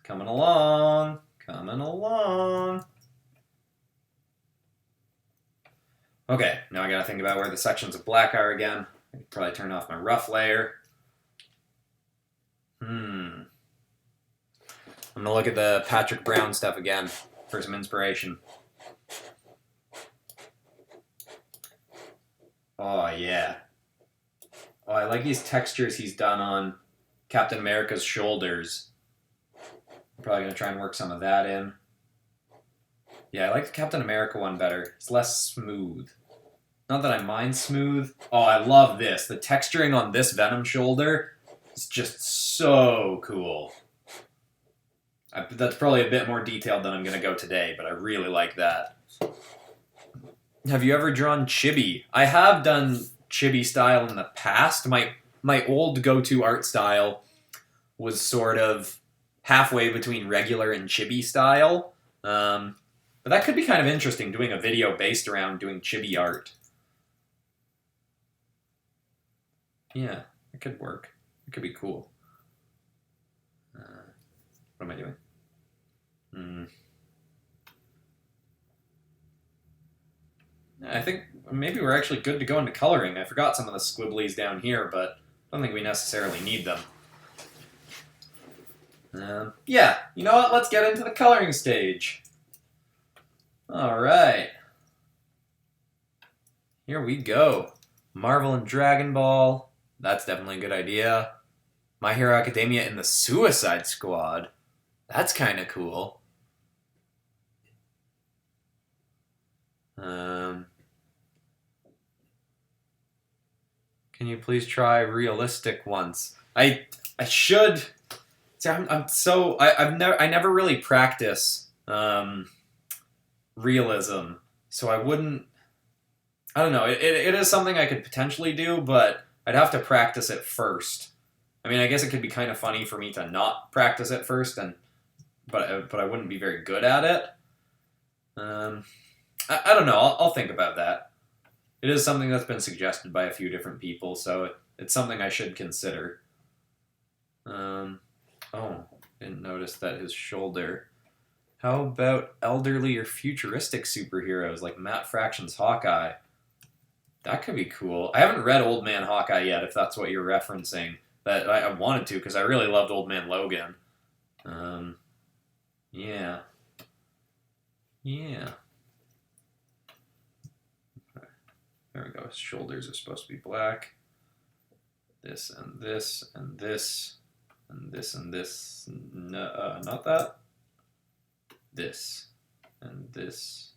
Coming along. Coming along. Okay, now I gotta think about where the sections of black are again. I could probably turn off my rough layer. I'm gonna look at the Patrick Brown stuff again for some inspiration. Oh, yeah. Oh, I like these textures he's done on Captain America's shoulders. I'm probably going to try and work some of that in. Yeah, I like the Captain America one better. It's less smooth. Not that I mind smooth. Oh, I love this. The texturing on this Venom shoulder is just so cool. That's probably a bit more detailed than I'm going to go today, but I really like that. Have you ever drawn chibi? I have done chibi style in the past. My old go-to art style was sort of halfway between regular and chibi style. But that could be kind of interesting, doing a video based around doing chibi art. Yeah, it could work. It could be cool. What am I doing? I think maybe we're actually good to go into coloring. I forgot some of the squibblies down here, but I don't think we necessarily need them. Yeah, you know what? Let's get into the coloring stage. Alright. Here we go. Marvel and Dragon Ball. That's definitely a good idea. My Hero Academia and the Suicide Squad. That's kind of cool. Can you please try realistic once? I should. See, I never really practice realism, so I wouldn't. I don't know. It is something I could potentially do, but I'd have to practice it first. I mean, I guess it could be kind of funny for me to not practice it first, but I wouldn't be very good at it. I don't know. I'll think about that. It is something that's been suggested by a few different people, so it's something I should consider. Oh, didn't notice that his shoulder. How about elderly or futuristic superheroes like Matt Fraction's Hawkeye? That could be cool. I haven't read Old Man Hawkeye yet, if that's what you're referencing. That I wanted to, because I really loved Old Man Logan. Yeah. Yeah. There we go. His shoulders are supposed to be black. This and this and this and this and this. No, not that. This and this.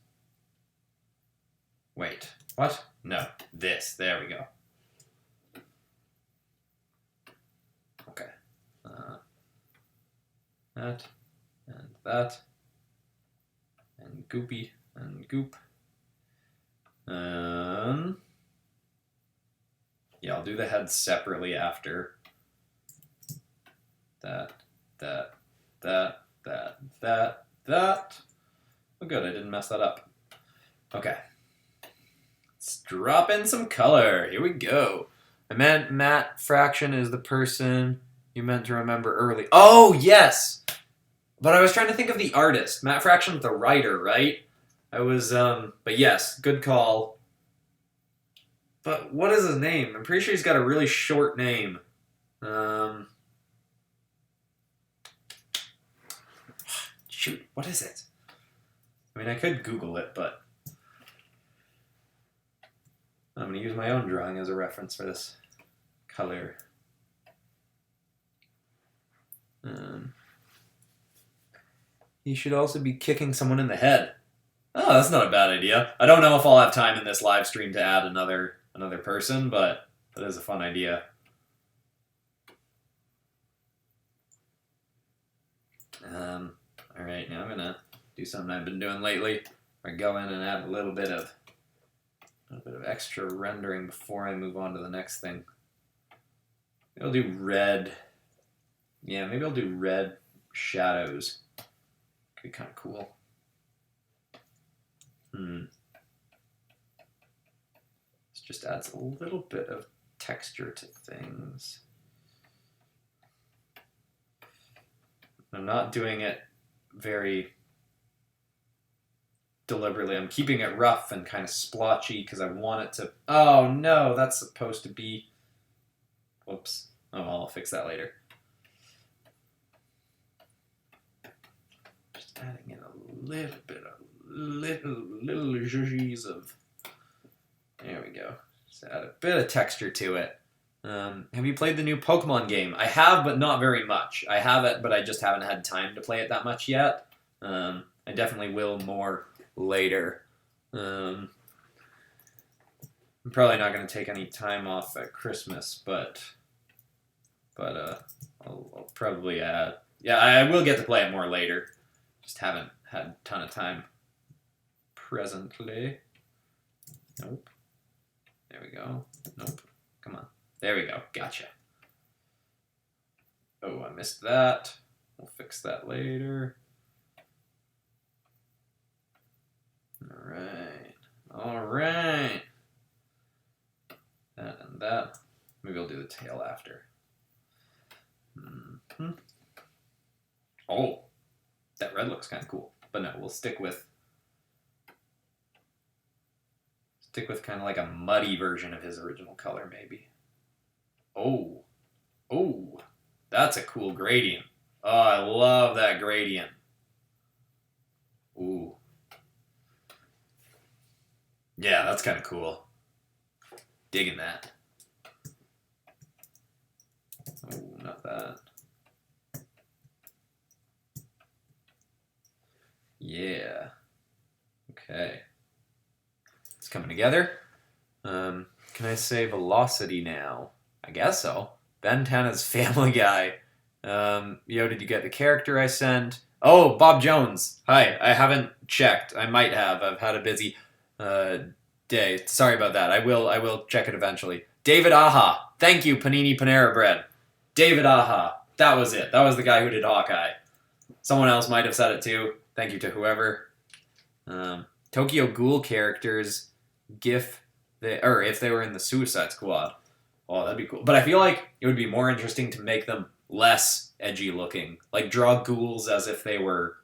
Wait, what? No, this. There we go. Okay. That and that and goopy and goop. Yeah, I'll do the head separately after. That. Oh, good, I didn't mess that up. Okay. Let's drop in some color. Here we go. I meant Matt Fraction is the person you meant to remember early. Oh, yes! But I was trying to think of the artist. Matt Fraction's the writer, right? But yes, good call. But what is his name? I'm pretty sure he's got a really short name. Shoot, what is it? I mean, I could Google it, but I'm going to use my own drawing as a reference for this color. he should also be kicking someone in the head. Oh, that's not a bad idea. I don't know if I'll have time in this live stream to add another person, but that is a fun idea. All right, now I'm gonna do something I've been doing lately. I go in and add a little bit of extra rendering before I move on to the next thing. Maybe I'll do red. Yeah, maybe I'll do red shadows. Could be kind of cool. This just adds a little bit of texture to things. I'm not doing it very deliberately. I'm keeping it rough and kind of splotchy because I want it to... Oh no, that's supposed to be... Whoops. Oh well, I'll fix that later. Just adding in a little bit of... Little zhuzhies of... There we go. Just add a bit of texture to it. Have you played the new Pokemon game? I have, but not very much. I have it, but I just haven't had time to play it that much yet. I definitely will more later. I'm probably not going to take any time off at Christmas, but I'll probably yeah, I will get to play it more later. Just haven't had a ton of time presently. Nope. There we go. Nope. Come on. There we go. Gotcha. Oh, I missed that. We'll fix that later. All right. All right. That and that. Maybe I'll do the tail after. Oh, that red looks kind of cool. But no, we'll stick with kind of like a muddy version of his original color, maybe. Oh, that's a cool gradient. Oh, I love that gradient. Ooh. Yeah, that's kind of cool. Digging that. Oh, not that. Yeah. Okay. It's coming together. Can I say velocity now? I guess so. Ben Tana's Family Guy. Yo, did you get the character I sent? Oh, Bob Jones. Hi. I haven't checked. I might have. I've had a busy day. Sorry about that. I will check it eventually. David Aha. Thank you, Panini Panera Bread. David Aha. That was it. That was the guy who did Hawkeye. Someone else might have said it too. Thank you to whoever. Tokyo Ghoul characters, if they were in the Suicide Squad. Oh, that'd be cool. But I feel like it would be more interesting to make them less edgy looking. Like draw ghouls as if they were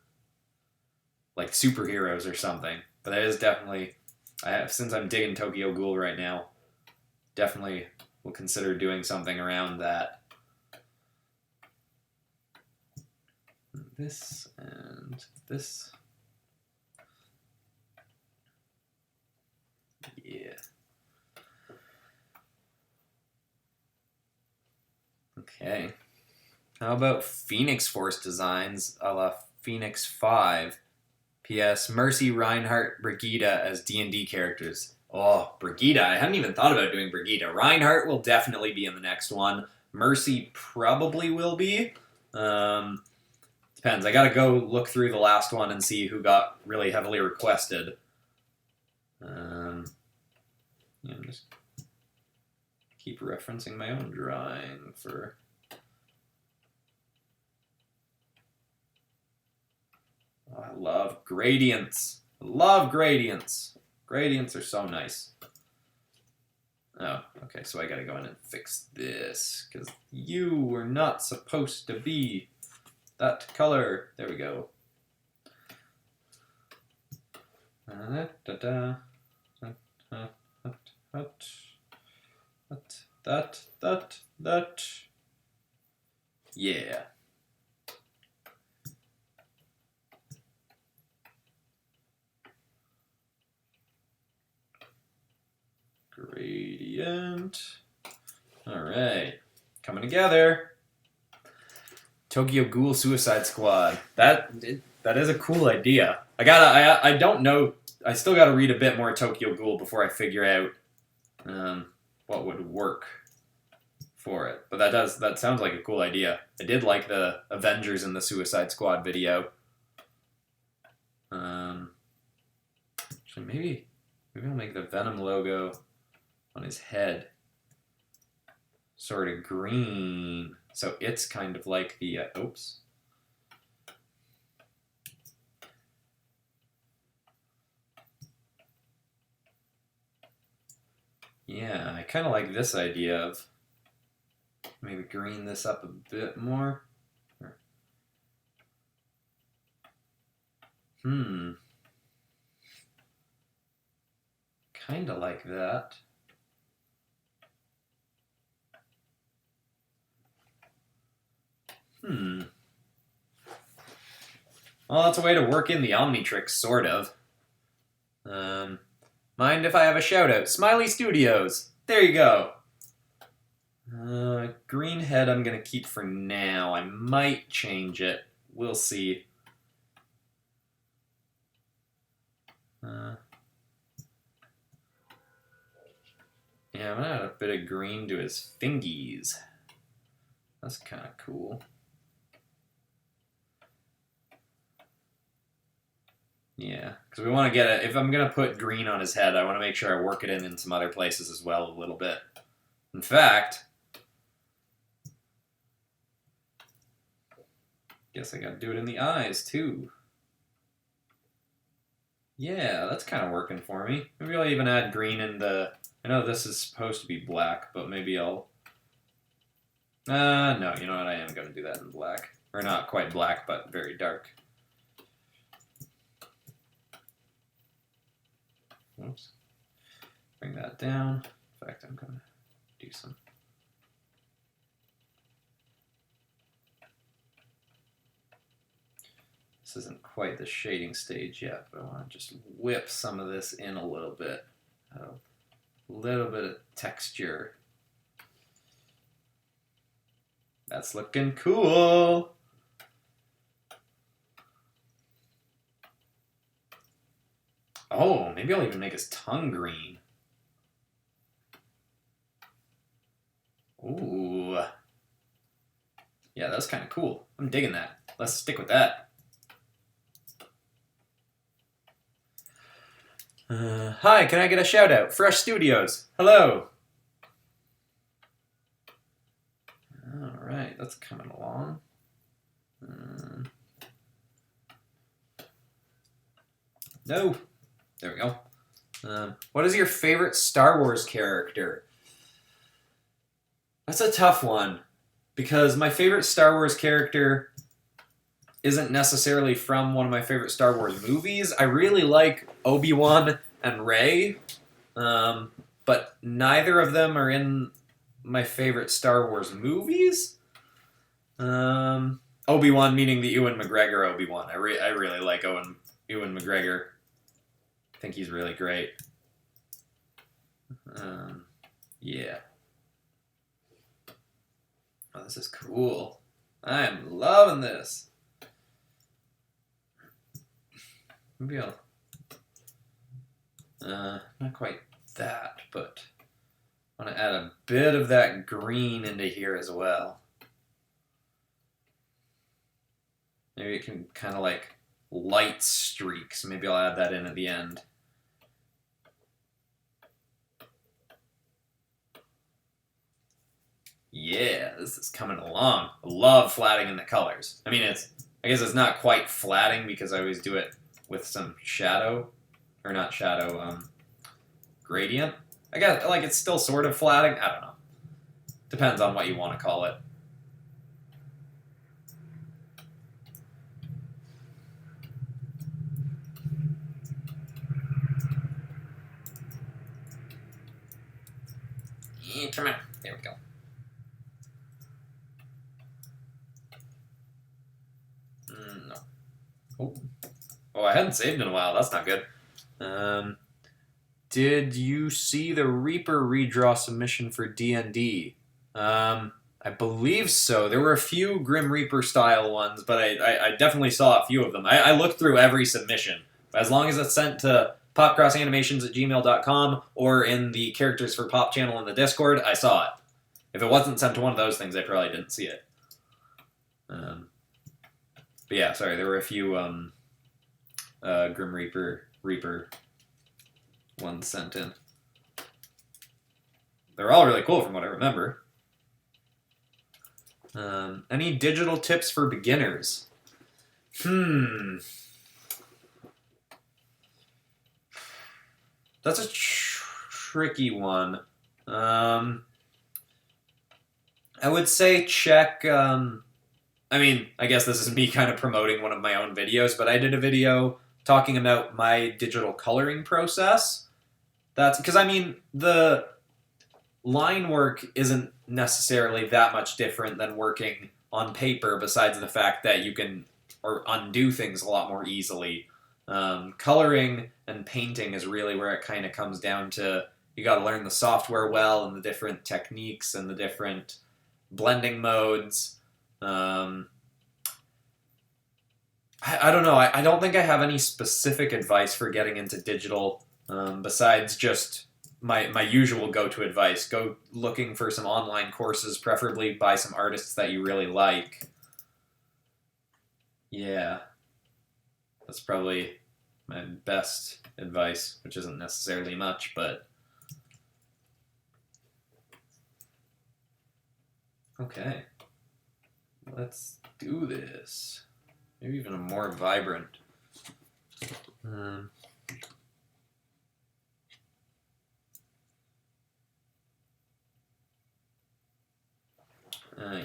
like superheroes or something. But that is definitely, since I'm digging Tokyo Ghoul right now, definitely will consider doing something around that. This and this. Yeah. Okay. How about Phoenix Force designs a la Phoenix 5? P.S. Mercy, Reinhardt, Brigida as D&D characters. Oh, Brigida. I hadn't even thought about doing Brigida. Reinhardt will definitely be in the next one. Mercy probably will be. Depends. I gotta go look through the last one and see who got really heavily requested. Yeah, I'm just keep referencing my own drawing for... Oh, I love gradients. I love gradients. Gradients are so nice. Oh, okay, so I gotta go in and fix this, because you were not supposed to be that color. There we go. That. Yeah. Gradient. All right, coming together. Tokyo Ghoul Suicide Squad. That That is a cool idea. I don't know. I still gotta read a bit more Tokyo Ghoul before I figure out what would work for it. But that sounds like a cool idea. I did like the Avengers and the Suicide Squad video. Actually, maybe I'll make the Venom logo on his head sort of green, so it's kind of like the oops. Yeah, I kind of like this idea of maybe green this up a bit more. Kind of like that. Well, that's a way to work in the Omnitrix, sort of. Mind if I have a shout out? Smiley Studios! There you go! Green head I'm gonna keep for now. I might change it. We'll see. Yeah, I'm gonna add a bit of green to his fingies. That's kind of cool. Yeah, because we want to get it. If I'm going to put green on his head, I want to make sure I work it in some other places as well a little bit. In fact, guess I got to do it in the eyes too. Yeah, that's kind of working for me. Maybe I'll even add green in the... I know this is supposed to be black, but maybe I'll... no, you know what? I am going to do that in black. Or not quite black, but very dark. Oops. Bring that down. In fact, I'm going to do some... This isn't quite the shading stage yet, but I want to just whip some of this in a little bit. A little bit of texture. That's looking cool. Oh, maybe I'll even make his tongue green. Ooh. Yeah, that's kind of cool. I'm digging that. Let's stick with that. Hi, can I get a shout out? Fresh Studios. Hello. Alright, that's coming along. No. There we go. What is your favorite Star Wars character? That's a tough one, because my favorite Star Wars character isn't necessarily from one of my favorite Star Wars movies. I really like Obi-Wan and Rey, but neither of them are in my favorite Star Wars movies. Obi-Wan meaning the Ewan McGregor Obi-Wan. I really like Ewan McGregor. I think he's really great. Yeah. Oh, this is cool. I'm loving this. Maybe I'll... not quite that, but I want to add a bit of that green into here as well. Maybe it can kind of like light streaks. Maybe I'll add that in at the end. Yeah, this is coming along. I love flatting in the colors. I mean, I guess it's not quite flatting because I always do it with some shadow, or not shadow, gradient. I guess, like, it's still sort of flatting. I don't know. Depends on what you want to call it. Yeah, come on. There we go. No. Oh, I hadn't saved in a while. That's not good. Did you see the Reaper redraw submission for D&D? I I believe so. There were a few Grim Reaper style ones, but I definitely saw a few of them. I looked through every submission. As long as it's sent to popcrossanimations@gmail.com or in the Characters for Pop channel in the Discord, I saw it. If it wasn't sent to one of those things, I probably didn't see it. But yeah, sorry, there were a few Grim Reaper ones sent in. They're all really cool from what I remember. Any digital tips for beginners? That's a tricky one. I would say check... I mean, I guess this is me kind of promoting one of my own videos, but I did a video talking about my digital coloring process. That's because, I mean, the line work isn't necessarily that much different than working on paper, besides the fact that you can undo things a lot more easily. Coloring and painting is really where it kind of comes down to, you got to learn the software well and the different techniques and the different blending modes. I don't know. I don't think I have any specific advice for getting into digital, besides just my usual go-to advice. Go looking for some online courses, preferably by some artists that you really like. Yeah. That's probably my best advice, which isn't necessarily much, but... Okay. Let's do this. Maybe even a more vibrant.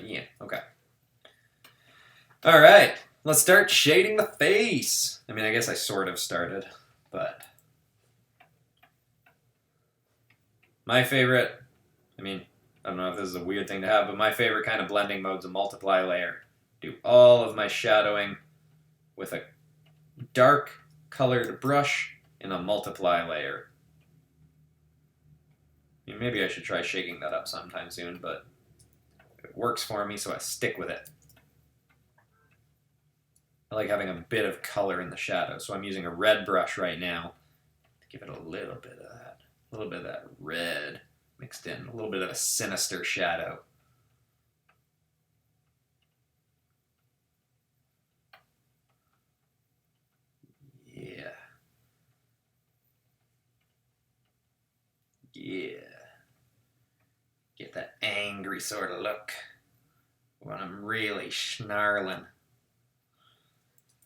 Yeah, okay. Alright, let's start shading the face. I mean, I guess I sort of started, but... My favorite, I mean, I don't know if this is a weird thing to have, but my favorite kind of blending mode is a multiply layer. Do all of my shadowing with a dark colored brush in a multiply layer. I mean, maybe I should try shaking that up sometime soon, but it works for me, so I stick with it. I like having a bit of color in the shadow, so I'm using a red brush right now to give it a little bit of that red mixed in, a little bit of a sinister shadow. Yeah. Yeah. Get that angry sort of look when I'm really snarling.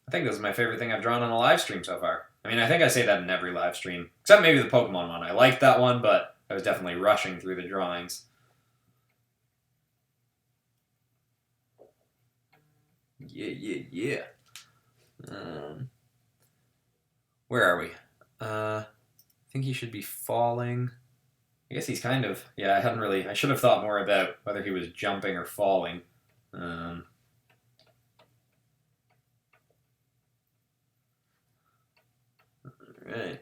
I think this is my favorite thing I've drawn on a live stream so far. I mean, I think I say that in every live stream, except maybe the Pokemon one. I liked that one, but I was definitely rushing through the drawings. Yeah. Where are we? I think he should be falling. I guess he's kind of... Yeah, I should have thought more about whether he was jumping or falling. Alright.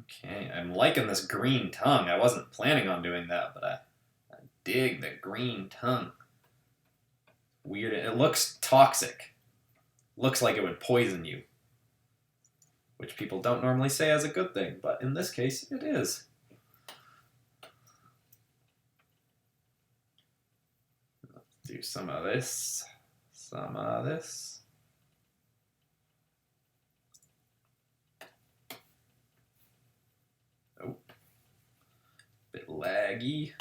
Okay, I'm liking this green tongue. I wasn't planning on doing that, but I dig the green tongue. Weird. It looks toxic. Looks like it would poison you. Which people don't normally say as a good thing, but in this case, it is. Let's do some of this. Some of this. Oh. Bit laggy.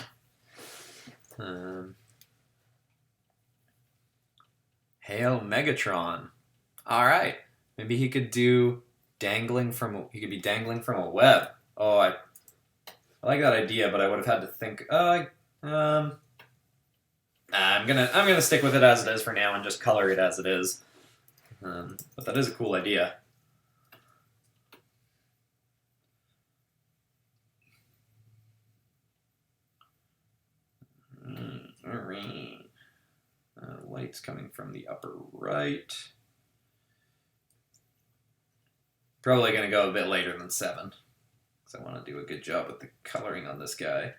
Hail Megatron. Alright. Maybe he could do he could be dangling from a web. Oh, I like that idea, but I would have had to think I'm gonna stick with it as it is for now and just color it as it is. But that is a cool idea. Alright. light's coming from the upper right. Probably going to go a bit later than 7, because I want to do a good job with the coloring on this guy.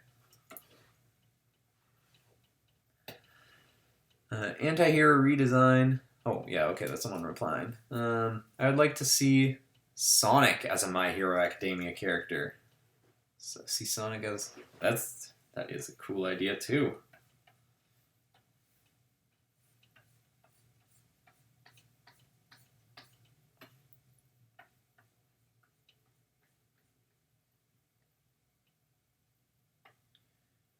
Anti-hero redesign. Oh, yeah, okay, that's someone replying. I would like to see Sonic as a My Hero Academia character. So see Sonic as... that is a cool idea, too.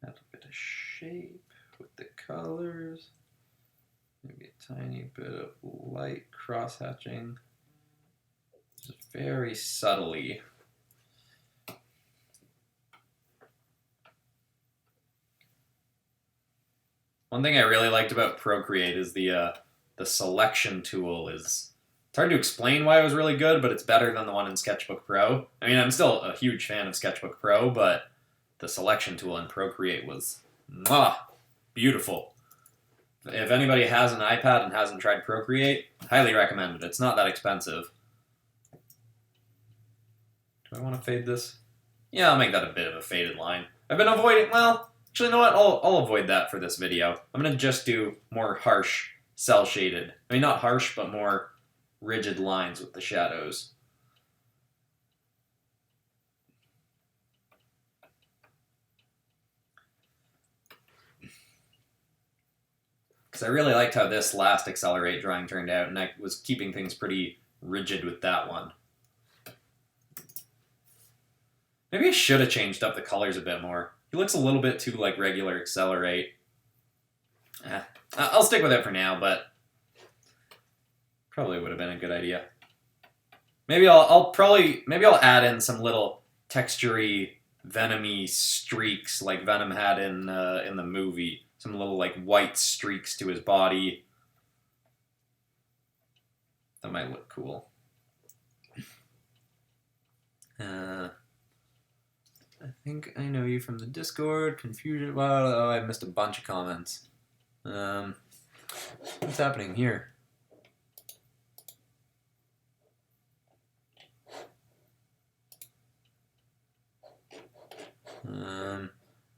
Add a bit of shape with the colors. Maybe a tiny bit of light cross-hatching. Just very subtly. One thing I really liked about Procreate is the selection tool is... It's hard to explain why it was really good, but it's better than the one in Sketchbook Pro. I mean, I'm still a huge fan of Sketchbook Pro, but the selection tool in Procreate was beautiful. If anybody has an iPad and hasn't tried Procreate, highly recommend it. It's not that expensive. Do I want to fade this? Yeah, I'll make that a bit of a faded line. I've been avoiding, well, actually, you know what? I'll avoid that for this video. I'm going to just do more harsh cell shaded. I mean, not harsh, but more rigid lines with the shadows. Because I really liked how this last XLR8 drawing turned out, and I was keeping things pretty rigid with that one. Maybe I should have changed up the colors a bit more. He looks a little bit too like regular XLR8. I'll stick with it for now, but probably would have been a good idea. Maybe I'll add in some little textury, Venom-y streaks like Venom had in the movie. Some little like white streaks to his body. That might look cool. I think I know you from the Discord. Confusion. Well, I missed a bunch of comments. What's happening here?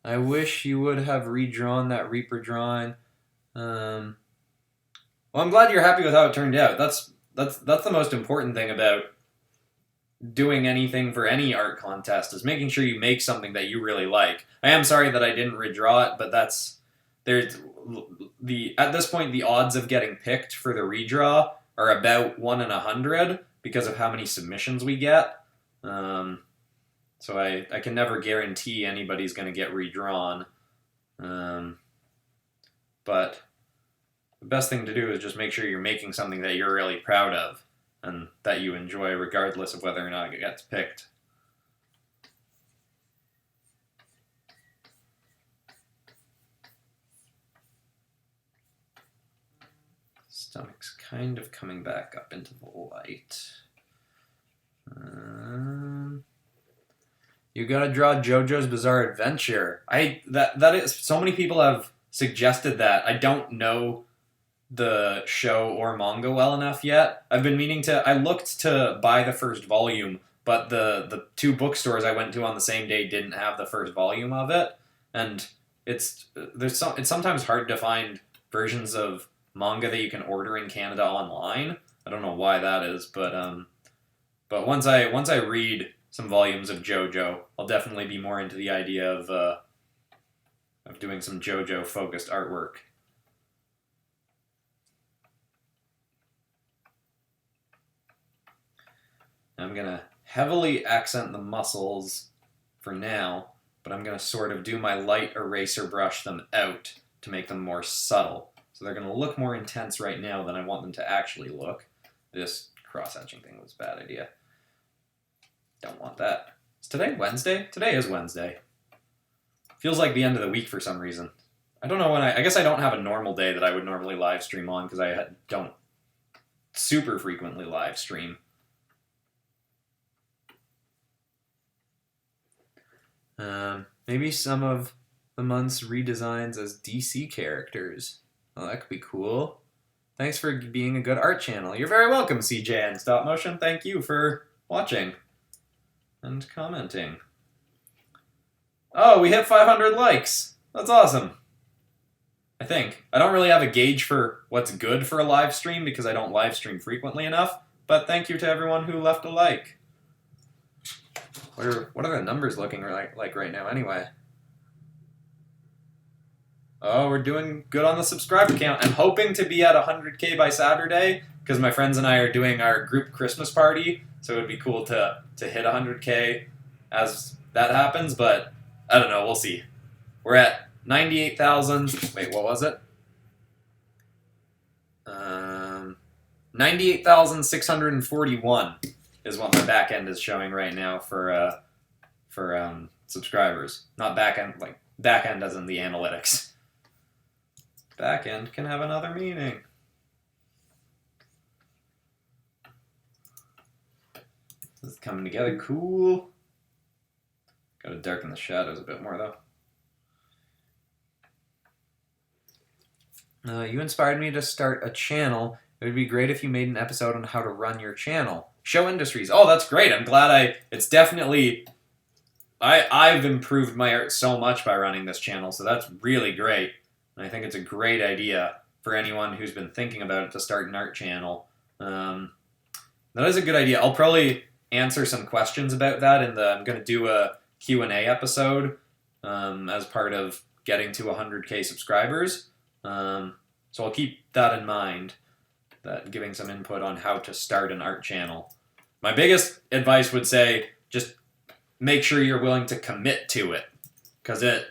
I wish you would have redrawn that Reaper drawing. Well, I'm glad you're happy with how it turned out. That's the most important thing about doing anything for any art contest, is making sure you make something that you really like. I am sorry that I didn't redraw it, but at this point the odds of getting picked for the redraw are about 1 in 100 because of how many submissions we get. So I can never guarantee anybody's going to get redrawn. But the best thing to do is just make sure you're making something that you're really proud of and that you enjoy regardless of whether or not it gets picked. Stomach's kind of coming back up into the light. You gotta draw JoJo's Bizarre Adventure. That is, so many people have suggested that. I don't know the show or manga well enough yet. I've been meaning to. I looked to buy the first volume, but the 2 bookstores I went to on the same day didn't have the first volume of it, and it's sometimes hard to find versions of manga that you can order in Canada online. I don't know why that is, but once I read some volumes of JoJo, I'll definitely be more into the idea of doing some JoJo focused artwork. I'm gonna heavily accent the muscles for now, but I'm gonna sort of do my light eraser brush them out to make them more subtle. So they're gonna look more intense right now than I want them to actually look. This cross-hatching thing was a bad idea. Don't want that. Is today Wednesday? Today is Wednesday. Feels like the end of the week for some reason. I don't know when I guess I don't have a normal day that I would normally live stream on because I don't super frequently live stream. Maybe some of the month's redesigns as DC characters. Oh, that could be cool. Thanks for being a good art channel. You're very welcome, CJ and Stop Motion. Thank you for watching and commenting. Oh, we hit 500 likes. That's awesome. I think. I don't really have a gauge for what's good for a live stream because I don't live stream frequently enough, but thank you to everyone who left a like. What are the numbers looking like right now anyway? Oh, we're doing good on the subscriber count. I'm hoping to be at 100K by Saturday because my friends and I are doing our group Christmas party, so it would be cool to hit 100K as that happens, but I don't know, we'll see. We're at 98,000. Wait, what was it? 98,641 is what my back end is showing right now for subscribers. Not back end, like back end as in the analytics. Back end can have another meaning. This is coming together cool. Gotta darken the shadows a bit more though. You inspired me to start a channel. It would be great if you made an episode on how to run your channel. Show industries. Oh, that's great. I'm glad it's definitely, I've improved my art so much by running this channel, so that's really great. And I think it's a great idea for anyone who's been thinking about it to start an art channel. That is a good idea. I'll probably answer some questions about that I'm going to do a Q&A episode as part of getting to 100K subscribers. So I'll keep that in mind, that giving some input on how to start an art channel. My biggest advice would say just make sure you're willing to commit to it, because it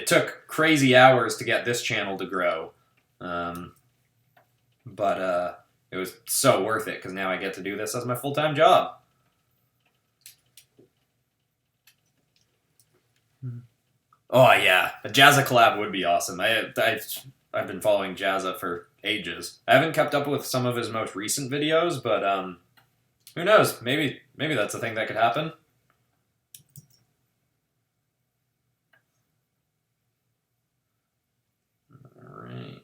took crazy hours to get this channel to grow, but it was so worth it because now I get to do this as my full-time job. Oh yeah, a Jazza collab would be awesome. I've been following Jazza for ages. I haven't kept up with some of his most recent videos, but who knows? Maybe that's a thing that could happen. All right.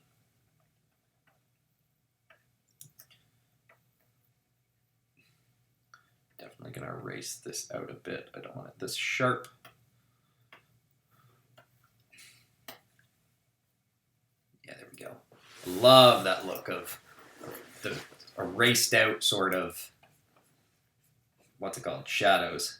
Definitely gonna erase this out a bit. I don't want it this sharp. Go. Love that look of the erased out sort of, what's it called, shadows.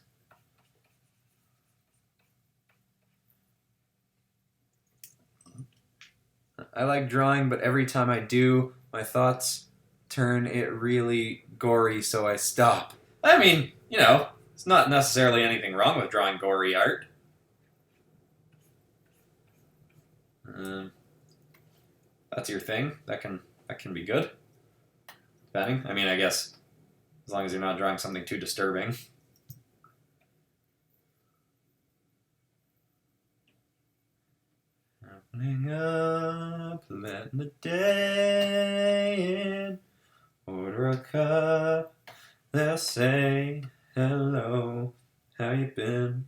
I like drawing, but every time I do, my thoughts turn it really gory, so I stop. I mean, you know, it's not necessarily anything wrong with drawing gory art. That's your thing. That can be good. Depending. I mean, I guess as long as you're not drawing something too disturbing. Opening up, letting the day in. Order a cup. They'll say hello. How you been?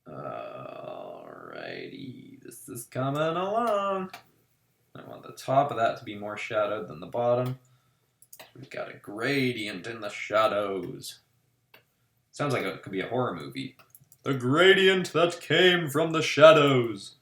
Alrighty. This is coming along. I want the top of that to be more shadowed than the bottom. We've got a gradient in the shadows. Sounds like it could be a horror movie. The gradient that came from the shadows.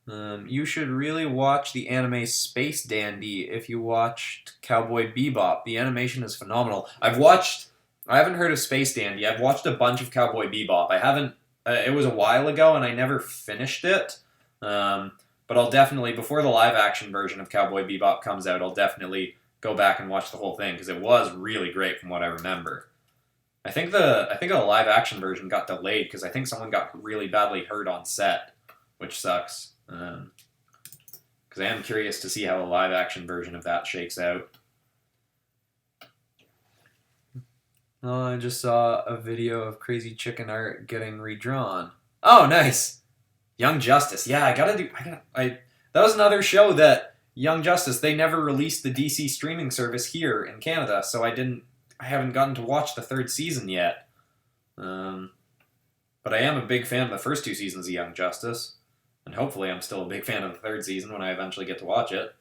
You should really watch the anime Space Dandy if you watched Cowboy Bebop. The animation is phenomenal. I haven't heard of Space Dandy. I've watched a bunch of Cowboy Bebop. I haven't, it was a while ago and I never finished it. But I'll definitely, before the live action version of Cowboy Bebop comes out, I'll definitely go back and watch the whole thing because it was really great from what I remember. I think the live action version got delayed because I think someone got really badly hurt on set, which sucks. Because I am curious to see how a live action version of that shakes out. Oh, I just saw a video of Crazy Chicken art getting redrawn. Oh, nice. Young Justice. Yeah, that was another show that Young Justice, they never released the DC streaming service here in Canada, so I haven't gotten to watch the third season yet. But I am a big fan of the first two seasons of Young Justice. And hopefully I'm still a big fan of the third season when I eventually get to watch it.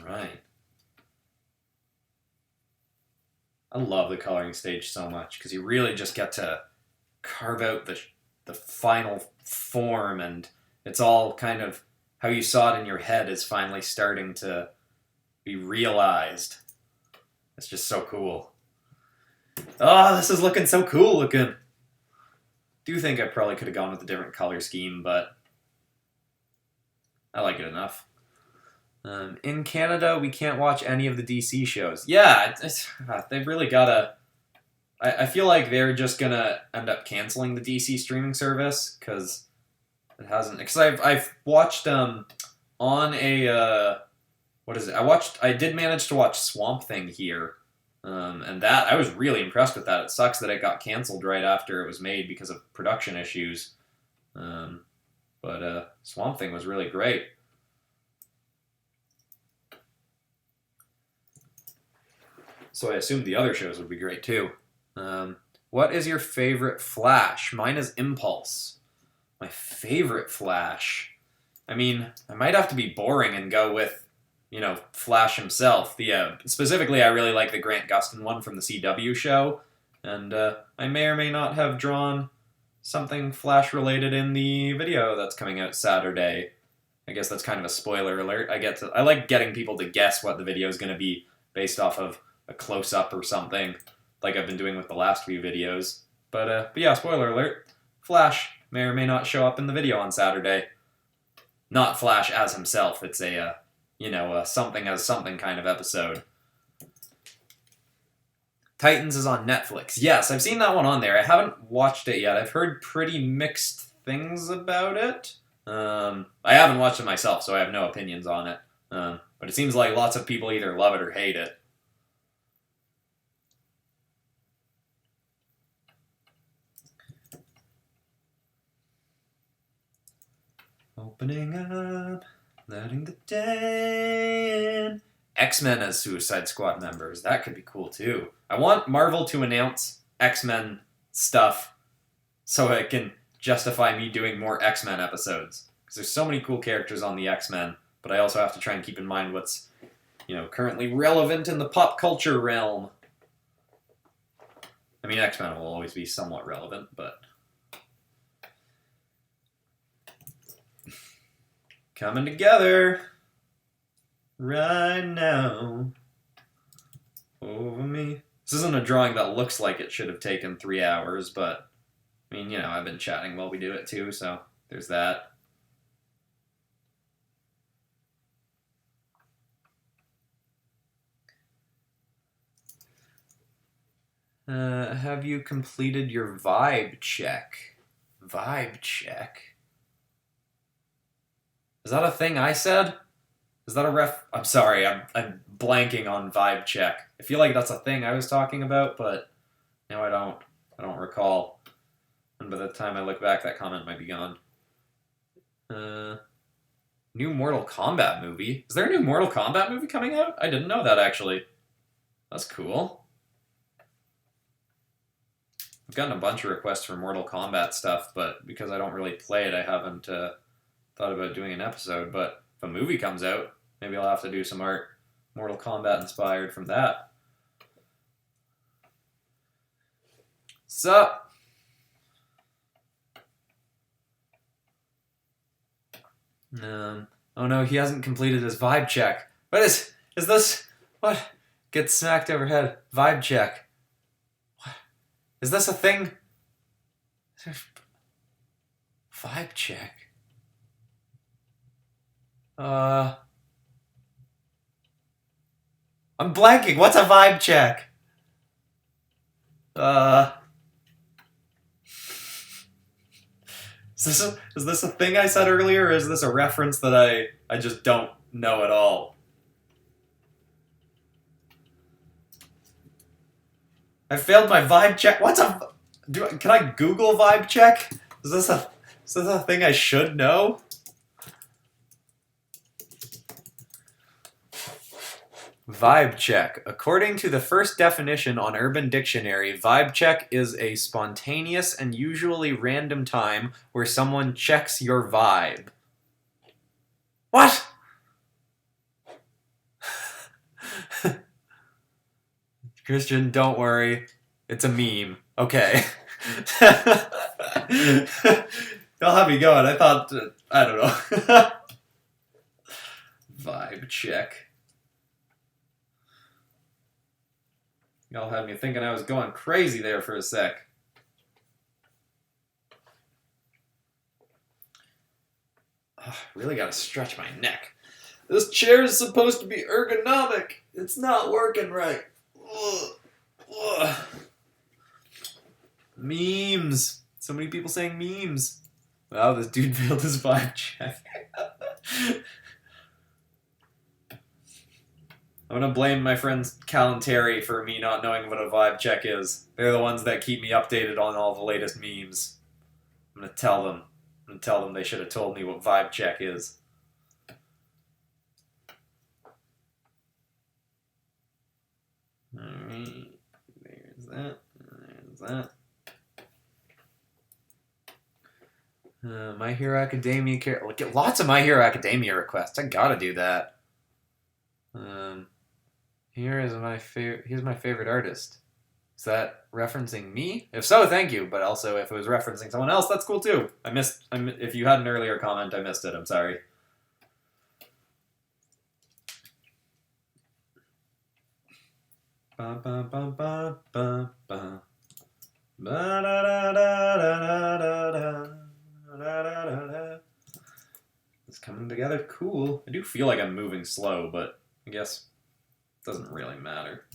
Right. I love the coloring stage so much because you really just get to carve out the final form, and it's all kind of how you saw it in your head is finally starting to be realized. It's just so cool. Oh, this is looking so cool looking. Do think I probably could have gone with a different color scheme, but I like it enough. In Canada, we can't watch any of the DC shows. Yeah, they've really gotta... I feel like they're just gonna end up canceling the DC streaming service, because it hasn't... Because I've watched, on a, what is it? I did manage to watch Swamp Thing here, and that, I was really impressed with that. It sucks that it got canceled right after it was made because of production issues. But Swamp Thing was really great. So I assumed the other shows would be great too. What is your favorite Flash? Mine is Impulse. My favorite Flash? I mean, I might have to be boring and go with, Flash himself. Specifically, I really like the Grant Gustin one from the CW show, and I may or may not have drawn something Flash-related in the video that's coming out Saturday. I guess that's kind of a spoiler alert. I like getting people to guess what the video is going to be based off of a close-up or something, like I've been doing with the last few videos. But yeah, spoiler alert. Flash may or may not show up in the video on Saturday. Not Flash as himself. It's a something as something kind of episode. Titans is on Netflix. Yes, I've seen that one on there. I haven't watched it yet. I've heard pretty mixed things about it. I haven't watched it myself, so I have no opinions on it. But it seems like lots of people either love it or hate it. Opening up, letting the day in. X-Men as Suicide Squad members. That could be cool too. I want Marvel to announce X-Men stuff so it can justify me doing more X-Men episodes. Because there's so many cool characters on the X-Men, but I also have to try and keep in mind what's, currently relevant in the pop culture realm. I mean, X-Men will always be somewhat relevant, but... coming together right now over me. This isn't a drawing that looks like it should have taken 3 hours, but I mean, I've been chatting while we do it too, so there's that. Have you completed your vibe check? Vibe check? Is that a thing I said? Is that a ref? I'm sorry, I'm blanking on vibe check. I feel like that's a thing I was talking about, but now I don't recall. And by the time I look back, that comment might be gone. New Mortal Kombat movie? Is there a new Mortal Kombat movie coming out? I didn't know that, actually. That's cool. I've gotten a bunch of requests for Mortal Kombat stuff, but because I don't really play it, I haven't thought about doing an episode. But if a movie comes out, maybe I'll have to do some art Mortal Kombat inspired from that. Sup? Oh no, he hasn't completed his vibe check. What is this? What? Get smacked overhead. Vibe check. What? Is this a thing? Vibe check. I'm blanking. What's a vibe check? Is this a thing I said earlier, or is this a reference that I just don't know at all? I failed my vibe check. Can I Google vibe check? Is this a thing I should know? Vibe check. According to the first definition on Urban Dictionary, vibe check is a spontaneous and usually random time where someone checks your vibe. What? Christian, don't worry. It's a meme. Okay. Y'all have me going. I thought, I don't know. Vibe check. Y'all had me thinking I was going crazy there for a sec. Oh, really gotta stretch my neck. This chair is supposed to be ergonomic. It's not working right. Ugh. Ugh. Memes. So many people saying memes. Wow, this dude failed his vibe check. I'm gonna blame my friends Cal and Terry for me not knowing what a vibe check is. They're the ones that keep me updated on all the latest memes. I'm gonna tell them they should have told me what vibe check is. Alright, there's that, there's that. My Hero Academia, get lots of My Hero Academia requests. I gotta do that. Here's my favorite artist. Is that referencing me? If so, thank you. But also, if it was referencing someone else, that's cool too. If you had an earlier comment, I missed it. I'm sorry. Ba ba ba ba ba ba. Ba da da da da da da da da da. It's coming together cool. I do feel like I'm moving slow, but I guess it doesn't really matter.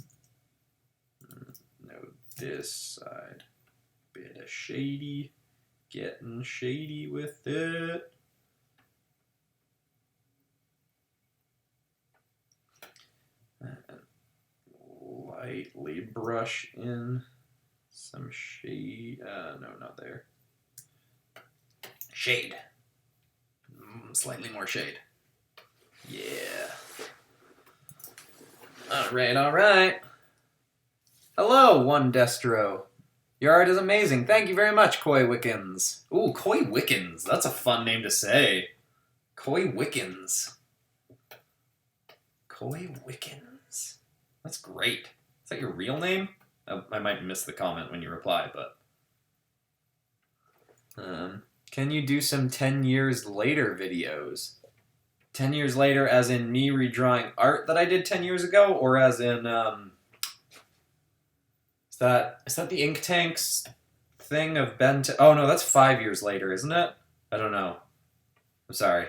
No, this side. Bit of shady. Getting shady with it. Lightly brush in some shade. No, not there. Shade. Slightly more shade. Yeah. Alright. Hello, One Destro. Your art is amazing. Thank you very much, Coy Wickens. Ooh, Coy Wickens. That's a fun name to say. Coy Wickens. Coy Wickens. That's great. Is that your real name? I might miss the comment when you reply, but... can you do some 10 years later videos? 10 years later as in me redrawing art that I did 10 years ago? Or as in, Is that the ink tanks thing of Ben... Oh, no, that's 5 years later, isn't it? I don't know. I'm sorry.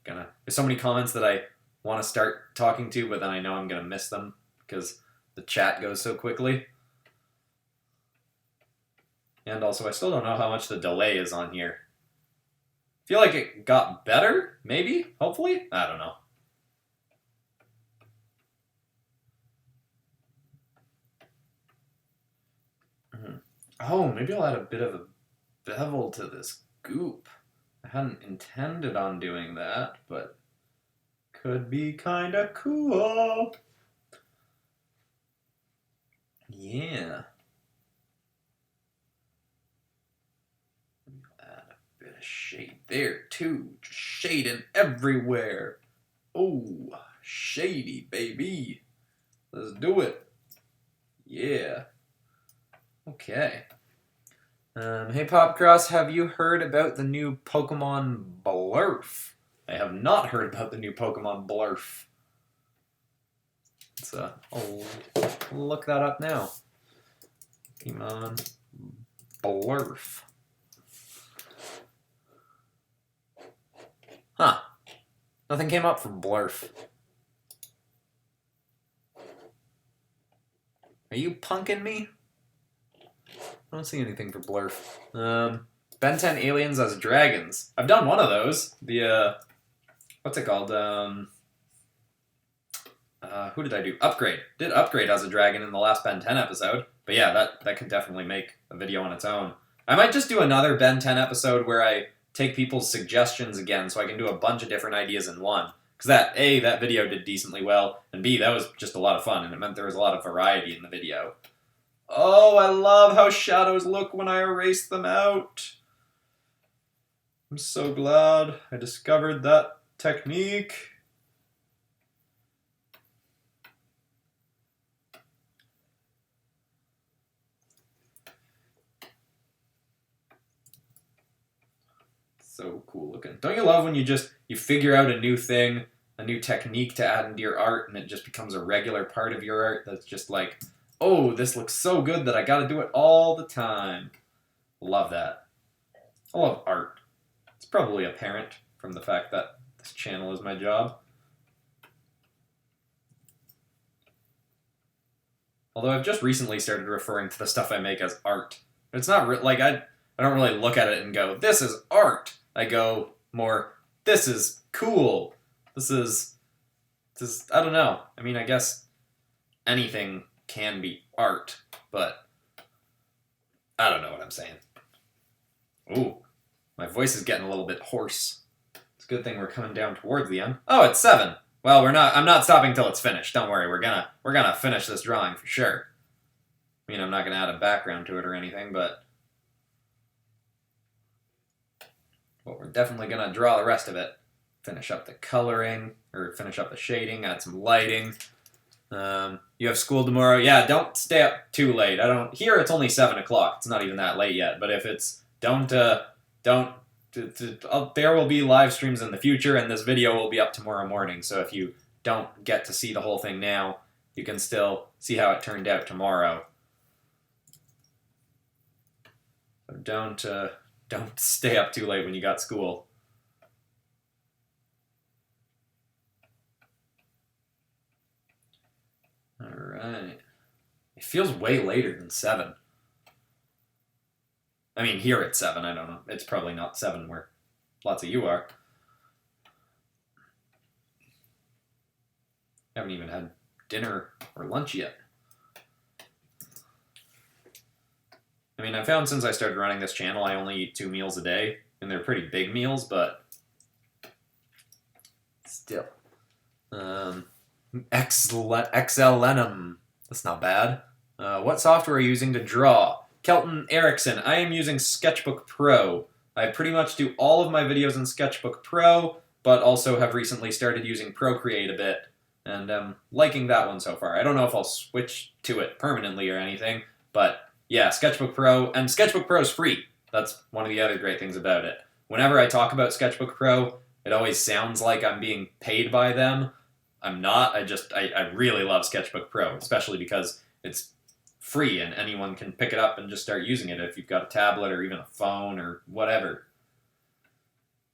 There's so many comments that I want to start talking to, but then I know I'm gonna miss them because the chat goes so quickly. And also, I still don't know how much the delay is on here. I feel like it got better, maybe? Hopefully? I don't know. Oh, maybe I'll add a bit of a bevel to this goop. I hadn't intended on doing that, but could be kind of cool. Yeah. Add a bit of shade there, too. Just shading everywhere. Oh, shady, baby. Let's do it. Yeah. Okay. Hey Popcross, have you heard about the new Pokemon Blurf? I have not heard about the new Pokemon Blurf. I'll look that up now. Pokemon Blurf. Huh. Nothing came up for Blurf. Are you punking me? I don't see anything for Blurf. Ben 10 Aliens as Dragons. I've done one of those. The, what's it called? Who did I do? Upgrade. Did Upgrade as a dragon in the last Ben 10 episode. But yeah, that could definitely make a video on its own. I might just do another Ben 10 episode where I take people's suggestions again so I can do a bunch of different ideas in one. Because Because that video did decently well, and B, that was just a lot of fun, and it meant there was a lot of variety in the video. Oh, I love how shadows look when I erase them out. I'm so glad I discovered that technique. So cool looking. Don't you love when you figure out a new thing, a new technique to add into your art, and it just becomes a regular part of your art that's just like, oh, this looks so good that I gotta do it all the time. Love that. I love art. It's probably apparent from the fact that this channel is my job. Although I've just recently started referring to the stuff I make as art. It's not like I don't really look at it and go, this is art. I go more, this is cool. This is, I don't know. I mean, I guess anything can be art, but I don't know what I'm saying. Ooh, my voice is getting a little bit hoarse. It's a good thing we're coming down towards the end. Oh, it's 7. Well, I'm not stopping till it's finished. Don't worry, we're gonna finish this drawing for sure. I mean, I'm not gonna add a background to it or anything, but we're definitely gonna draw the rest of it. Finish up the coloring, or finish up the shading, add some lighting. You have school tomorrow. Yeah, don't stay up too late. Here it's only 7 o'clock. It's not even that late yet. But if it's, there will be live streams in the future, and this video will be up tomorrow morning. So if you don't get to see the whole thing now, you can still see how it turned out tomorrow. So don't stay up too late when you got school. Alright. It feels way later than 7. I mean, here it's 7, I don't know. It's probably not 7 where lots of you are. I haven't even had dinner or lunch yet. I mean, I found since I started running this channel, I only eat 2 meals a day, and they're pretty big meals, but still. Venom. That's not bad. What software are you using to draw? Kelton Erickson. I am using Sketchbook Pro. I pretty much do all of my videos in Sketchbook Pro, but also have recently started using Procreate a bit, and I'm liking that one so far. I don't know if I'll switch to it permanently or anything, but yeah, Sketchbook Pro, and Sketchbook Pro is free. That's one of the other great things about it. Whenever I talk about Sketchbook Pro, it always sounds like I'm being paid by them. I'm not. I really love Sketchbook Pro, especially because it's free and anyone can pick it up and just start using it if you've got a tablet or even a phone or whatever.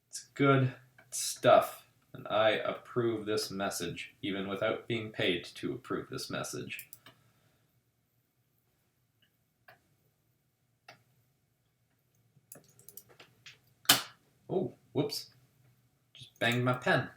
It's good stuff, and I approve this message, even without being paid to approve this message. Oh, whoops. Just banged my pen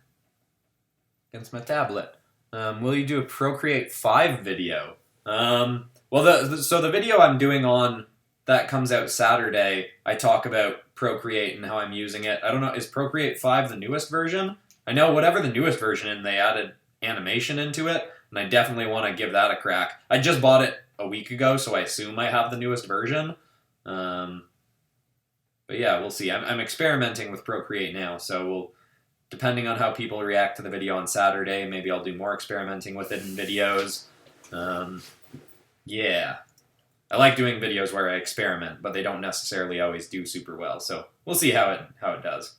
against my tablet. Will you do a Procreate 5 video? Well, so the video I'm doing on that comes out Saturday, I talk about Procreate and how I'm using it. I don't know, is Procreate 5 the newest version? I know whatever the newest version is, they added animation into it, and I definitely want to give that a crack. I just bought it a week ago, so I assume I have the newest version. But yeah, we'll see. I'm experimenting with Procreate now, so depending on how people react to the video on Saturday, maybe I'll do more experimenting with it in videos. Yeah. I like doing videos where I experiment, but they don't necessarily always do super well, so we'll see how it does.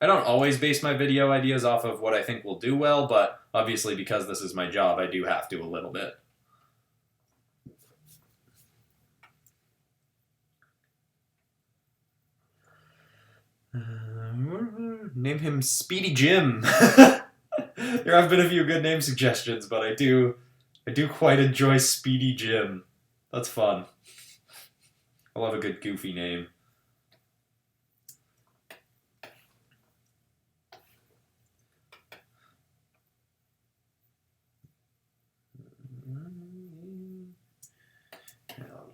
I don't always base my video ideas off of what I think will do well, but obviously because this is my job, I do have to a little bit. Name him Speedy Jim. There have been a few good name suggestions, but I do quite enjoy Speedy Jim. That's fun. I love a good goofy name.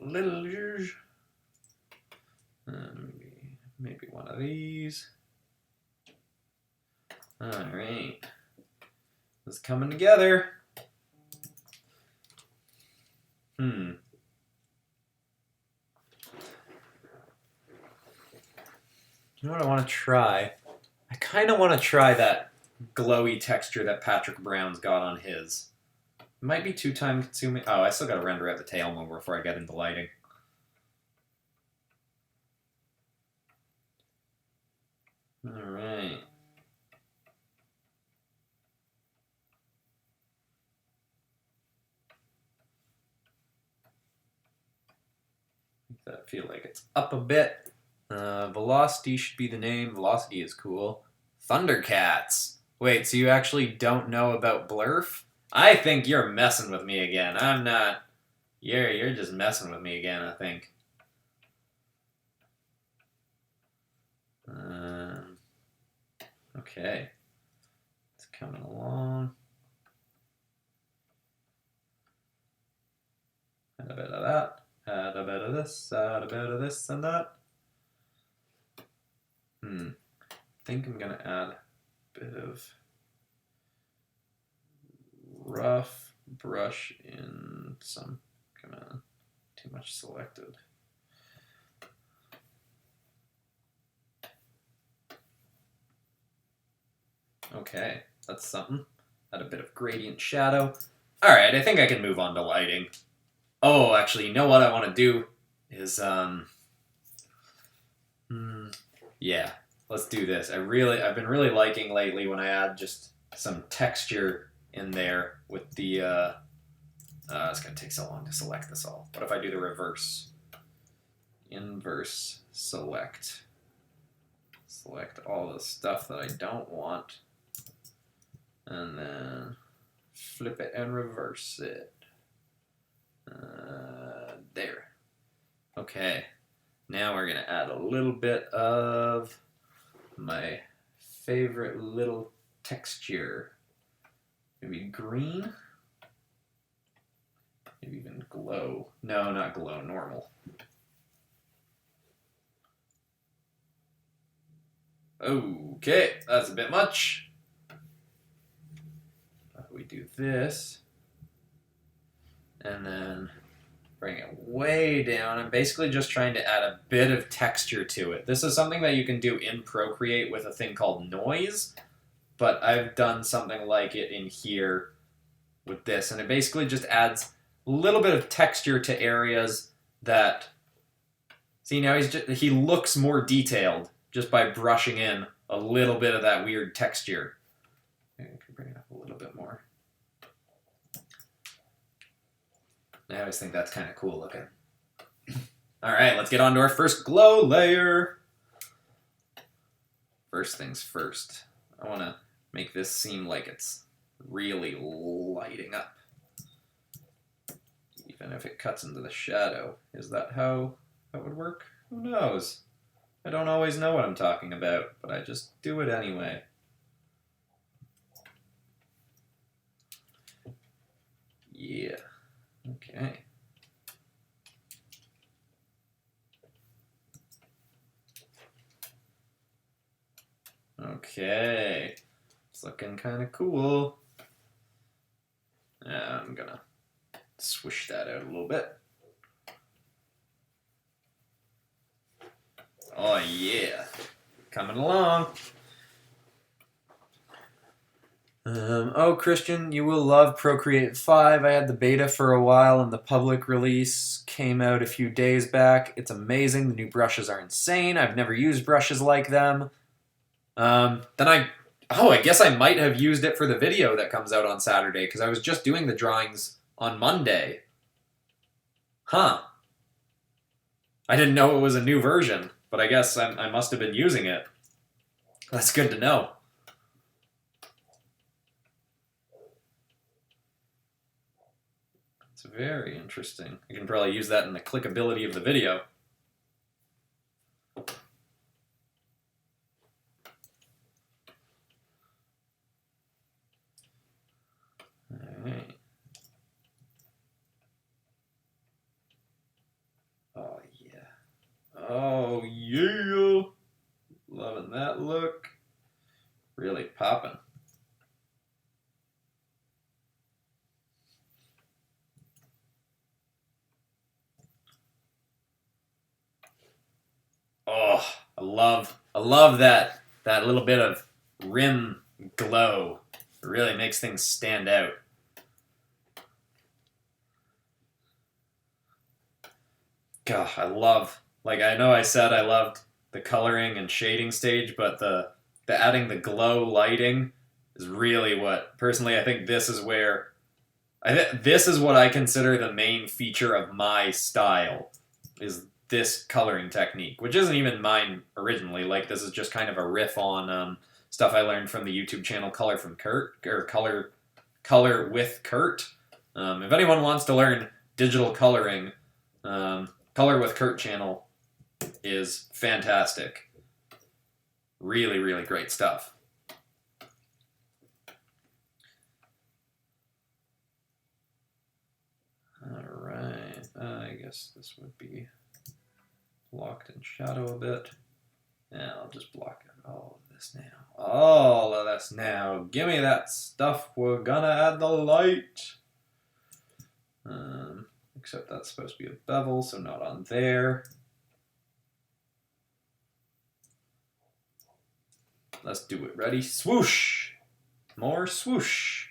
Little maybe one of these. Alright. It's coming together. You know what I want to try? I kind of want to try that glowy texture that Patrick Brown's got on his. It might be too time consuming. Oh, I still got to render out the tail more before I get into lighting. Alright. I feel like it's up a bit. Velocity should be the name. Velocity is cool. Thundercats. Wait, so you actually don't know about Blurf? I think you're messing with me again. I'm not. You're just messing with me again, I think. Okay. It's coming along. Add a bit of that. Add a bit of this. Add a bit of this and that. I think I'm gonna add a bit of rough brush in some. Come on, too much selected. Okay, that's something. Add a bit of gradient shadow. All right, I think I can move on to lighting. Oh, actually, you know what I want to do is yeah, let's do this. I've been really liking lately when I add just some texture in there with the it's gonna take so long to select this all. What if I do the reverse? Inverse select. Select all the stuff that I don't want. And then flip it and reverse it. There. Okay. Now we're gonna add a little bit of my favorite little texture. Maybe green? Maybe even glow. No, not glow, normal. Okay, that's a bit much. We do this. And then bring it way down. I'm basically just trying to add a bit of texture to it. This is something that you can do in Procreate with a thing called noise, but I've done something like it in here with this, and it basically just adds a little bit of texture to areas that... See, now he looks more detailed just by brushing in a little bit of that weird texture. Maybe I can bring it up a little bit more. I always think that's kind of cool looking. All right, let's get on to our first glow layer. First things first. I want to make this seem like it's really lighting up. Even if it cuts into the shadow. Is that how that would work? Who knows? I don't always know what I'm talking about, but I just do it anyway. Yeah. Okay. Okay. It's looking kind of cool. I'm gonna swish that out a little bit. Oh yeah. Coming along. Oh, Christian, you will love Procreate 5. I had the beta for a while, and the public release came out a few days back. It's amazing. The new brushes are insane. I've never used brushes like them. I guess I might have used it for the video that comes out on Saturday, because I was just doing the drawings on Monday. Huh. I didn't know it was a new version, but I guess I must have been using it. That's good to know. It's very interesting. I can probably use that in the clickability of the video. Alright. Oh yeah. Oh yeah! Loving that look. Really popping. Oh, I love that little bit of rim glow. It really makes things stand out. God, I love, like, I know I said I loved the coloring and shading stage, but the adding the glow lighting is really what, personally, I think this is where, this is what I consider the main feature of my style, is this coloring technique, which isn't even mine originally. Like, this is just kind of a riff on stuff I learned from the YouTube channel Color from Kurt, or Color with Kurt. If anyone wants to learn digital coloring, Color with Kurt channel is fantastic. Really, really great stuff. Alright, I guess this would be blocked in shadow a bit. Yeah, I'll just block all of this now. All of this now. Give me that stuff. We're gonna add the light. Except that's supposed to be a bevel, so not on there. Let's do it. Ready? Swoosh! More swoosh.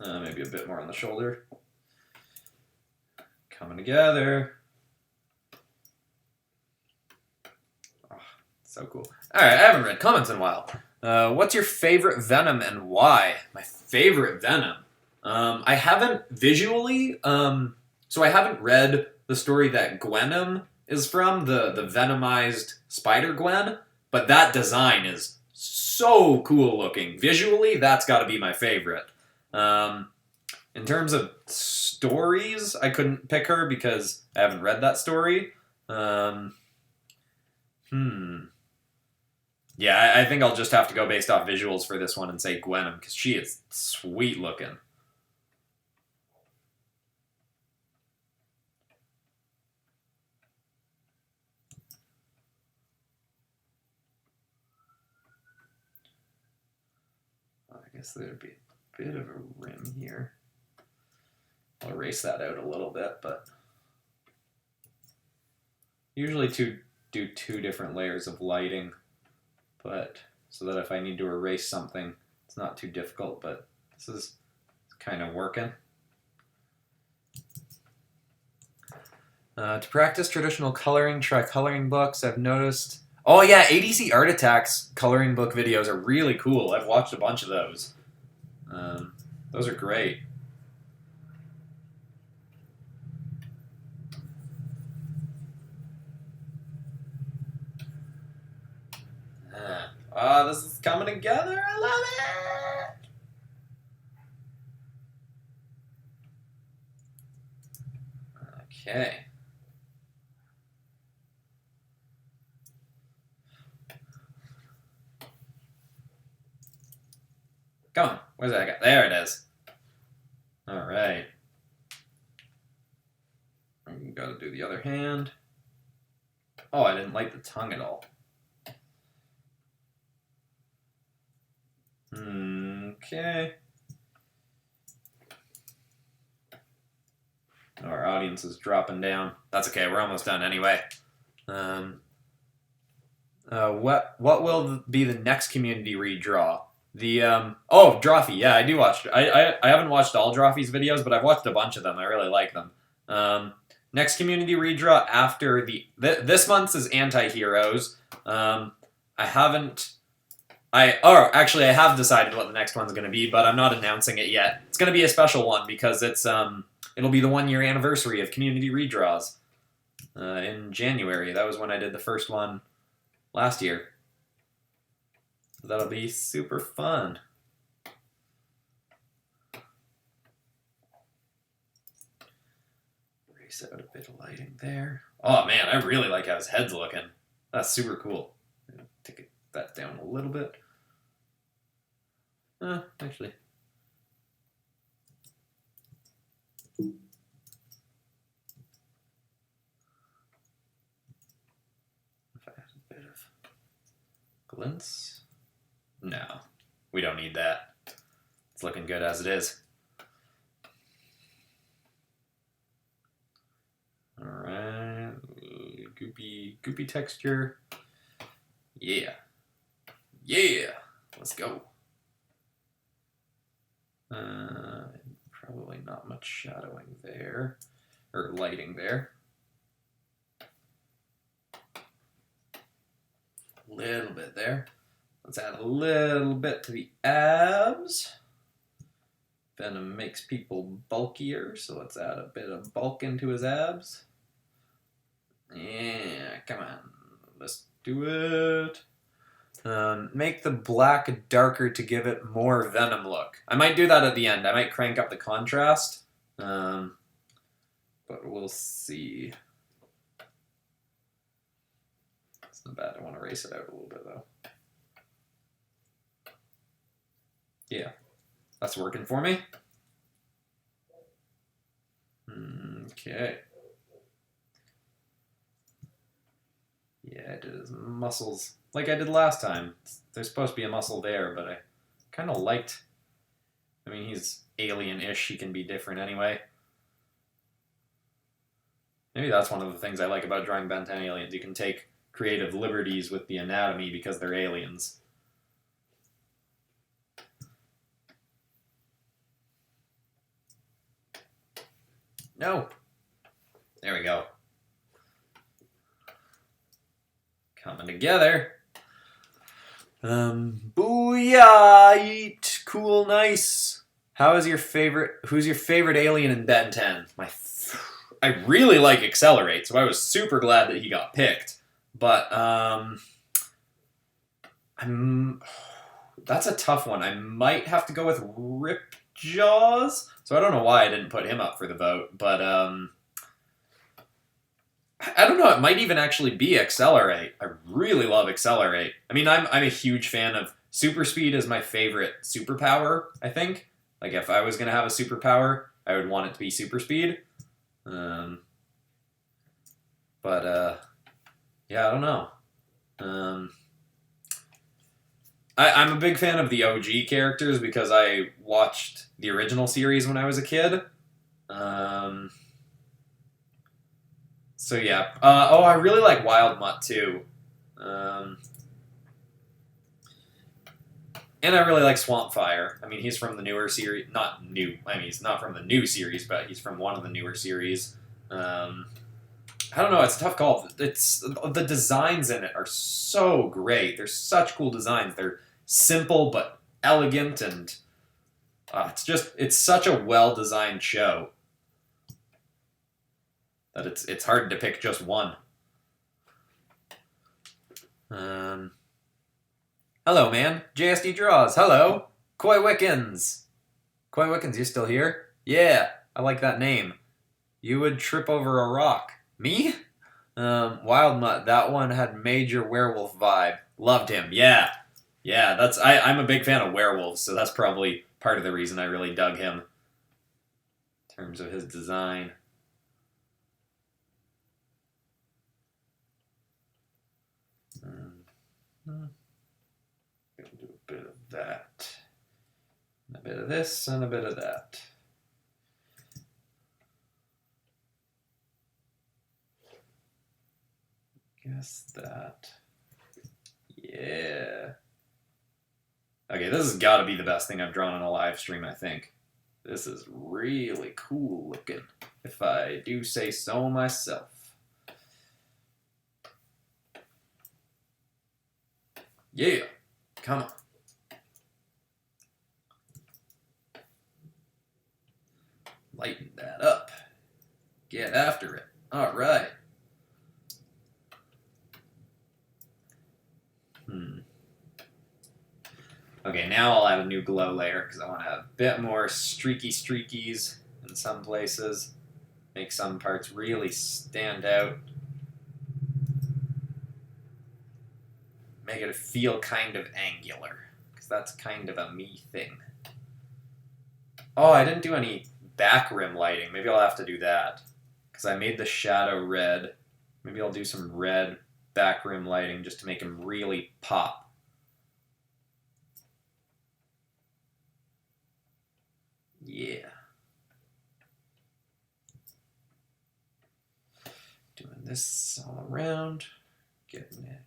Maybe a bit more on the shoulder. Coming together. Oh, so cool. Alright, I haven't read comments in a while. What's your favorite Venom and why? My favorite Venom? I haven't visually, so I haven't read the story that Venom is from, the Venomized Spider-Gwen, but that design is so cool looking. Visually, that's got to be my favorite. In terms of stories, I couldn't pick her because I haven't read that story. Yeah, I think I'll just have to go based off visuals for this one and say Venom, because she is sweet looking. I guess there'd be a bit of a rim here. I'll erase that out a little bit, but usually do two different layers of lighting, but so that if I need to erase something, it's not too difficult, but this is kind of working. To practice traditional coloring, try coloring books. I've noticed... Oh yeah, ADC Art Attack's coloring book videos are really cool. I've watched a bunch of those. Those are great. This is coming together. I love it! Okay. Come on. Where's that guy? There it is. Alright. I'm gonna do the other hand. Oh, I didn't like the tongue at all. Okay. Our audience is dropping down. That's okay, we're almost done anyway. What will be the next community redraw? The oh, Drawfee, yeah, I do watch. I haven't watched all Drawfee's videos, but I've watched a bunch of them. I really like them. Next community redraw after this month's is Anti-Heroes. I have decided what the next one's going to be, but I'm not announcing it yet. It's going to be a special one because it's it'll be the 1-year anniversary of community redraws in January. That was when I did the first one last year. That'll be super fun. Erase out a bit of lighting there. Oh man, I really like how his head's looking. That's super cool. Take that down a little bit. Actually. If I add a bit of glints. No, we don't need that. It's looking good as it is. Alright, goopy texture. Yeah. Yeah. Let's go. Probably not much shadowing there, or lighting there. A little bit there. Let's add a little bit to the abs. Venom makes people bulkier, so let's add a bit of bulk into his abs. Yeah, come on. Let's do it. Make the black darker to give it more Venom look. I might do that at the end. I might crank up the contrast. But we'll see. It's not bad. I want to erase it out a little bit, though. Yeah, that's working for me. Okay. Yeah, I did his muscles like I did last time. There's supposed to be a muscle there, but I kind of liked... I mean, he's alien-ish. He can be different anyway. Maybe that's one of the things I like about drawing Ben 10 aliens. You can take creative liberties with the anatomy because they're aliens. No. There we go. Coming together. Booyah! Cool, nice. Who's your favorite alien in Ben 10? I really like XLR8, so I was super glad that he got picked. But that's a tough one. I might have to go with Ripjaws. So I don't know why I didn't put him up for the vote, but I don't know. It might even actually be XLR8. I really love XLR8. I mean, I'm a huge fan of super speed. Is my favorite superpower. I think. Like if I was gonna have a superpower, I would want it to be super speed. Yeah, I don't know. I'm a big fan of the OG characters because I watched the original series when I was a kid. So yeah. Oh, I really like Wild Mutt too. And I really like Swampfire. I mean, he's from the newer series. Not new. I mean, he's not from the new series, but he's from one of the newer series. I don't know. It's a tough call. It's the designs in it are so great. They're such cool designs. They're simple but elegant, and it's such a well-designed show that it's hard to pick just one. Hello, man. JSD Draws. Hello. Koi Wickens. Koi Wickens, you still here? Yeah, I like that name. You would trip over a rock. Me? Wild Mutt, that one had major werewolf vibe. Loved him. Yeah. Yeah, I'm a big fan of werewolves, so that's probably part of the reason I really dug him. In terms of his design. Gonna do a bit of that. And a bit of this and a bit of that. Guess that. Yeah. Okay, this has got to be the best thing I've drawn on a live stream, I think. This is really cool looking, if I do say so myself. Yeah, come on. Lighten that up. Get after it. All right. Okay, now I'll add a new glow layer because I want to have a bit more streakies in some places. Make some parts really stand out. Make it feel kind of angular because that's kind of a me thing. Oh, I didn't do any back rim lighting. Maybe I'll have to do that because I made the shadow red. Maybe I'll do some red back rim lighting just to make him really pop. Yeah. Doing this all around, getting it.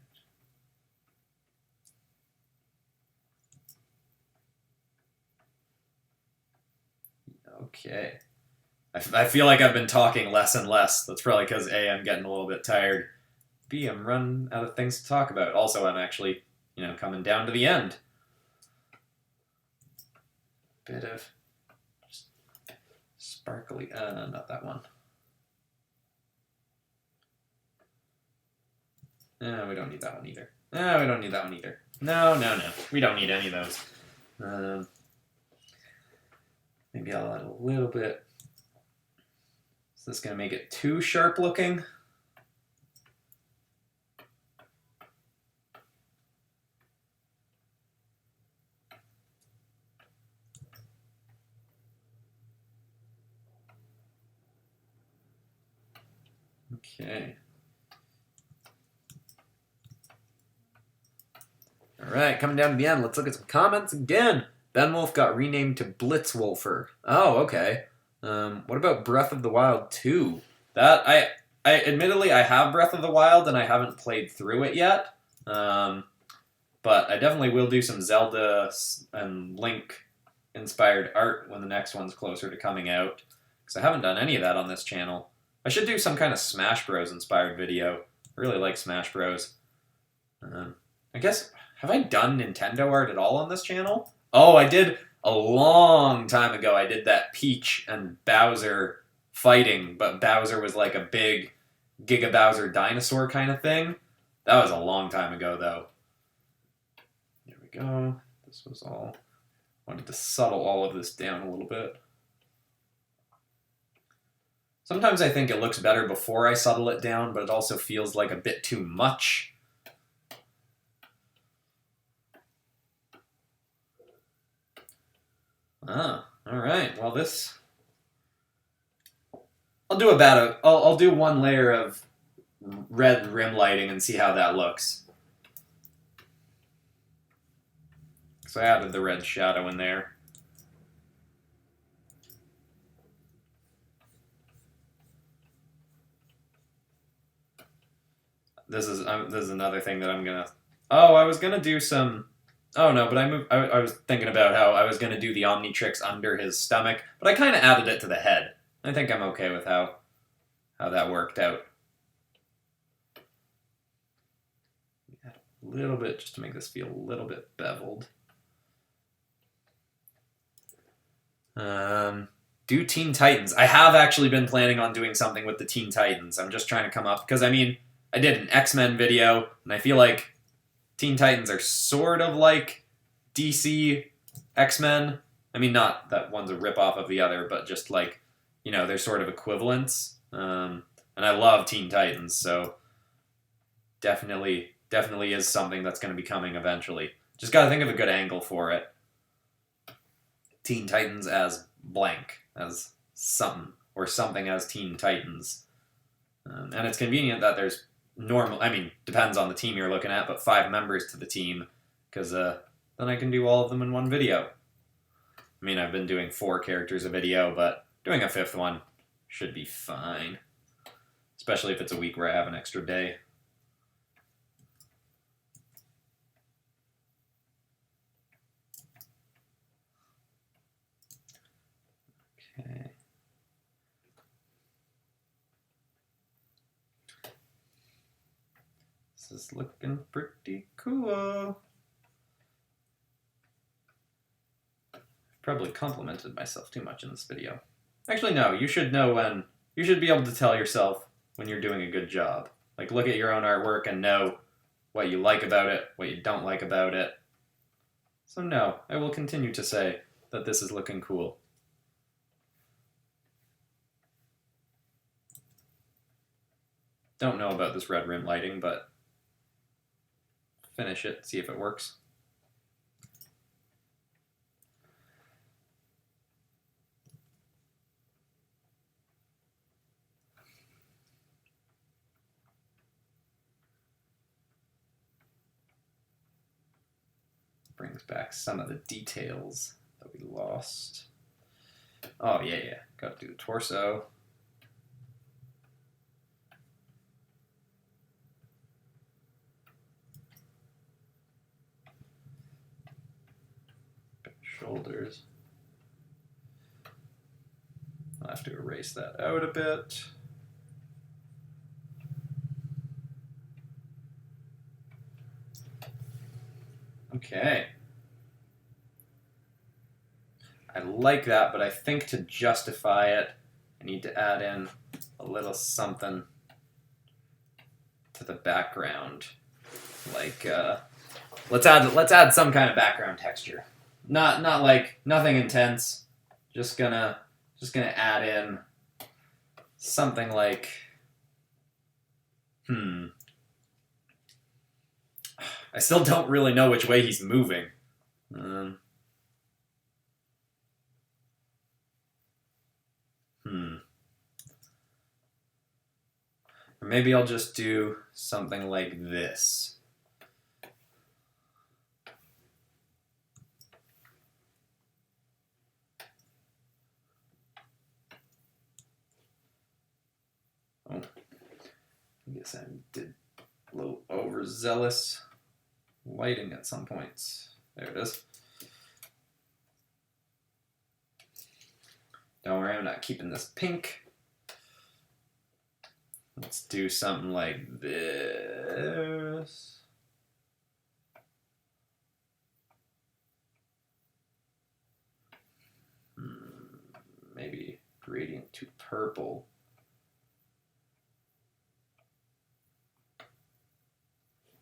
Okay. I feel like I've been talking less and less. That's probably because A, I'm getting a little bit tired. B, I'm running out of things to talk about. Also, I'm actually, coming down to the end. Bit of sparkly, not that one. No, we don't need that one either. No, we don't need that one either. No. We don't need any of those. Maybe I'll add a little bit. Is this going to make it too sharp looking? Okay. All right, coming down to the end, let's look at some comments again. Ben Wolf got renamed to Blitzwolfer. Oh, okay. What about Breath of the Wild 2? That I admittedly I have Breath of the Wild and I haven't played through it yet. But I definitely will do some Zelda and Link inspired art when the next one's closer to coming out. Because I haven't done any of that on this channel. I should do some kind of Smash Bros. Inspired video. I really like Smash Bros. I guess, have I done Nintendo art at all on this channel? Oh, I did a long time ago. I did that Peach and Bowser fighting, but Bowser was like a big Giga Bowser dinosaur kind of thing. That was a long time ago, though. There we go. This was all... wanted to settle all of this down a little bit. Sometimes I think it looks better before I settle it down, but it also feels like a bit too much. Ah, all right. Well, this... I'll do one layer of red rim lighting and see how that looks. So I added the red shadow in there. This is another thing that I'm gonna... Oh, I was gonna do some... Oh no, but I was thinking about how I was gonna do the Omnitrix under his stomach, but I kind of added it to the head. I think I'm okay with how that worked out. Add a little bit just to make this feel a little bit beveled. Do Teen Titans. I have actually been planning on doing something with the Teen Titans. I'm just trying to come up, because I mean, I did an X-Men video, and I feel like Teen Titans are sort of like DC X-Men. I mean, not that one's a ripoff of the other, but just like, they're sort of equivalents. And I love Teen Titans, so definitely is something that's going to be coming eventually. Just got to think of a good angle for it. Teen Titans as blank, as something, or something as Teen Titans. And it's convenient that there's depends on the team you're looking at, but 5 members to the team, because then I can do all of them in one video. I mean, I've been doing 4 characters a video, but doing a 5th one should be fine. Especially if it's a week where I have an extra day. Okay. This is looking pretty cool. Probably complimented myself too much in this video. Actually, no, you should know when... You should be able to tell yourself when you're doing a good job. Like, look at your own artwork and know what you like about it, what you don't like about it. So no, I will continue to say that this is looking cool. Don't know about this red rim lighting, but finish it, see if it works. Brings back some of the details that we lost. Oh, yeah. Got to do the torso. shoulders. I'll have to erase that out a bit. Okay. I like that, but I think to justify it, I need to add in a little something to the background. Like, let's add some kind of background texture. Not like nothing intense. Just gonna add in something like, I still don't really know which way he's moving. Or maybe I'll just do something like this. Oh, I guess I did a little overzealous lighting at some points. There it is. Don't worry, I'm not keeping this pink. Let's do something like this. Maybe gradient to purple.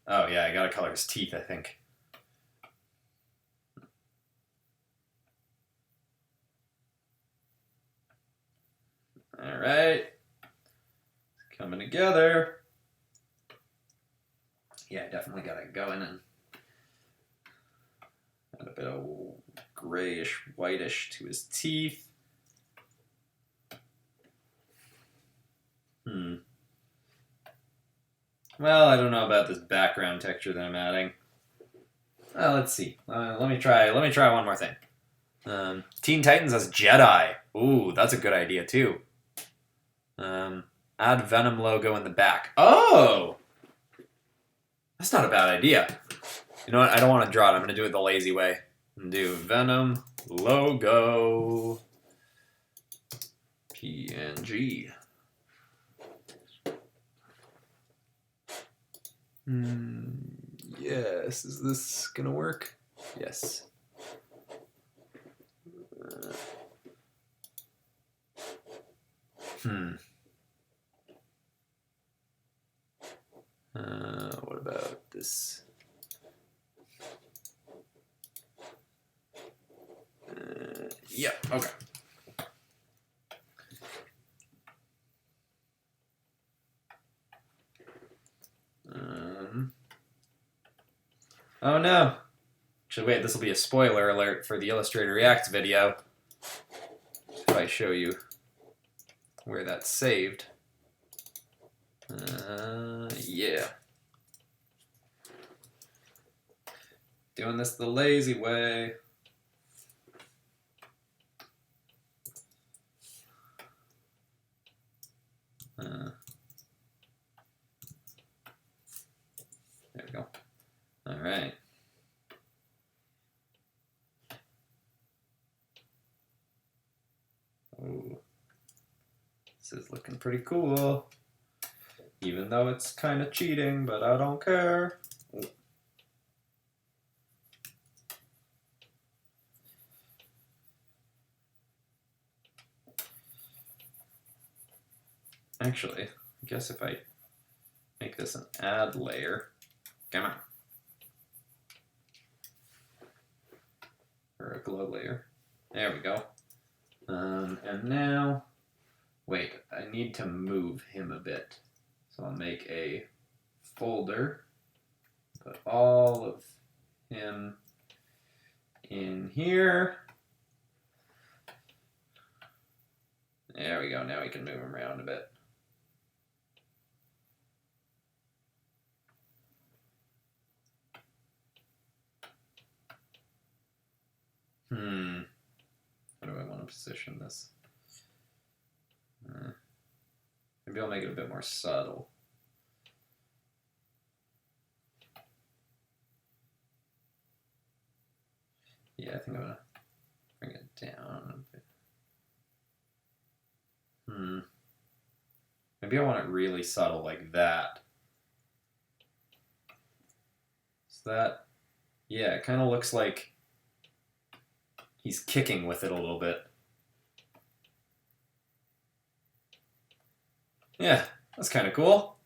Oh yeah, I gotta color his teeth, I think. All right. Coming together. Yeah, definitely gotta go in and add a bit of grayish, whitish to his teeth. Well, I don't know about this background texture that I'm adding. Let's see. Let me try one more thing. Teen Titans as Jedi. Ooh, that's a good idea too. Add Venom logo in the back. Oh! That's not a bad idea. You know what? I don't want to draw it. I'm going to do it the lazy way. And do Venom logo PNG. Yes. Is this going to work? Yes. What about this? Yeah, okay. Oh no. Actually, wait, this will be a spoiler alert for the Illustrator Reacts video. If I show you where that's saved. Yeah. Doing this the lazy way. There we go. All right. Ooh. This is looking pretty cool. Even though it's kind of cheating, but I don't care. Ooh. Actually, I guess if I make this an add layer, come on, or a glow layer. There we go. And now, wait, I need to move him a bit. So I'll make a folder, put all of him in here. There we go, now we can move him around a bit. How do I want to position this? Maybe I'll make it a bit more subtle. Yeah, I think I'm gonna down a bit. Maybe I want it really subtle like that. So that, yeah, it kind of looks like he's kicking with it a little bit. Yeah, that's kind of cool.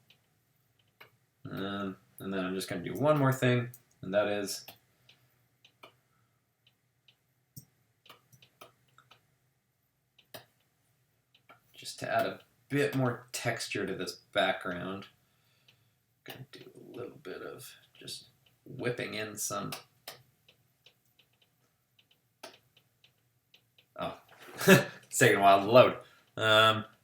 And then I'm just going to do one more thing, and that is just to add a bit more texture to this background. I'm going to do a little bit of just whipping in some. Oh, it's taking a while to load.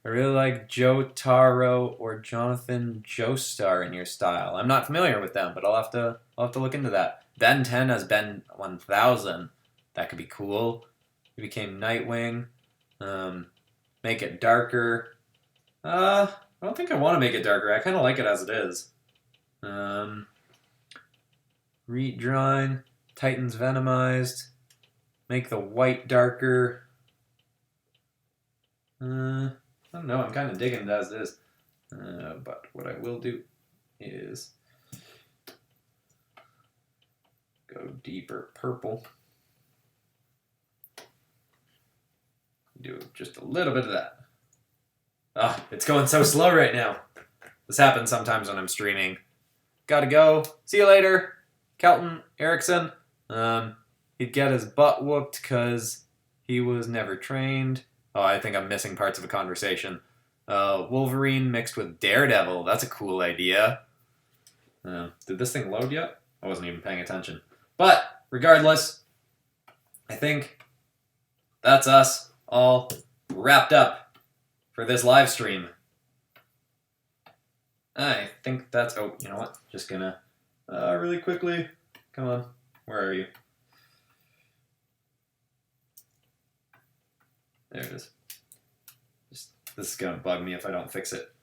I really like Joe Taro or Jonathan Joestar in your style. I'm not familiar with them, but I'll have to look into that. Ben 10 has Ben 1000. That could be cool. He became Nightwing. Make it darker. I don't think I want to make it darker. I kind of like it as it is. Redrawing. Titans Venomized. Make the white darker. I don't know, I'm kind of digging it as it is. But what I will do is go deeper purple. Do just a little bit of that. Ah, it's going so slow right now. This happens sometimes when I'm streaming. Gotta go. See you later. Kelton Erickson. He'd get his butt whooped because he was never trained. Oh, I think I'm missing parts of a conversation. Wolverine mixed with Daredevil. That's a cool idea. Did this thing load yet? I wasn't even paying attention. But, regardless, I think that's us all wrapped up for this live stream. I think that's... Oh, you know what? Just gonna really quickly... Come on. Where are you? There it is. This is going to bug me if I don't fix it.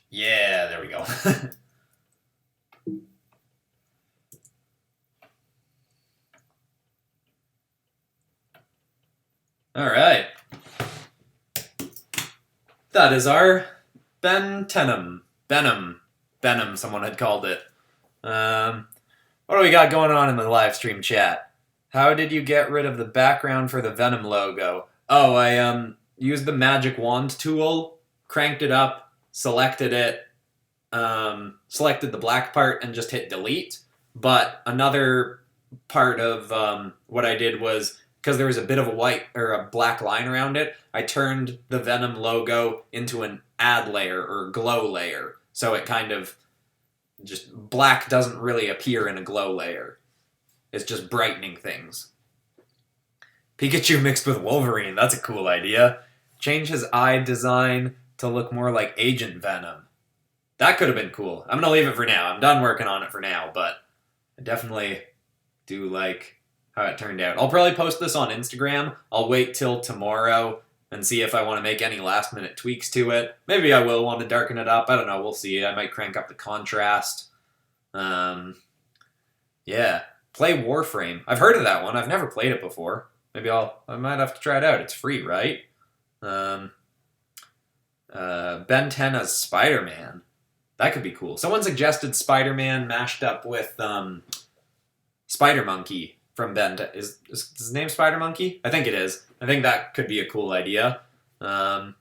Yeah, there we go. All right. That is our Venom, someone had called it. What do we got going on in the live stream chat? How did you get rid of the background for the Venom logo? Oh, I used the magic wand tool, cranked it up, selected it, selected the black part, and just hit delete. But another part of what I did was, because there was a bit of a white or a black line around it, I turned the Venom logo into an add layer or glow layer. So it kind of just, black doesn't really appear in a glow layer. It's just brightening things. Pikachu mixed with Wolverine. That's a cool idea. Change his eye design to look more like Agent Venom. That could have been cool. I'm going to leave it for now. I'm done working on it for now, but I definitely do like how it turned out. I'll probably post this on Instagram. I'll wait till tomorrow and see if I want to make any last-minute tweaks to it. Maybe I will want to darken it up. I don't know. We'll see. I might crank up the contrast. Yeah. Play Warframe. I've heard of that one. I've never played it before. Maybe I might have to try it out. It's free, right? Ben 10 as Spider-Man. That could be cool. Someone suggested Spider-Man mashed up with Spider-Monkey from Ben 10. Is his name Spider-Monkey? I think it is. I think that could be a cool idea. Venomized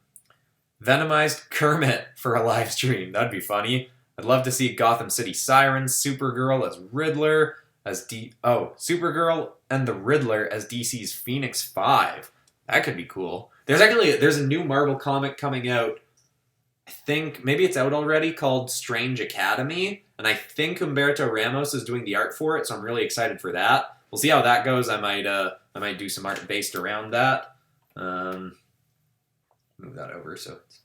Kermit for a live stream. That'd be funny. I'd love to see Gotham City Sirens, Supergirl as Riddler, Supergirl and the Riddler as DC's Phoenix 5. That could be cool. There's a new Marvel comic coming out. I think maybe it's out already, called Strange Academy, and I think Humberto Ramos is doing the art for it, so I'm really excited for that. We'll see how that goes. I might do some art based around that. Move that over so it's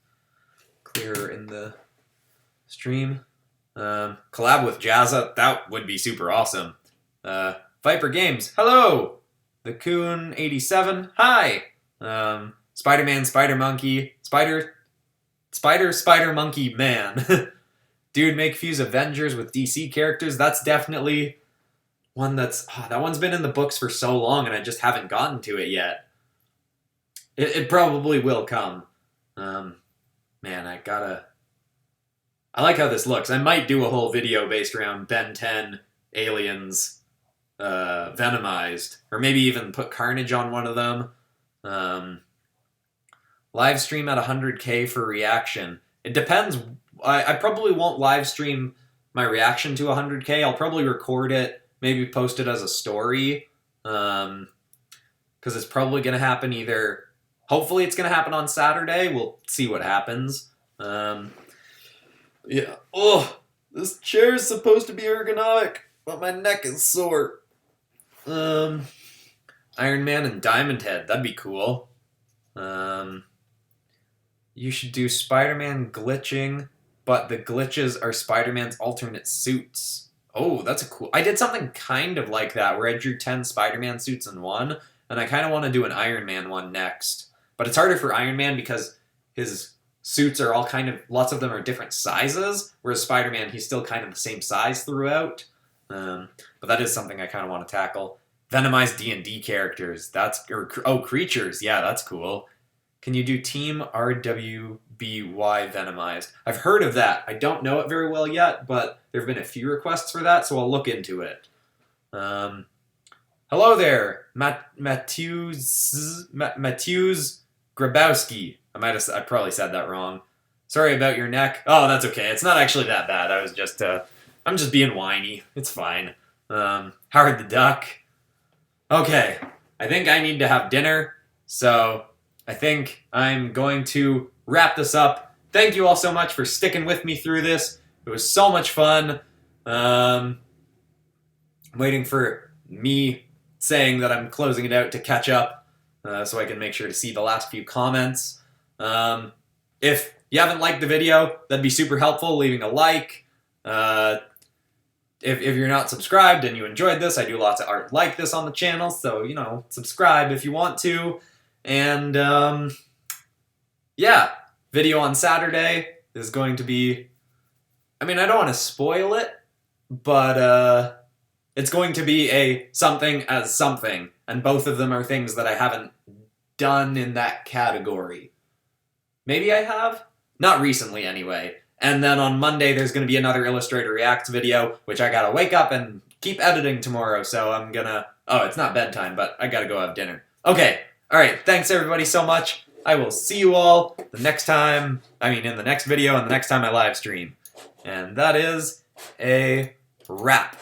clearer in the stream. Collab with Jazza, that would be super awesome. Viper Games, hello! The Coon 87, hi! Spider-Man, Spider-Monkey, Spider-Monkey Man. Dude, make Fuse Avengers with DC characters. That's definitely one that's... Oh, that one's been in the books for so long, and I just haven't gotten to it yet. It probably will come. Man, I like how this looks. I might do a whole video based around Ben 10, Aliens, Venomized, or maybe even put Carnage on one of them. Live stream at 100K for reaction. It depends. I probably won't live stream my reaction to 100K. I'll probably record it, maybe post it as a story, because it's probably going to happen either... Hopefully it's going to happen on Saturday. We'll see what happens. Yeah. Oh, this chair is supposed to be ergonomic, but my neck is sore. Iron Man and Diamond Head. That'd be cool. You should do Spider-Man glitching, but the glitches are Spider-Man's alternate suits. Oh, that's a cool... I did something kind of like that, where I drew 10 Spider-Man suits in one, and I kind of want to do an Iron Man one next. But it's harder for Iron Man because his suits are all kind of... Lots of them are different sizes, whereas Spider-Man, he's still kind of the same size throughout. But that is something I kind of want to tackle. Venomized D&D characters. Creatures. Yeah, that's cool. Can you do Team RWBY Venomized? I've heard of that. I don't know it very well yet, but there have been a few requests for that, so I'll look into it. Hello there, Matthews Grabowski. I probably said that wrong. Sorry about your neck. Oh, that's okay. It's not actually that bad. I'm just being whiny. It's fine. Howard the Duck. Okay, I think I need to have dinner, so I think I'm going to wrap this up. Thank you all so much for sticking with me through this. It was so much fun. Waiting for me saying that I'm closing it out to catch up, so I can make sure to see the last few comments. If you haven't liked the video, that'd be super helpful, leaving a like. If you're not subscribed and you enjoyed this, I do lots of art like this on the channel, so, subscribe if you want to. And, yeah, video on Saturday is going to be... I mean, I don't want to spoil it, but, it's going to be a something as something, and both of them are things that I haven't done in that category. Maybe I have? Not recently, anyway. And then on Monday, there's going to be another Illustrator Reacts video, which I gotta wake up and keep editing tomorrow, so I'm gonna... Oh, it's not bedtime, but I gotta go have dinner. Okay, alright, thanks everybody so much. I will see you all the next time... in the next video and the next time I live stream. And that is a wrap.